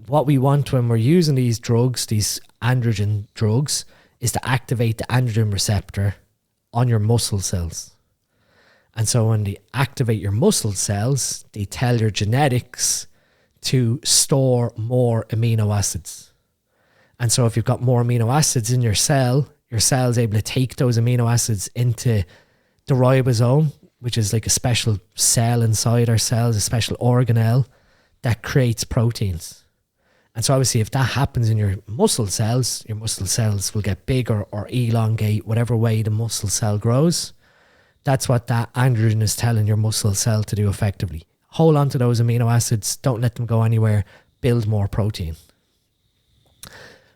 What we want when we're using these drugs, these androgen drugs, is to activate the androgen receptor on your muscle cells. And so when they activate your muscle cells, they tell your genetics to store more amino acids. And so if you've got more amino acids in your cell is able to take those amino acids into the ribosome, which is like a special cell inside our cells, a special organelle that creates proteins. And so obviously if that happens in your muscle cells will get bigger or elongate, whatever way the muscle cell grows. That's what that androgen is telling your muscle cell to do effectively. Hold on to those amino acids, don't let them go anywhere, build more protein.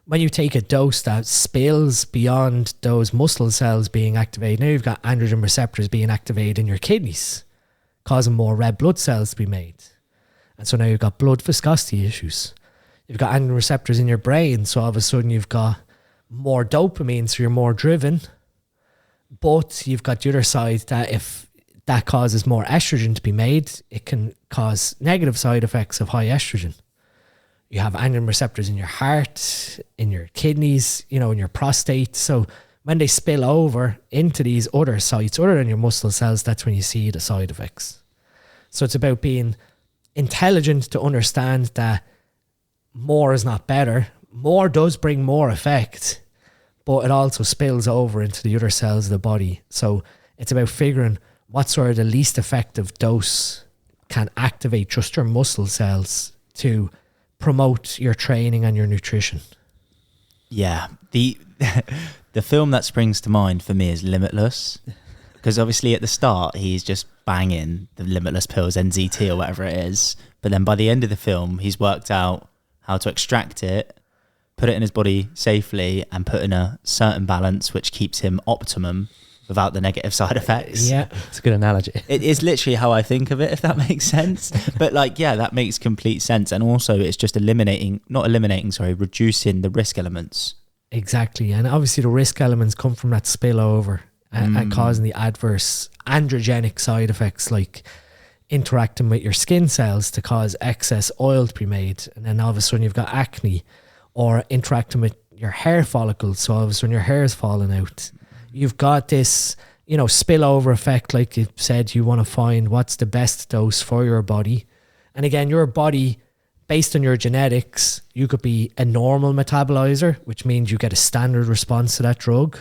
When you take a dose that spills beyond those muscle cells being activated, now you've got androgen receptors being activated in your kidneys, causing more red blood cells to be made. And so now you've got blood viscosity issues. You've got androgen receptors in your brain, so all of a sudden you've got more dopamine, so you're more driven. But you've got the other side that if that causes more estrogen to be made, it can cause negative side effects of high estrogen. You have androgen receptors in your heart, in your kidneys, you know, in your prostate. So when they spill over into these other sites, other than your muscle cells, that's when you see the side effects. So it's about being intelligent to understand that more is not better. More does bring more effect, but it also spills over into the other cells of the body. So it's about figuring what sort of the least effective dose can activate just your muscle cells to promote your training and your nutrition. Yeah, the film that springs to mind for me is Limitless, because obviously at the start he's just banging the Limitless pills, NZT or whatever it is, but then by the end of the film he's worked out how to extract it, put it in his body safely, and put in a certain balance which keeps him optimum without the negative side effects. Yeah, it's a good analogy. It is literally how I think of it, if that makes sense. But like, yeah, that makes complete sense. And also it's just reducing the risk elements. Exactly. And obviously the risk elements come from that spillover and causing the adverse androgenic side effects, like interacting with your skin cells to cause excess oil to be made. And then all of a sudden you've got acne, or interacting with your hair follicles. So all of a sudden your hair is falling out. You've got this, you know, spillover effect. Like you said, you want to find what's the best dose for your body. And again, your body, based on your genetics, you could be a normal metabolizer, which means you get a standard response to that drug.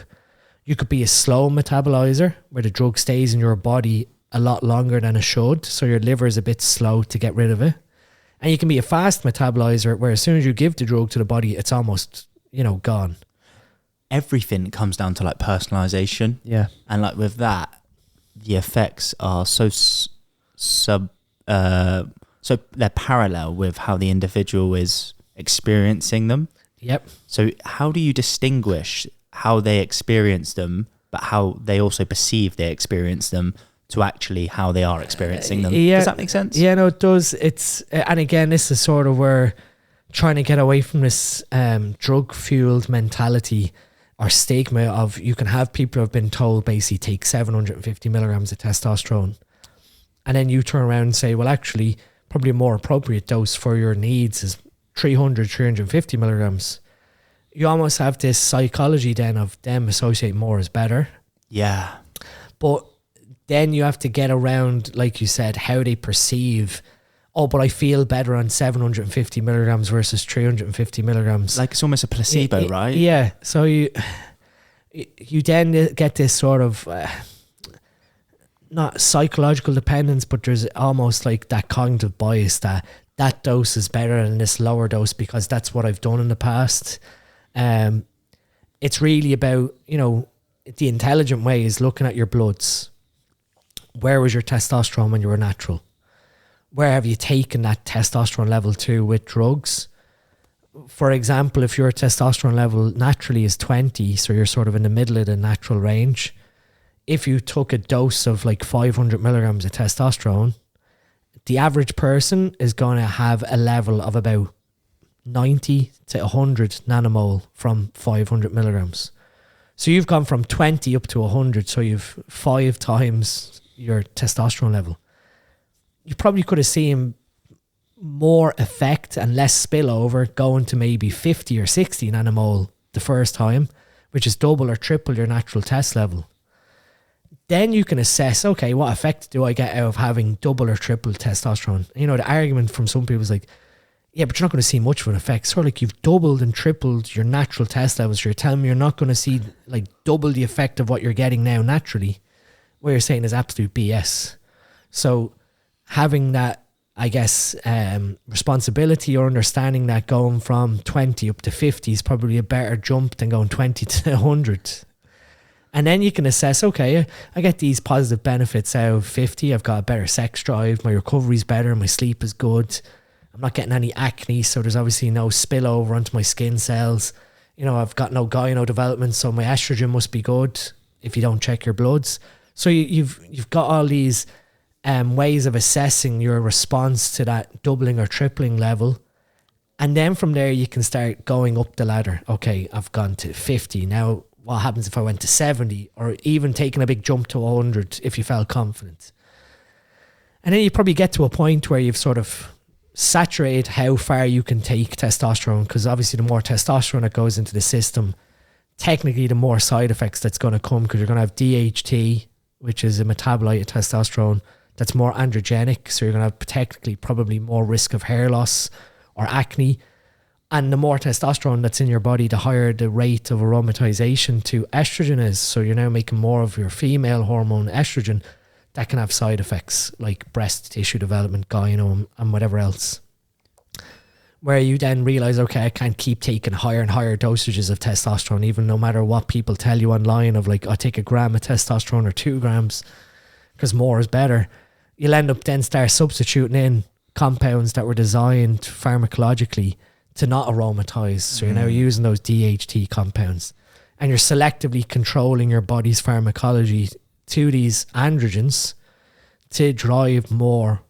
You could be a slow metabolizer, where the drug stays in your body a lot longer than it should, so your liver is a bit slow to get rid of it. And you can be a fast metabolizer where as soon as you give the drug to the body, it's almost, gone. Everything comes down to like personalization. Yeah. And like with that, the effects are so they're parallel with how the individual is experiencing them. Yep. So how do you distinguish how they experience them, but how they also perceive they experience them, to actually how they are experiencing them? Does that make sense? Yeah, no, it does. And again, this is sort of where trying to get away from this drug-fueled mentality or stigma of, you can have people who have been told basically take 750 milligrams of testosterone, and then you turn around and say, well, actually, probably a more appropriate dose for your needs is 350 milligrams. You almost have this psychology then of them associate more as better. Yeah. But then you have to get around, like you said, how they perceive, but I feel better on 750 milligrams versus 350 milligrams. Like it's almost a placebo, right? Yeah. So you then get this sort of, not psychological dependence, but there's almost like that cognitive bias that dose is better than this lower dose because that's what I've done in the past. It's really about, the intelligent way is looking at your bloods. Where was your testosterone when you were natural? Where have you taken that testosterone level to with drugs? For example, if your testosterone level naturally is 20, so you're sort of in the middle of the natural range, if you took a dose of like 500 milligrams of testosterone, the average person is going to have a level of about 90 to 100 nanomole from 500 milligrams. So you've gone from 20 up to 100, so you've 5 times your testosterone level. You probably could have seen more effect and less spillover going to maybe 50 or 60 nanomole the first time, which is double or triple your natural test level. Then you can assess, okay, what effect do I get out of having double or triple testosterone? The argument from some people is like, yeah, but you're not going to see much of an effect. Sort of like you've doubled and tripled your natural test levels. So you're telling me you're not going to see like double the effect of what you're getting now naturally. What you're saying is absolute BS. So having that, I guess, responsibility or understanding that going from 20 up to 50 is probably a better jump than going 20 to 100. And then you can assess, okay, I get these positive benefits out of 50. I've got a better sex drive. My recovery's better. My sleep is good. I'm not getting any acne. So there's obviously no spillover onto my skin cells. I've got no gyno development. So my estrogen must be good if you don't check your bloods. So you've got all these ways of assessing your response to that doubling or tripling level. And then from there, you can start going up the ladder. Okay, I've gone to 50. Now, what happens if I went to 70 or even taking a big jump to 100 if you felt confident? And then you probably get to a point where you've sort of saturated how far you can take testosterone, because obviously the more testosterone that goes into the system, technically the more side effects that's going to come, because you're going to have DHT, which is a metabolite of testosterone that's more androgenic. So you're going to have technically probably more risk of hair loss or acne. And the more testosterone that's in your body, the higher the rate of aromatization to estrogen is. So you're now making more of your female hormone estrogen that can have side effects like breast tissue development, gyno, and whatever else. Where you then realize, okay, I can't keep taking higher and higher dosages of testosterone, even no matter what people tell you online of like, I take a gram of testosterone or 2 grams because more is better. You'll end up then start substituting in compounds that were designed pharmacologically to not aromatize. So you're now using those DHT compounds and you're selectively controlling your body's pharmacology to these androgens to drive more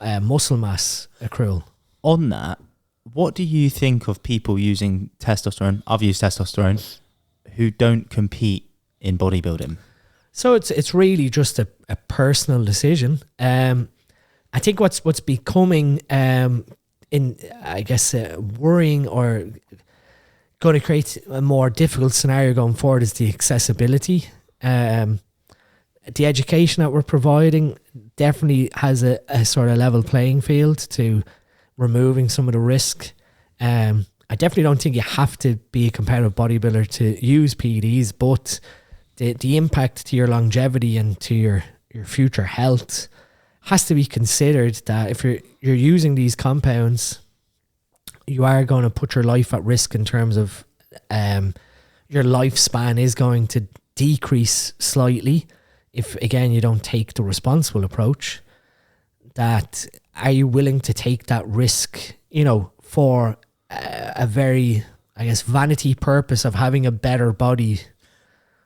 muscle mass accrual. On that, what do you think of people using testosterone? I've used testosterone who don't compete in bodybuilding. So it's really just a personal decision. I think what's becoming worrying or going to create a more difficult scenario going forward is the accessibility. The education that we're providing definitely has a sort of level playing field to removing some of the risk. I definitely don't think you have to be a competitive bodybuilder to use PEDs, but the impact to your longevity and to your future health has to be considered that if you're using these compounds, you are going to put your life at risk in terms of your lifespan is going to decrease slightly if, again, you don't take the responsible approach. That are you willing to take that risk, you know, for a very, I guess, vanity purpose of having a better body?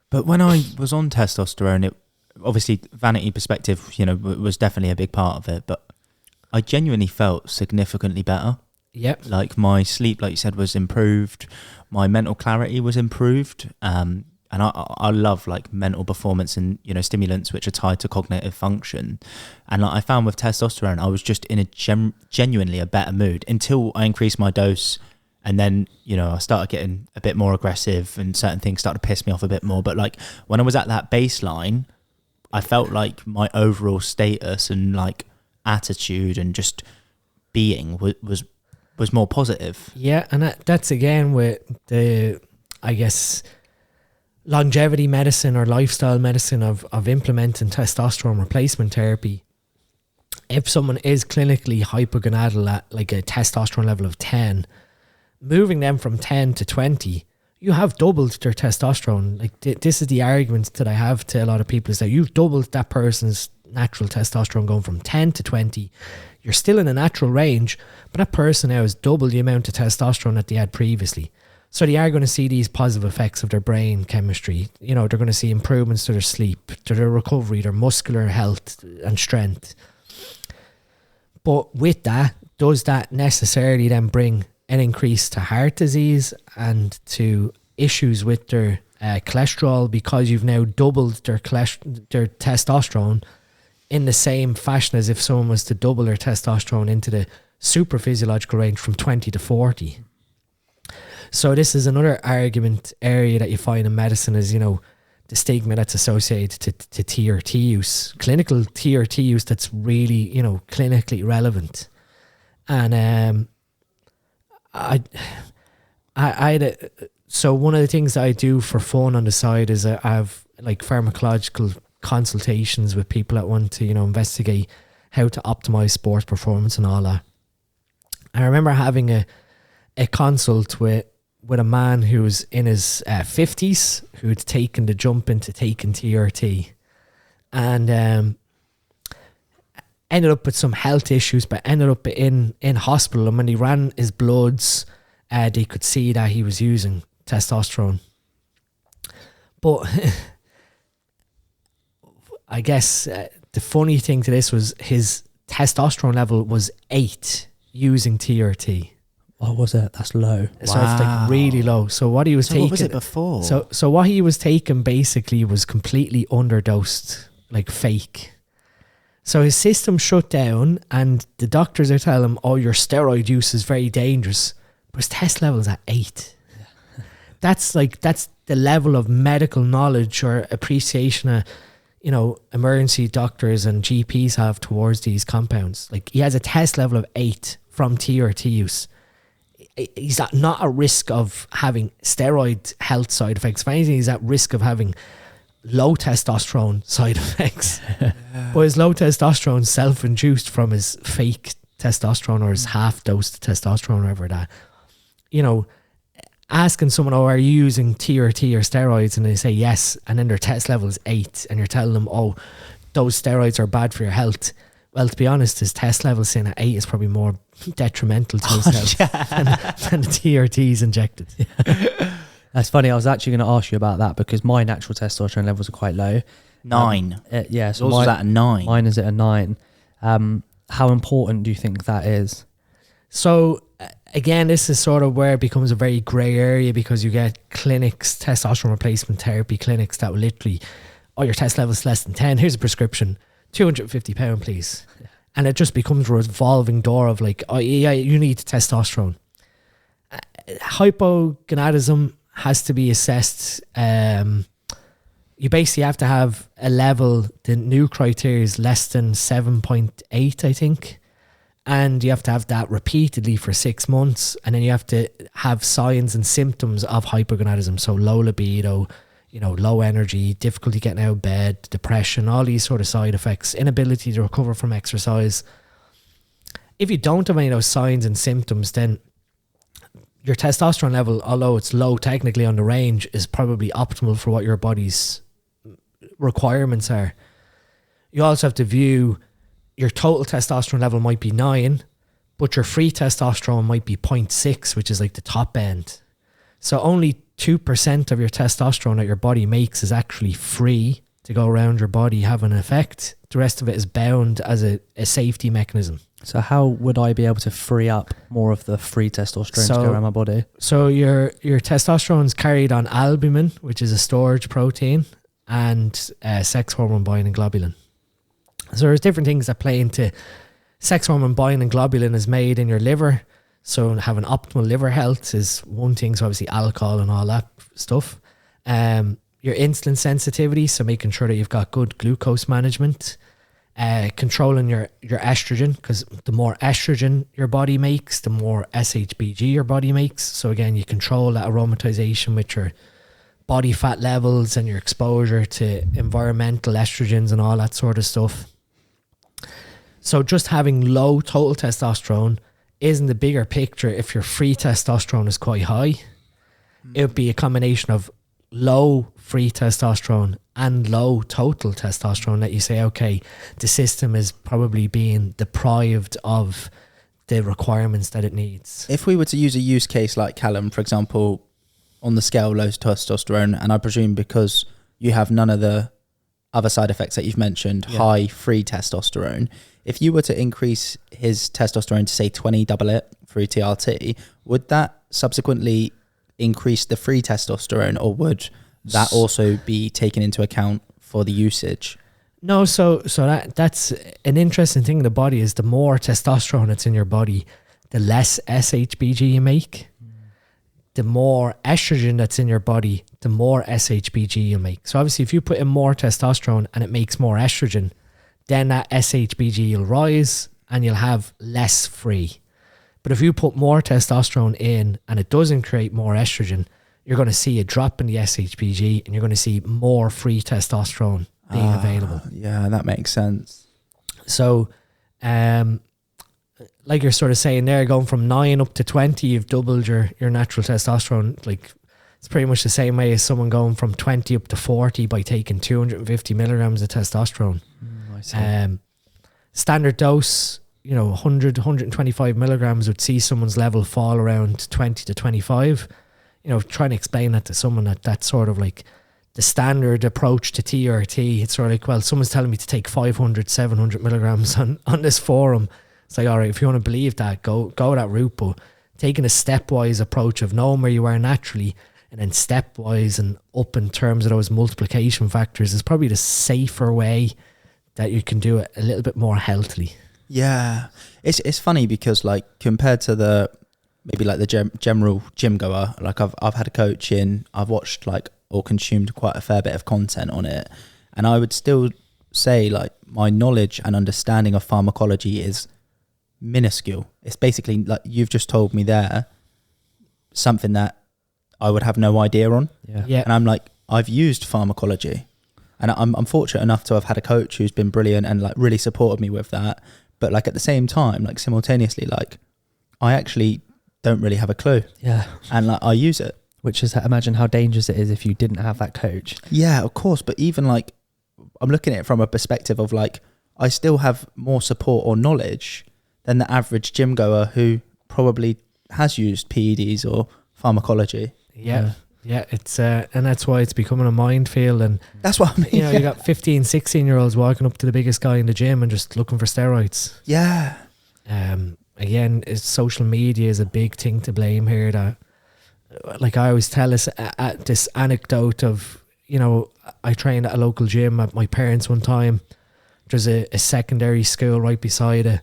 But when I was on testosterone, it obviously, vanity perspective, you know, was definitely a big part of it, but I genuinely felt significantly better. Yep. Like my sleep, like you said, was improved. My mental clarity was improved. And I love like mental performance and, you know, stimulants which are tied to cognitive function. And like I found with testosterone, I was just in a genuinely a better mood until I increased my dose. And then, you know, I started getting a bit more aggressive and certain things started to piss me off a bit more. But like when I was at that baseline, I felt like my overall status and like attitude and just being was more positive. Yeah, and that's again with the, I guess, longevity medicine or lifestyle medicine of implementing testosterone replacement therapy. If someone is clinically hypogonadal at like a testosterone level of 10, moving them from 10 to 20, you have doubled their testosterone. Like this is the argument that I have to a lot of people, is that you've doubled that person's natural testosterone going from 10 to 20. You're still in a natural range, but that person now has doubled the amount of testosterone that they had previously. So they are going to see these positive effects of their brain chemistry. You know, they're going to see improvements to their sleep, to their recovery, their muscular health and strength. But with that, does that necessarily then bring an increase to heart disease and to issues with their cholesterol, because you've now doubled their testosterone in the same fashion as if someone was to double their testosterone into the super physiological range from 20 to 40. So this is another argument area that you find in medicine is, you know, the stigma that's associated to TRT use, clinical TRT use that's really, you know, clinically relevant. And so one of the things that I do for fun on the side is I have like pharmacological consultations with people that want to, you know, investigate how to optimize sports performance and all that. I remember having a consult with a man who was in his 50s who had taken the jump into taking TRT and ended up with some health issues, but ended up in hospital. And when they ran his bloods, they could see that he was using testosterone. But I guess the funny thing to this was his testosterone level was 8 using TRT. Oh, was it? That's low. So it's like really low. So what he was taking... What was it before? So what he was taking basically was completely underdosed, like fake. So his system shut down and the doctors are telling him, oh, your steroid use is very dangerous. But his test level's at 8. That's the level of medical knowledge or appreciation of, you know, emergency doctors and GPs have towards these compounds. Like he has a test level of 8 from TRT use. He's not at risk of having steroid health side effects. If anything, he's at risk of having low testosterone side effects. But his low testosterone self-induced from his fake testosterone or his half-dosed testosterone, or whatever that. You know, asking someone, oh, are you using TRT or steroids? And they say yes, and then their test level is 8, and you're telling them, oh, those steroids are bad for your health. Well, to be honest, his test level saying at 8 is probably more detrimental to his health than the TRTs injected. Yeah. That's funny. I was actually going to ask you about that because my natural testosterone levels are quite low. 9. Yeah. So yours was at a 9. Mine is at a 9. How important do you think that is? So again, this is sort of where it becomes a very grey area, because you get clinics, testosterone replacement therapy clinics that will literally, oh, your test level is less than 10. Here's a prescription. £250, please. And it just becomes a revolving door of like, oh yeah, you need testosterone. Hypogonadism has to be assessed. You basically have to have a level, the new criteria is less than 7.8, I think. And you have to have that repeatedly for 6 months. And then you have to have signs and symptoms of hypogonadism. So low libido, low energy, difficulty getting out of bed, depression, all these sort of side effects, inability to recover from exercise. If you don't have any of those signs and symptoms, then your testosterone level, although it's low technically on the range, is probably optimal for what your body's requirements are. You also have to view your total testosterone level might be 9, but your free testosterone might be 0.6, which is like the top end. So only 2% of your testosterone that your body makes is actually free to go around your body having an effect. The rest of it is bound as a safety mechanism. So how would I be able to free up more of the free testosterone to go around my body? So your testosterone is carried on albumin, which is a storage protein, and sex hormone binding globulin. So there's different things that play into sex hormone binding globulin is made in your liver. So having optimal liver health is one thing. So obviously alcohol and all that stuff. Your insulin sensitivity, so making sure that you've got good glucose management. Controlling your estrogen, because the more estrogen your body makes, the more SHBG your body makes. So again, you control that aromatization with your body fat levels and your exposure to environmental estrogens and all that sort of stuff. So just having low total testosterone isn't the bigger picture if your free testosterone is quite high. It would be a combination of low free testosterone and low total testosterone that you say, okay, the system is probably being deprived of the requirements that it needs. If we were to use a use case like Callum, for example, on the scale low testosterone, and I presume because you have none of the other side effects that you've mentioned, high free testosterone, if you were to increase his testosterone to say 20, double it through TRT, would that subsequently increase the free testosterone, or would that also be taken into account for the usage? No, so that's an interesting thing in the body is the more testosterone that's in your body, the less SHBG you make. The more estrogen that's in your body, the more SHBG you make. So obviously if you put in more testosterone and it makes more estrogen, then that SHBG will rise and you'll have less free. But if you put more testosterone in and it doesn't create more estrogen, you're going to see a drop in the SHBG and you're going to see more free testosterone being available. Yeah, that makes sense. So, like you're sort of saying there, going from 9 up to 20, you've doubled your natural testosterone. Like, it's pretty much the same way as someone going from 20 up to 40 by taking 250 milligrams of testosterone. I see. Standard dose, 100, 125 milligrams would see someone's level fall around 20 to 25. Trying to explain that to someone that's sort of like the standard approach to TRT. It's sort of like, well, someone's telling me to take 500, 700 milligrams on this forum. It's like, all right, if you want to believe that, go that route. But taking a stepwise approach of knowing where you are naturally and then stepwise and up in terms of those multiplication factors is probably the safer way that you can do it a little bit more healthily. Yeah. It's funny because like compared to the general gym goer, like I've had a coach in, I've watched like or consumed quite a fair bit of content on it, and I would still say like my knowledge and understanding of pharmacology is minuscule. It's basically like you've just told me there something that I would have no idea on. Yeah. And I'm like, I've used pharmacology, and I'm fortunate enough to have had a coach who's been brilliant and like really supported me with that. But like at the same time, like simultaneously, like I actually don't really have a clue. Yeah. And like I use it. Which is, imagine how dangerous it is if you didn't have that coach. Yeah, of course. But even like, I'm looking at it from a perspective of like, I still have more support or knowledge than the average gym goer who probably has used PEDs or pharmacology. Yeah. It's and that's why it's becoming a minefield. And that's what I mean. You got 15, 16-year-olds walking up to the biggest guy in the gym and just looking for steroids. Yeah. Again, social media is a big thing to blame here. That, like I always tell us this anecdote of, I trained at a local gym at my parents' one time. There's a secondary school right beside it.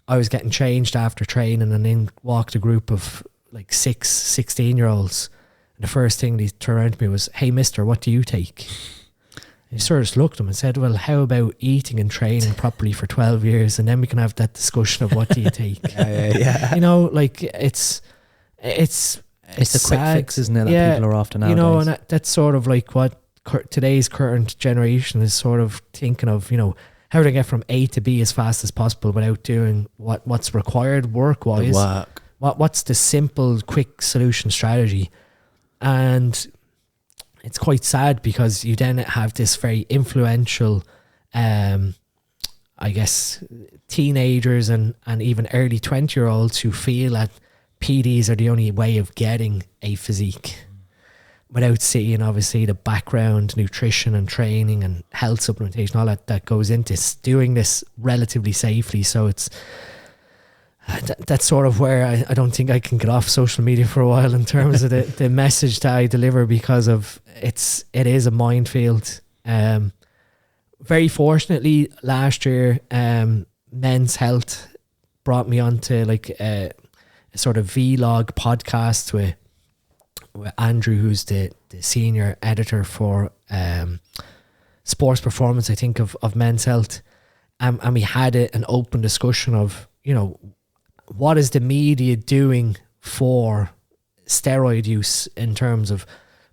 I was getting changed after training, and in walked a group of like 16-year-olds. And the first thing they turned around to me was, "Hey, mister, what do you take?" And he sort of just looked at him and said, "Well, how about eating and training properly for 12 years, and then we can have that discussion of what do you take?" Yeah. Like it's the quick fix, isn't it, that people are after nowadays? And that's sort of like what today's current generation is sort of thinking of, you know, how to get from A to B as fast as possible without doing what's required work-wise. What's the simple, quick solution strategy? And it's quite sad because you then have this very influential, I guess, teenagers and even early 20-year-olds who feel that PDs are the only way of getting a physique, without seeing obviously the background, nutrition and training and health supplementation, all that goes into doing this relatively safely. So it's that's sort of where I don't think I can get off social media for a while in terms of the message that I deliver, because of it is a minefield. Very fortunately last year, Men's Health brought me onto like a sort of vlog podcast with Andrew, who's the senior editor for sports performance, I think, of Men's Health, and we had an open discussion of, you know, what is the media doing for steroid use in terms of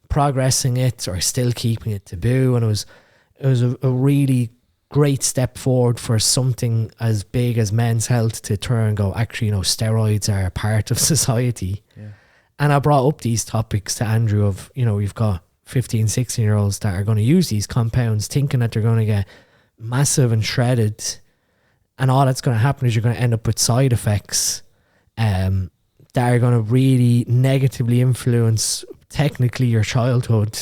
progressing it or still keeping it taboo. And it was a really great step forward for something as big as Men's Health to turn and go, actually, you know, steroids are a part of society. Yeah. And I brought up these topics to Andrew of, you know, we've got 15, 16-year-olds that are going to use these compounds thinking that they're going to get massive and shredded. And all that's going to happen is you're going to end up with side effects that are going to really negatively influence technically your childhood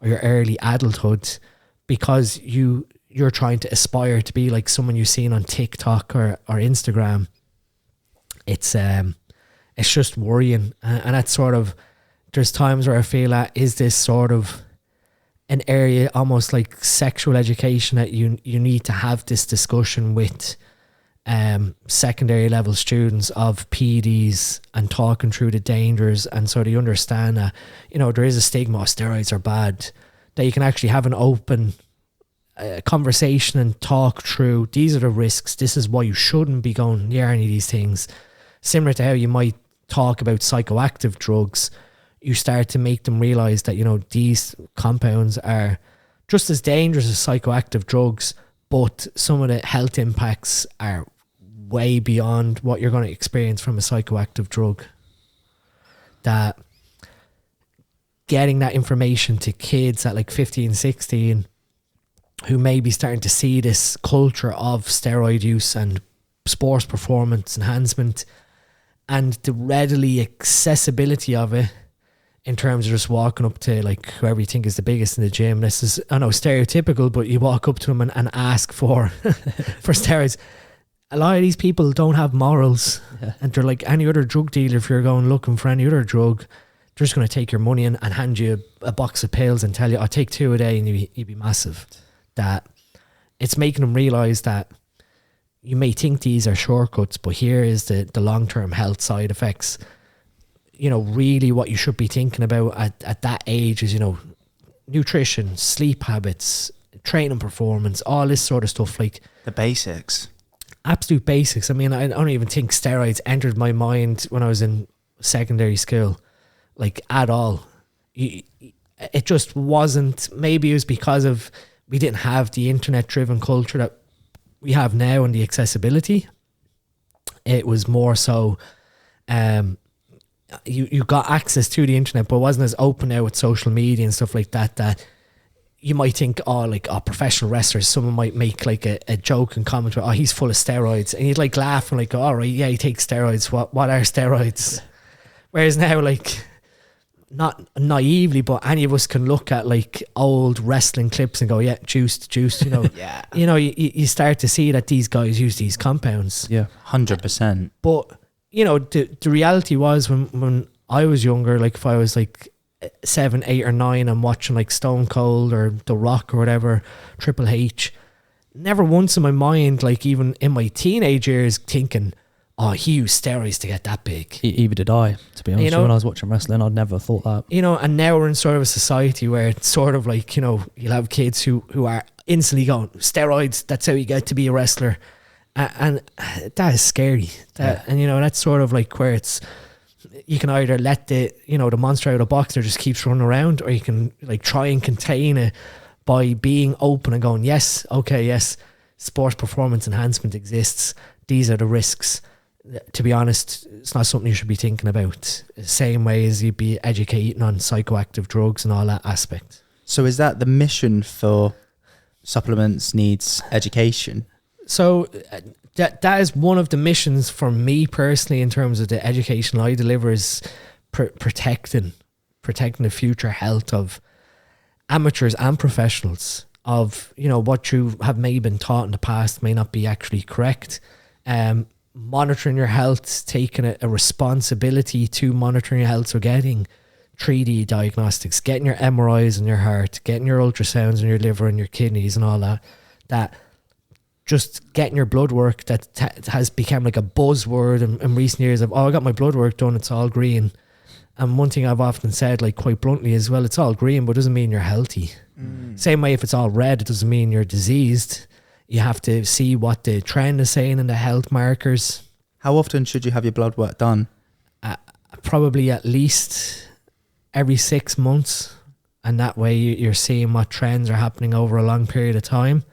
or your early adulthood, because you're trying to aspire to be like someone you've seen on TikTok or Instagram. It's just worrying. And that's sort of, there's times where I feel that, is this sort of an area almost like sexual education that you need to have this discussion with secondary level students of PEDs and talking through the dangers, and so they understand that, you know, there is a stigma of steroids are bad, that you can actually have an open conversation and talk through, these are the risks, this is why you shouldn't be going near any of these things. Similar to how you might talk about psychoactive drugs, you start to make them realize that, you know, these compounds are just as dangerous as psychoactive drugs, but some of the health impacts are way beyond what you're going to experience from a psychoactive drug. That getting that information to kids at like 15, 16, who may be starting to see this culture of steroid use and sports performance enhancement, and the readily accessibility of it in terms of just walking up to like whoever you think is the biggest in the gym. This is, I know, stereotypical, but you walk up to them and ask for for steroids. A lot of these people don't have morals, and they're like any other drug dealer. If you're going looking for any other drug, they're just going to take your money and hand you a box of pills and tell you, I'll take 2 a day and you'd be massive. That it's making them realize that you may think these are shortcuts, but here is the long-term health side effects. You know, really what you should be thinking about at that age is, you know, nutrition, sleep habits, training performance, all this sort of stuff, like the basics. Absolute basics. I mean, I don't even think steroids entered my mind when I was in secondary school, like at all. It just wasn't. Maybe it was because of we didn't have the internet-driven culture that we have now and the accessibility. It was more so you got access to the internet, but it wasn't as open now with social media and stuff like that, that you might think, professional wrestlers, someone might make like a joke and comment about, he's full of steroids, and you'd like laugh and like go, all right, yeah, he takes steroids, what are steroids? Whereas now, like, not naively, but any of us can look at like old wrestling clips and go, yeah, juiced, you know. Yeah. You know, you start to see that these guys use these compounds. Yeah, 100%. But, you know, the reality was when I was younger, like if I was like 7, 8 or 9, I'm watching like Stone Cold or The Rock or whatever, Triple H, never once in my mind, like even in my teenage years, thinking, he used steroids to get that big. Either did I, to be honest. You know, when I was watching wrestling, I'd never thought that. You know, and now we're in sort of a society where it's sort of like, you know, you'll have kids who are instantly going, steroids, that's how you get to be a wrestler. And that is scary. And, you know, that's sort of like where it's you can either let the monster out of the box or just keeps running around, or you can like try and contain it by being open and going, yes, okay, yes, sports performance enhancement exists. These are the risks. To be honest, it's not something you should be thinking about. Same way as you'd be educating on psychoactive drugs and all that aspect. So is that the mission for supplements needs education? So that is one of the missions for me personally in terms of the education I deliver, is protecting the future health of amateurs and professionals. Of what you have maybe been taught in the past may not be actually correct. Monitoring your health, taking a responsibility to monitoring your health, so getting 3D diagnostics, getting your MRIs in your heart, getting your ultrasounds in your liver and your kidneys and all that just getting your blood work that has become like a buzzword in recent years of, I got my blood work done, it's all green. And one thing I've often said, like quite bluntly as well, it's all green, but it doesn't mean you're healthy. Same way, if it's all red, it doesn't mean you're diseased. You have to see what the trend is saying in the health markers. How often should you have your blood work done? Probably at least every 6 months. And that way you're seeing what trends are happening over a long period of time.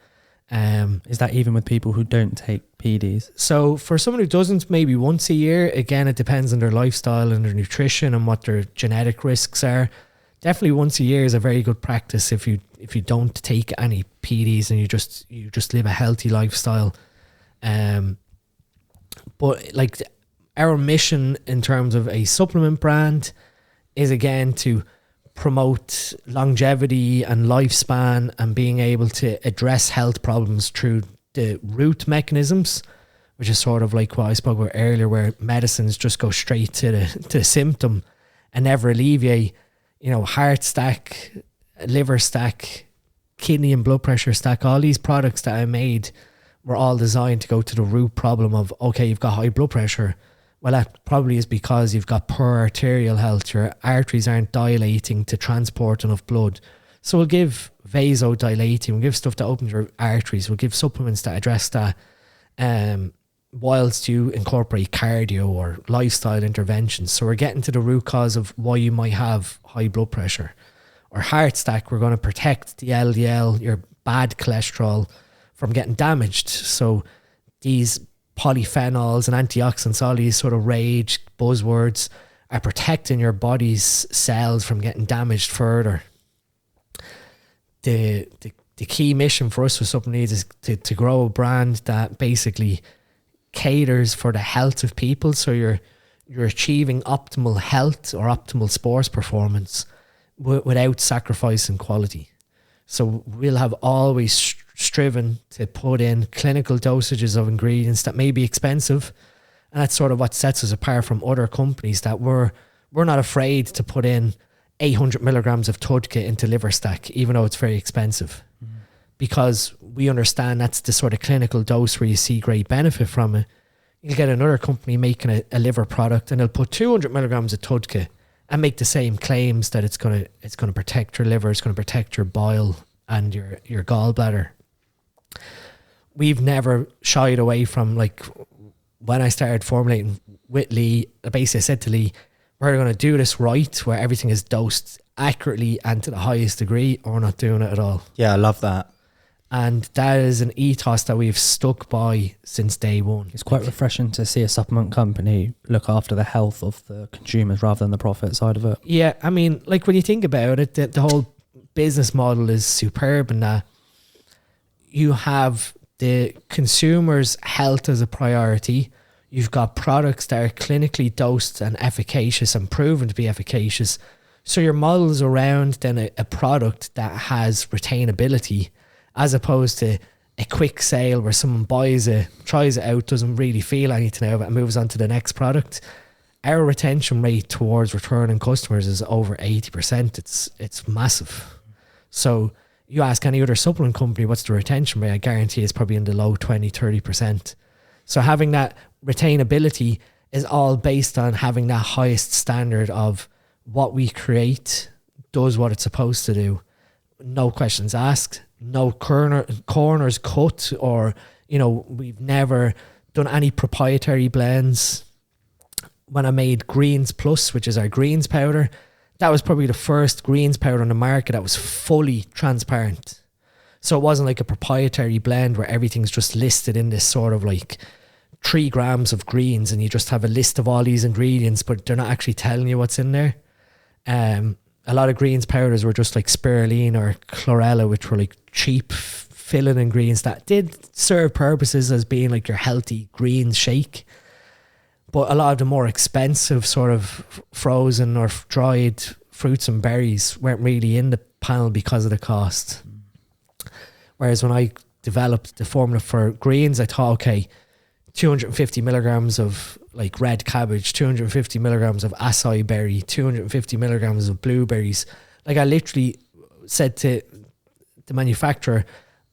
Is that even with people who don't take PDs? So for someone who doesn't, maybe once a year. Again, it depends on their lifestyle and their nutrition and what their genetic risks are. Definitely once a year is a very good practice if you don't take any PDs and you just live a healthy lifestyle. But like our mission in terms of a supplement brand is again to promote longevity and lifespan and being able to address health problems through the root mechanisms, which is sort of like what I spoke about earlier, where medicines just go straight to the symptom and never alleviate. Heart stack, liver stack, kidney and blood pressure stack, all these products that I made were all designed to go to the root problem of, okay, you've got high blood pressure. Well, that probably is because you've got poor arterial health. Your arteries aren't dilating to transport enough blood. So we'll give vasodilating, we'll give stuff that opens your arteries, we'll give supplements that address that, whilst you incorporate cardio or lifestyle interventions. So we're getting to the root cause of why you might have high blood pressure. Or heart stack, we're going to protect the LDL, your bad cholesterol, from getting damaged. So these polyphenols and antioxidants, all these sort of rage buzzwords, are protecting your body's cells from getting damaged further. The key mission for us with Supplement Needs is to grow a brand that basically caters for the health of people. So you're achieving optimal health or optimal sports performance without sacrificing quality. So we'll have always striven to put in clinical dosages of ingredients that may be expensive, and that's sort of what sets us apart from other companies, that we're not afraid to put in 800 milligrams of Tudka into liver stack, even though it's very expensive, because we understand that's the sort of clinical dose where you see great benefit from it. You'll get another company making a liver product and they'll put 200 milligrams of Tudka and make the same claims that it's going to protect your liver, it's going to protect your bile and your gallbladder. We've never shied away from, like, when I started formulating with Lee, basically I said to Lee, we're going to do this right, where everything is dosed accurately and to the highest degree, or we're not doing it at all. Yeah, I love that. And that is an ethos that we've stuck by since day one. It's quite refreshing to see a supplement company look after the health of the consumers rather than the profit side of it. Yeah, I mean, like when you think about it, the whole business model is superb in that you have the consumer's health as a priority. You've got products that are clinically dosed and efficacious and proven to be efficacious. So your model's around then a product that has retainability, as opposed to a quick sale where someone buys it, tries it out, doesn't really feel anything out of it and moves on to the next product. Our retention rate towards returning customers is over 80%. It's massive. So you ask any other supplement company, what's the retention rate? I guarantee it's probably in the low 20-30%. So having that retainability is all based on having that highest standard of what we create does what it's supposed to do. No questions asked, no corners cut, or, we've never done any proprietary blends. when I made Greens Plus, which is our greens powder, that was probably the first greens powder on the market that was fully transparent. So it wasn't like a proprietary blend where everything's just listed in this sort of like 3 grams of greens and you just have a list of all these ingredients, but they're not actually telling you what's in there. A lot of greens powders were just like spirulina or chlorella, which were like cheap filling ingredients that did serve purposes as being like your healthy greens shake. But a lot of the more expensive sort of frozen or dried fruits and berries weren't really in the panel because of the cost. Whereas when I developed the formula for greens, I thought, okay, 250 milligrams of like red cabbage, 250 milligrams of acai berry, 250 milligrams of blueberries. Like I literally said to the manufacturer,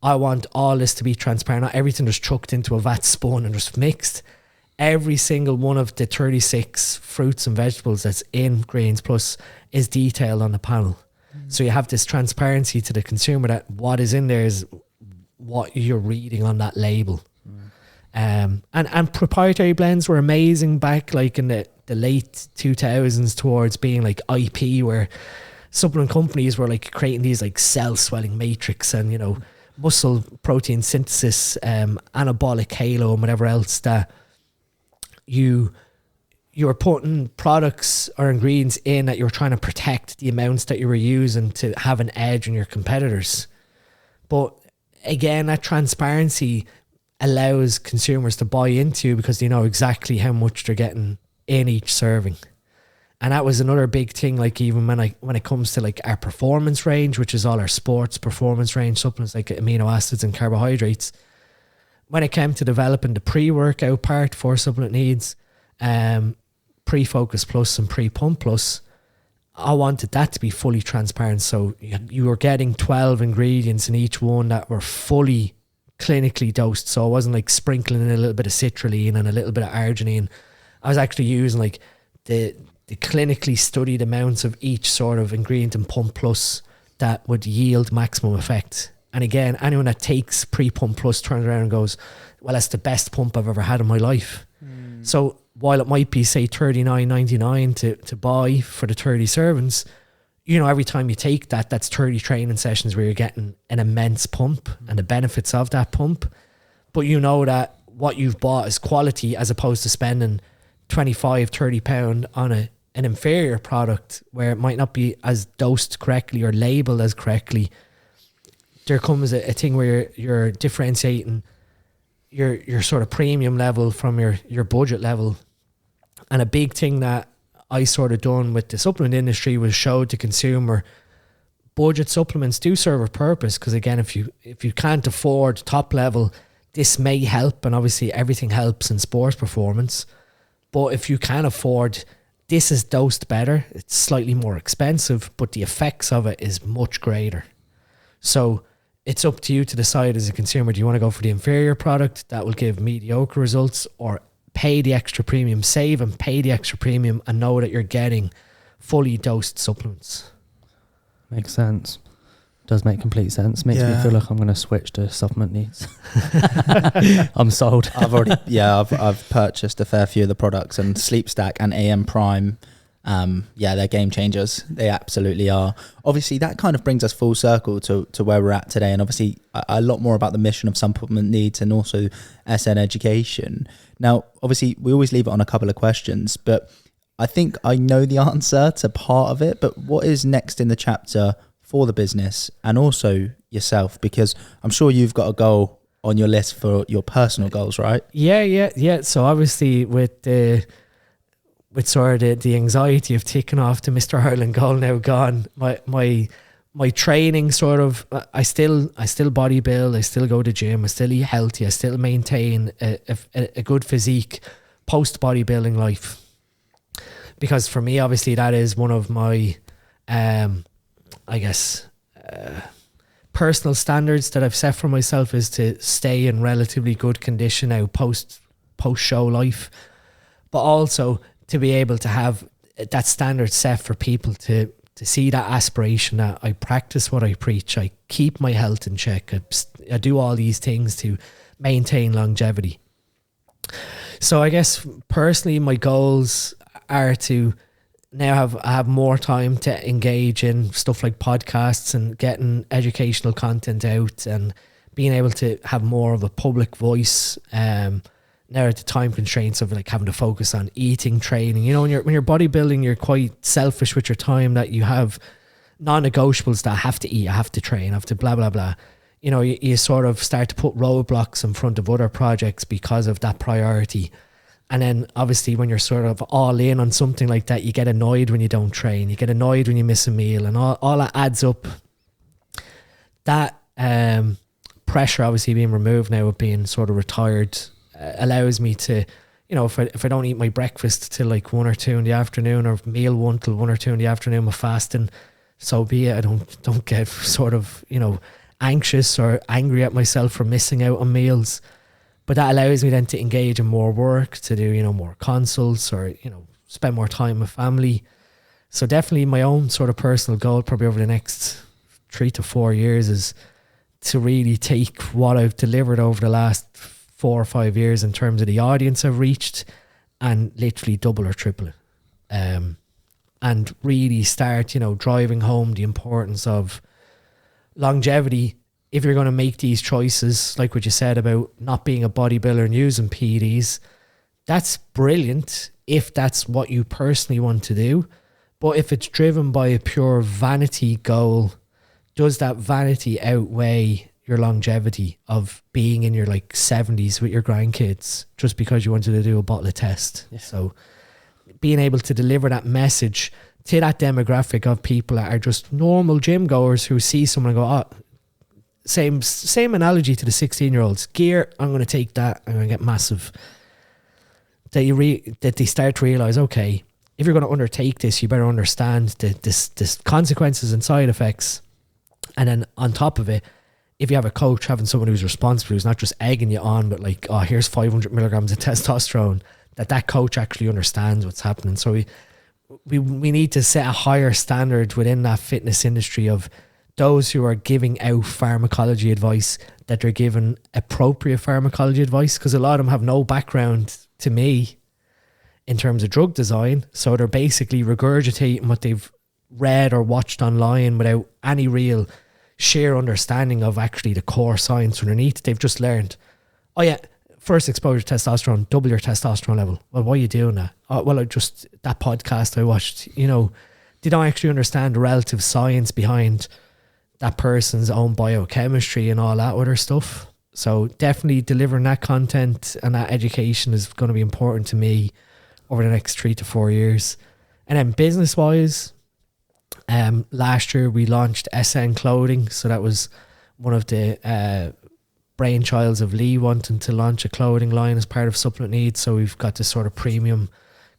I want all this to be transparent, not everything just chucked into a vat spoon and just mixed. Every single one of the 36 fruits and vegetables that's in Greens Plus is detailed on the panel. So you have this transparency to the consumer that what is in there is what you're reading on that label. And proprietary blends were amazing back like in the late 2000s towards being like IP, where supplement companies were like creating these like cell swelling matrix and, you know, muscle protein synthesis, anabolic halo and whatever else that you're putting products or ingredients in that you're trying to protect the amounts that you were using to have an edge on your competitors. But again, that transparency allows consumers to buy into because they know exactly how much they're getting in each serving. And that was another big thing, like even when it comes to like our performance range, which is all our sports performance range supplements like amino acids and carbohydrates. When it came to developing the pre-workout part for supplement needs, pre-focus plus and pre-pump plus, I wanted that to be fully transparent. So you were getting 12 ingredients in each one that were fully clinically dosed. So I wasn't like sprinkling in a little bit of citrulline and a little bit of arginine. I was actually using like the clinically studied amounts of each sort of ingredient in Pump Plus that would yield maximum effect. And again, anyone that takes pre-pump plus turns around and goes, well, that's the best pump I've ever had in my life. So while it might be, say, $39.99 to buy for the 30 servings, you know, every time you take that, that's 30 training sessions where you're getting an immense pump and the benefits of that pump. But you know that what you've bought is quality as opposed to spending £25-30 on an inferior product where it might not be as dosed correctly or labeled as correctly. There comes a thing where you're differentiating your sort of premium level from your budget level. And a big thing that I sort of done with the supplement industry was show the consumer budget supplements do serve a purpose, because again, if you can't afford top level, this may help, and obviously everything helps in sports performance. But if you can afford, this is dosed better, it's slightly more expensive, but the effects of it is much greater. So it's up to you to decide as a consumer, do you want to go for the inferior product that will give mediocre results, or pay the extra premium, save and pay the extra premium and know that you're getting fully dosed supplements? Makes sense. Does make complete sense. Makes me feel like I'm going to switch to supplement needs. I'm sold. I've purchased a fair few of the products, and Sleep Stack and AM Prime, they're game changers. They absolutely are. Obviously, that kind of brings us full circle to where we're at today, and obviously a lot more about the mission of supplement needs and also SN education. Now, obviously, we always leave it on a couple of questions, but I think I know the answer to part of it. But what is next in the chapter for the business and also yourself? Because I'm sure you've got a goal on your list for your personal goals, right? Yeah. So obviously with sort of the anxiety of ticking off the Mr. Ireland goal now gone, my training sort of, I still bodybuild, I still go to gym, I still eat healthy, I still maintain a good physique post bodybuilding life. Because for me, obviously that is one of my personal standards that I've set for myself, is to stay in relatively good condition now post show life, but also to be able to have that standard set for people to see that aspiration that I practice what I preach, I keep my health in check, I do all these things to maintain longevity. So I guess personally my goals are to now have more time to engage in stuff like podcasts and getting educational content out and being able to have more of a public voice. Now at the time constraints of like having to focus on eating, training, you know, when you're bodybuilding, you're quite selfish with your time, that you have non-negotiables that I have to eat, I have to train, I have to blah, blah, blah. You know, you sort of start to put roadblocks in front of other projects because of that priority. And then obviously when you're sort of all in on something like that, you get annoyed when you don't train, you get annoyed when you miss a meal, and all that adds up. That pressure obviously being removed now with being sort of retired allows me to, you know, if I don't eat my breakfast till like 1 or 2 in the afternoon, or meal 1 till 1 or 2 in the afternoon with fasting, so be it. I don't get sort of, you know, anxious or angry at myself for missing out on meals. But that allows me then to engage in more work, to do, you know, more consults, or, you know, spend more time with family. So definitely my own sort of personal goal probably over the next 3 to 4 years is to really take what I've delivered over the last 4 or 5 years in terms of the audience I've reached and literally double or triple it. And really start, you know, driving home the importance of longevity. If you're going to make these choices, like what you said about not being a bodybuilder and using PEDs, that's brilliant if that's what you personally want to do. But if it's driven by a pure vanity goal, does that vanity outweigh your longevity of being in your like 70s with your grandkids just because you wanted to do a bottle of test? Yeah. So being able to deliver that message to that demographic of people that are just normal gym goers who see someone and go, oh, same analogy to the 16-year-olds. Gear, I'm going to take that, I'm going to get massive. That they start to realise, okay, if you're going to undertake this, you better understand the consequences and side effects. And then on top of it, if you have a coach, having someone who's responsible, who's not just egging you on, but like, oh, here's 500 milligrams of testosterone, that coach actually understands what's happening. So we need to set a higher standard within that fitness industry of those who are giving out pharmacology advice, that they're given appropriate pharmacology advice, because a lot of them have no background to me in terms of drug design. So they're basically regurgitating what they've read or watched online without any real sheer understanding of actually the core science underneath. They've just learned, oh yeah, first exposure to testosterone, double your testosterone level. Well, why are you doing that? Oh, well, that podcast I watched, you know, they don't actually understand the relative science behind that person's own biochemistry and all that other stuff. So definitely delivering that content and that education is going to be important to me over the next 3 to 4 years. And then business wise, last year we launched SN Clothing. So that was one of the brainchilds of Lee wanting to launch a clothing line as part of Supplement Needs. So we've got this sort of premium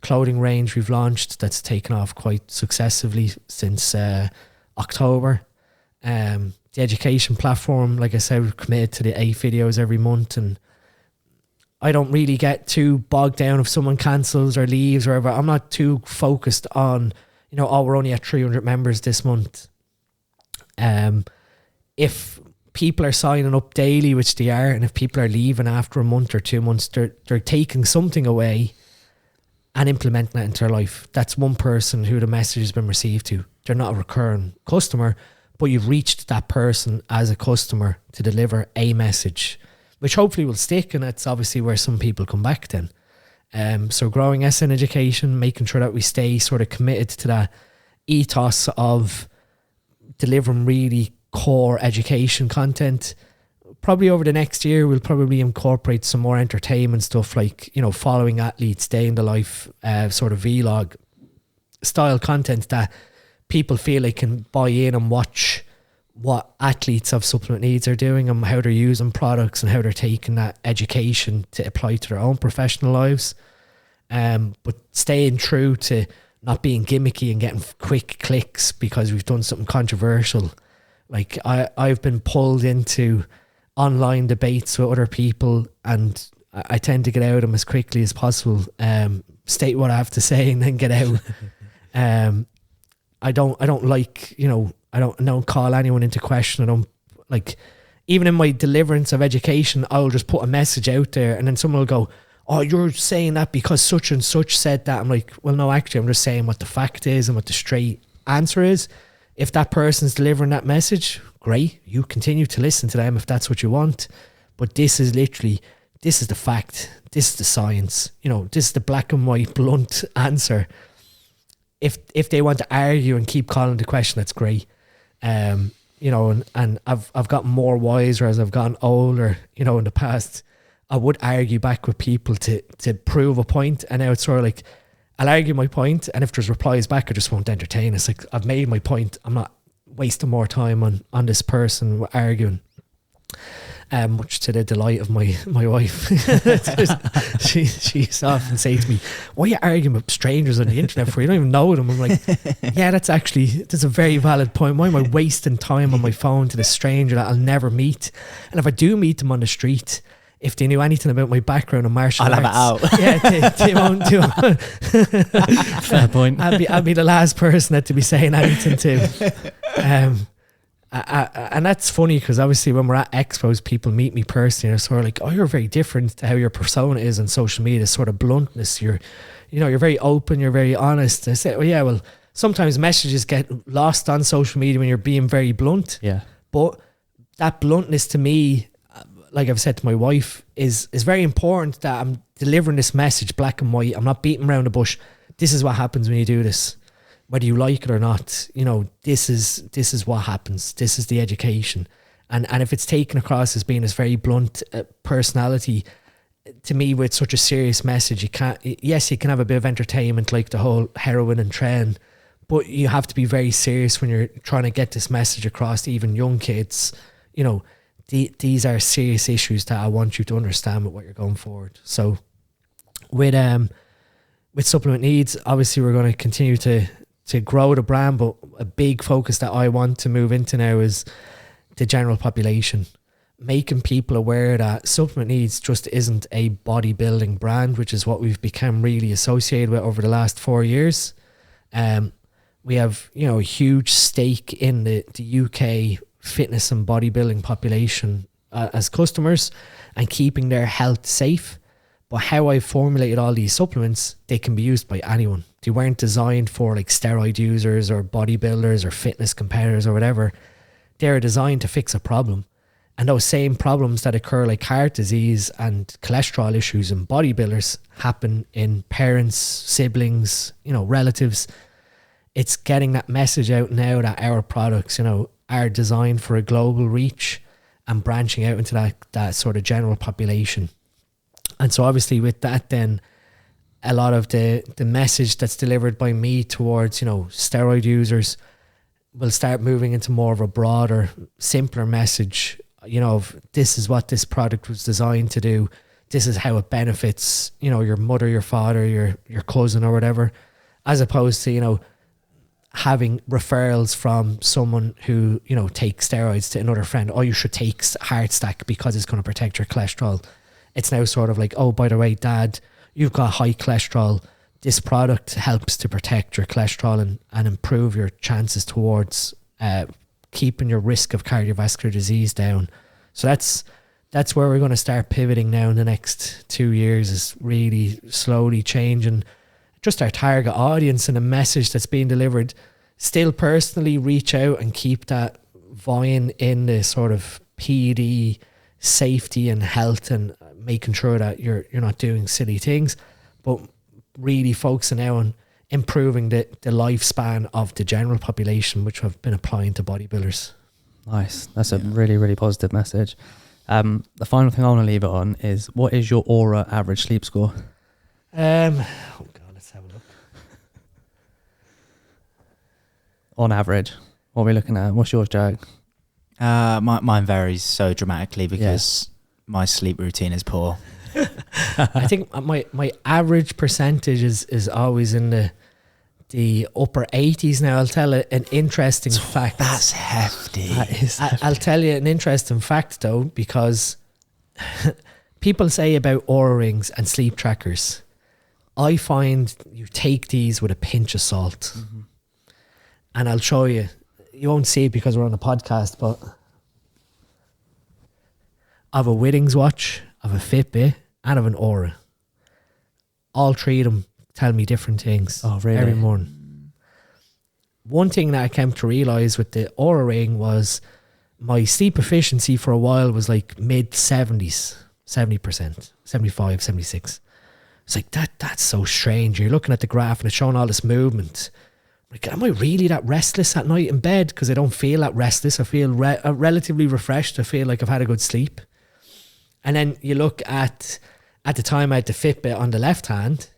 clothing range we've launched that's taken off quite successively since October. The education platform, like I said, we're committed to the 8 videos every month, and I don't really get too bogged down if someone cancels or leaves or whatever. I'm not too focused on, you know, oh, we're only at 300 members this month. If people are signing up daily, which they are, and if people are leaving after a month or 2 months, they're taking something away and implementing that into their life. That's one person who the message has been received to. They're not a recurring customer, but you've reached that person as a customer to deliver a message, which hopefully will stick, and that's obviously where some people come back then. So growing SN education, making sure that we stay sort of committed to that ethos of delivering really core education content. Probably over the next year, we'll probably incorporate some more entertainment stuff, like, you know, following athletes, day in the life, sort of vlog style content that people feel they can buy in and watch what athletes of Supplement Needs are doing and how they're using products and how they're taking that education to apply to their own professional lives. But staying true to not being gimmicky and getting quick clicks because we've done something controversial. Like I've been pulled into online debates with other people, and I tend to get out of them as quickly as possible. State what I have to say and then get out. I don't like, you know, I don't call anyone into question. I don't, like, even in my deliverance of education, I'll just put a message out there and then someone will go, oh, you're saying that because such and such said that. I'm like, well, no, actually, I'm just saying what the fact is and what the straight answer is. If that person's delivering that message, great. You continue to listen to them if that's what you want. But this is the fact. This is the science. You know, this is the black and white blunt answer. If they want to argue and keep calling the question, that's great. You know, and I've gotten more wiser as I've gotten older. You know, in the past, I would argue back with people to prove a point, and now it's sort of like, I'll argue my point, and if there's replies back, I just won't entertain. It's like, I've made my point. I'm not wasting more time on this person arguing. Much to the delight of my wife. She's often say to me, why are you arguing with strangers on the internet for? You don't even know them. I'm like, yeah, that's a very valid point. Why am I wasting time on my phone to the stranger that I'll never meet? And if I do meet them on the street, if they knew anything about my background in martial arts, I'll have it out. Yeah, they won't do it. Fair point. I'd be the last person to be saying anything to. And that's funny because obviously when we're at expos, people meet me personally and they're sort of like, oh, you're very different to how your persona is on social media, this sort of bluntness. You're very open, you're very honest. I say, well, sometimes messages get lost on social media when you're being very blunt. Yeah. But that bluntness to me, like I've said to my wife, is very important, that I'm delivering this message black and white. I'm not beating around the bush. This is what happens when you do this. Whether you like it or not, you know, this is what happens. This is the education. And if it's taken across as being this very blunt personality, to me, with such a serious message, you can have a bit of entertainment, like the whole heroin and trend, but you have to be very serious when you're trying to get this message across to even young kids. You know, these are serious issues that I want you to understand with what you're going forward. So with Supplement Needs, obviously we're going to continue to grow the brand, but a big focus that I want to move into now is the general population, making people aware that Supplement Needs just isn't a bodybuilding brand, which is what we've become really associated with over the last 4 years. We have, you know, a huge stake in the UK fitness and bodybuilding population as customers and keeping their health safe. But how I formulated all these supplements, they can be used by anyone. They weren't designed for like steroid users or bodybuilders or fitness competitors or whatever. They're designed to fix a problem. And those same problems that occur like heart disease and cholesterol issues in bodybuilders happen in parents, siblings, you know, relatives. It's getting that message out now that our products, you know, are designed for a global reach and branching out into that sort of general population. And so obviously with that, then a lot of the message that's delivered by me towards, you know, steroid users will start moving into more of a broader, simpler message, you know, of this is what this product was designed to do. This is how it benefits, you know, your mother, your father, your cousin or whatever, as opposed to, you know, having referrals from someone who, you know, takes steroids to another friend. Oh, you should take Heart Stack because it's going to protect your cholesterol. It's now sort of like, oh, by the way, Dad, you've got high cholesterol. This product helps to protect your cholesterol and improve your chances towards keeping your risk of cardiovascular disease down. So that's where we're going to start pivoting now in the next 2 years, is really slowly changing just our target audience and the message that's being delivered. Still personally reach out and keep that vying in the sort of PD safety and health and making sure that you're not doing silly things, but really focusing now on improving the lifespan of the general population, which I've been applying to bodybuilders. Nice. That's a really, really positive message. The final thing I want to leave it on is, what is your Aura average sleep score? Oh God, let's have a look. On average, what are we looking at? What's yours, Jack? Mine varies so dramatically because my sleep routine is poor. I think my average percentage is always in the upper 80s now. I'll tell an interesting fact. That's hefty. That is hefty. I'll tell you an interesting fact though, because people say about Oura rings and sleep trackers, I find you take these with a pinch of salt. Mm-hmm. And I'll show you. You won't see it because we're on a podcast, but I have a Wittings watch, I have a Fitbit, and I have an Oura. all 3 of them tell me different things. Oh, really? Every morning. One thing that I came to realise with the Oura Ring was my sleep efficiency for a while was like mid 70s, 70%, 75, 76. It's like, that's so strange. You're looking at the graph and it's showing all this movement. Like, am I really that restless at night in bed? Because I don't feel that restless. I feel relatively refreshed. I feel like I've had a good sleep. And then you look at the time I had the Fitbit on the left hand,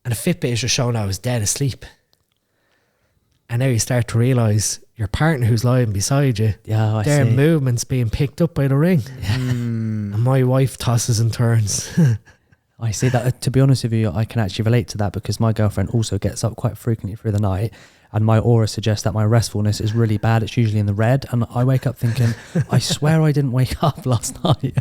and the Fitbit is just showing I was dead asleep. And now you start to realise your partner who's lying beside you, their movement's being picked up by the ring. And my wife tosses and turns. I see that. To be honest with you, I can actually relate to that because my girlfriend also gets up quite frequently through the night, and my aura suggests that my restfulness is really bad. It's usually in the red, and I wake up thinking, I swear I didn't wake up last night.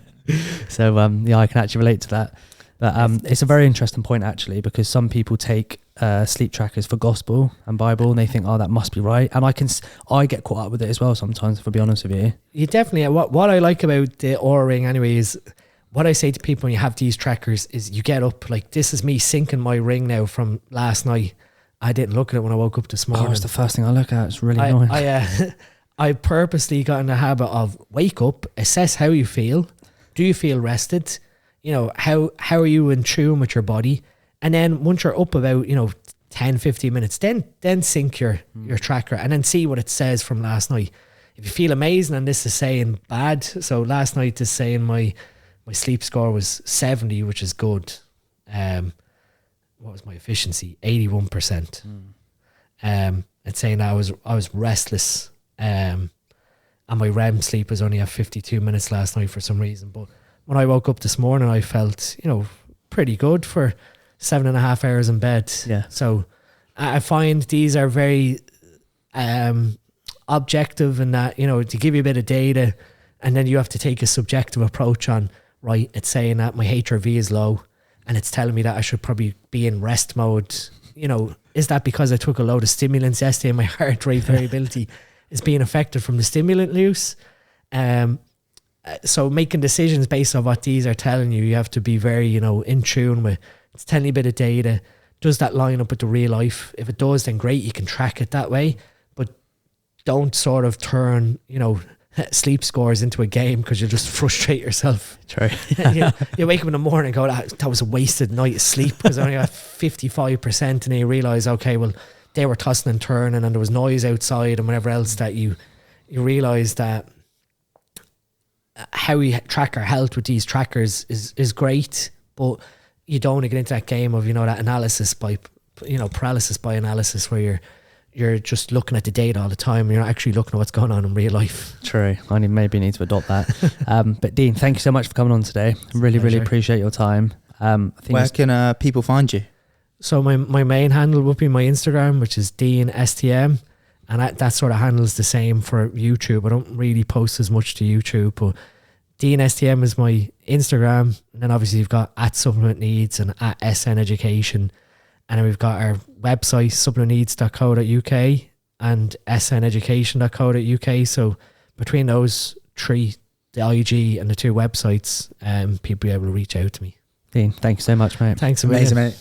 So I can actually relate to that. But it's a very interesting point actually, because some people take sleep trackers for gospel and Bible, and they think, oh, that must be right. And I get caught up with it as well sometimes, if I'll be honest with you. You definitely. What I like about the Oura Ring anyway is, what I say to people when you have these trackers is, you get up, like, this is me syncing my ring now from last night. I didn't look at it when I woke up this morning. Oh, it's the first thing I look at. It's really annoying. I purposely got in the habit of wake up, assess how you feel. Do you feel rested? You know, how are you in tune with your body? And then once you're up about, 10, 15 minutes, then sync your tracker and then see what it says from last night. If you feel amazing and this is saying bad, so last night is saying my sleep score was 70, which is good. What was my efficiency? 81%. It's saying I was restless. And my REM sleep was only at 52 minutes last night for some reason. But when I woke up this morning, I felt, pretty good for 7.5 hours in bed. Yeah. So I find these are very objective in that, to give you a bit of data, and then you have to take a subjective approach on, right, it's saying that my HRV is low and it's telling me that I should probably be in rest mode. Is that because I took a load of stimulants yesterday and my heart rate variability is being affected from the stimulant use? So making decisions based on what these are telling you, you have to be very, in tune with. It's telling you a bit of data. Does that line up with the real life? If it does, then great, you can track it that way. But don't sort of turn, sleep scores into a game, because you'll just frustrate yourself. True. You wake up in the morning and go, that was a wasted night of sleep because I only got 55%, and then you realise, okay, well, they were tossing and turning and there was noise outside and whatever else, that you realise that how we track our health with these trackers is great, but you don't want to get into that game of, that analysis by, paralysis by analysis, where you're just looking at the data all the time and you're not actually looking at what's going on in real life. True. I maybe need to adopt that. But Dean, thank you so much for coming on today. Really appreciate your time. Where can people find you? So my main handle would be my Instagram, which is Dean STM, and that sort of handles the same for YouTube. I don't really post as much to YouTube, but Dean STM is my Instagram. And then obviously you've got @Supplement Needs and @SN Education. And then we've got our website, supplementneeds.co.uk and sneducation.co.uk. So between those 3, the IG and the 2 websites, people will be able to reach out to me. Dean, thank you so much, mate. Thanks a million. Amazing, mate.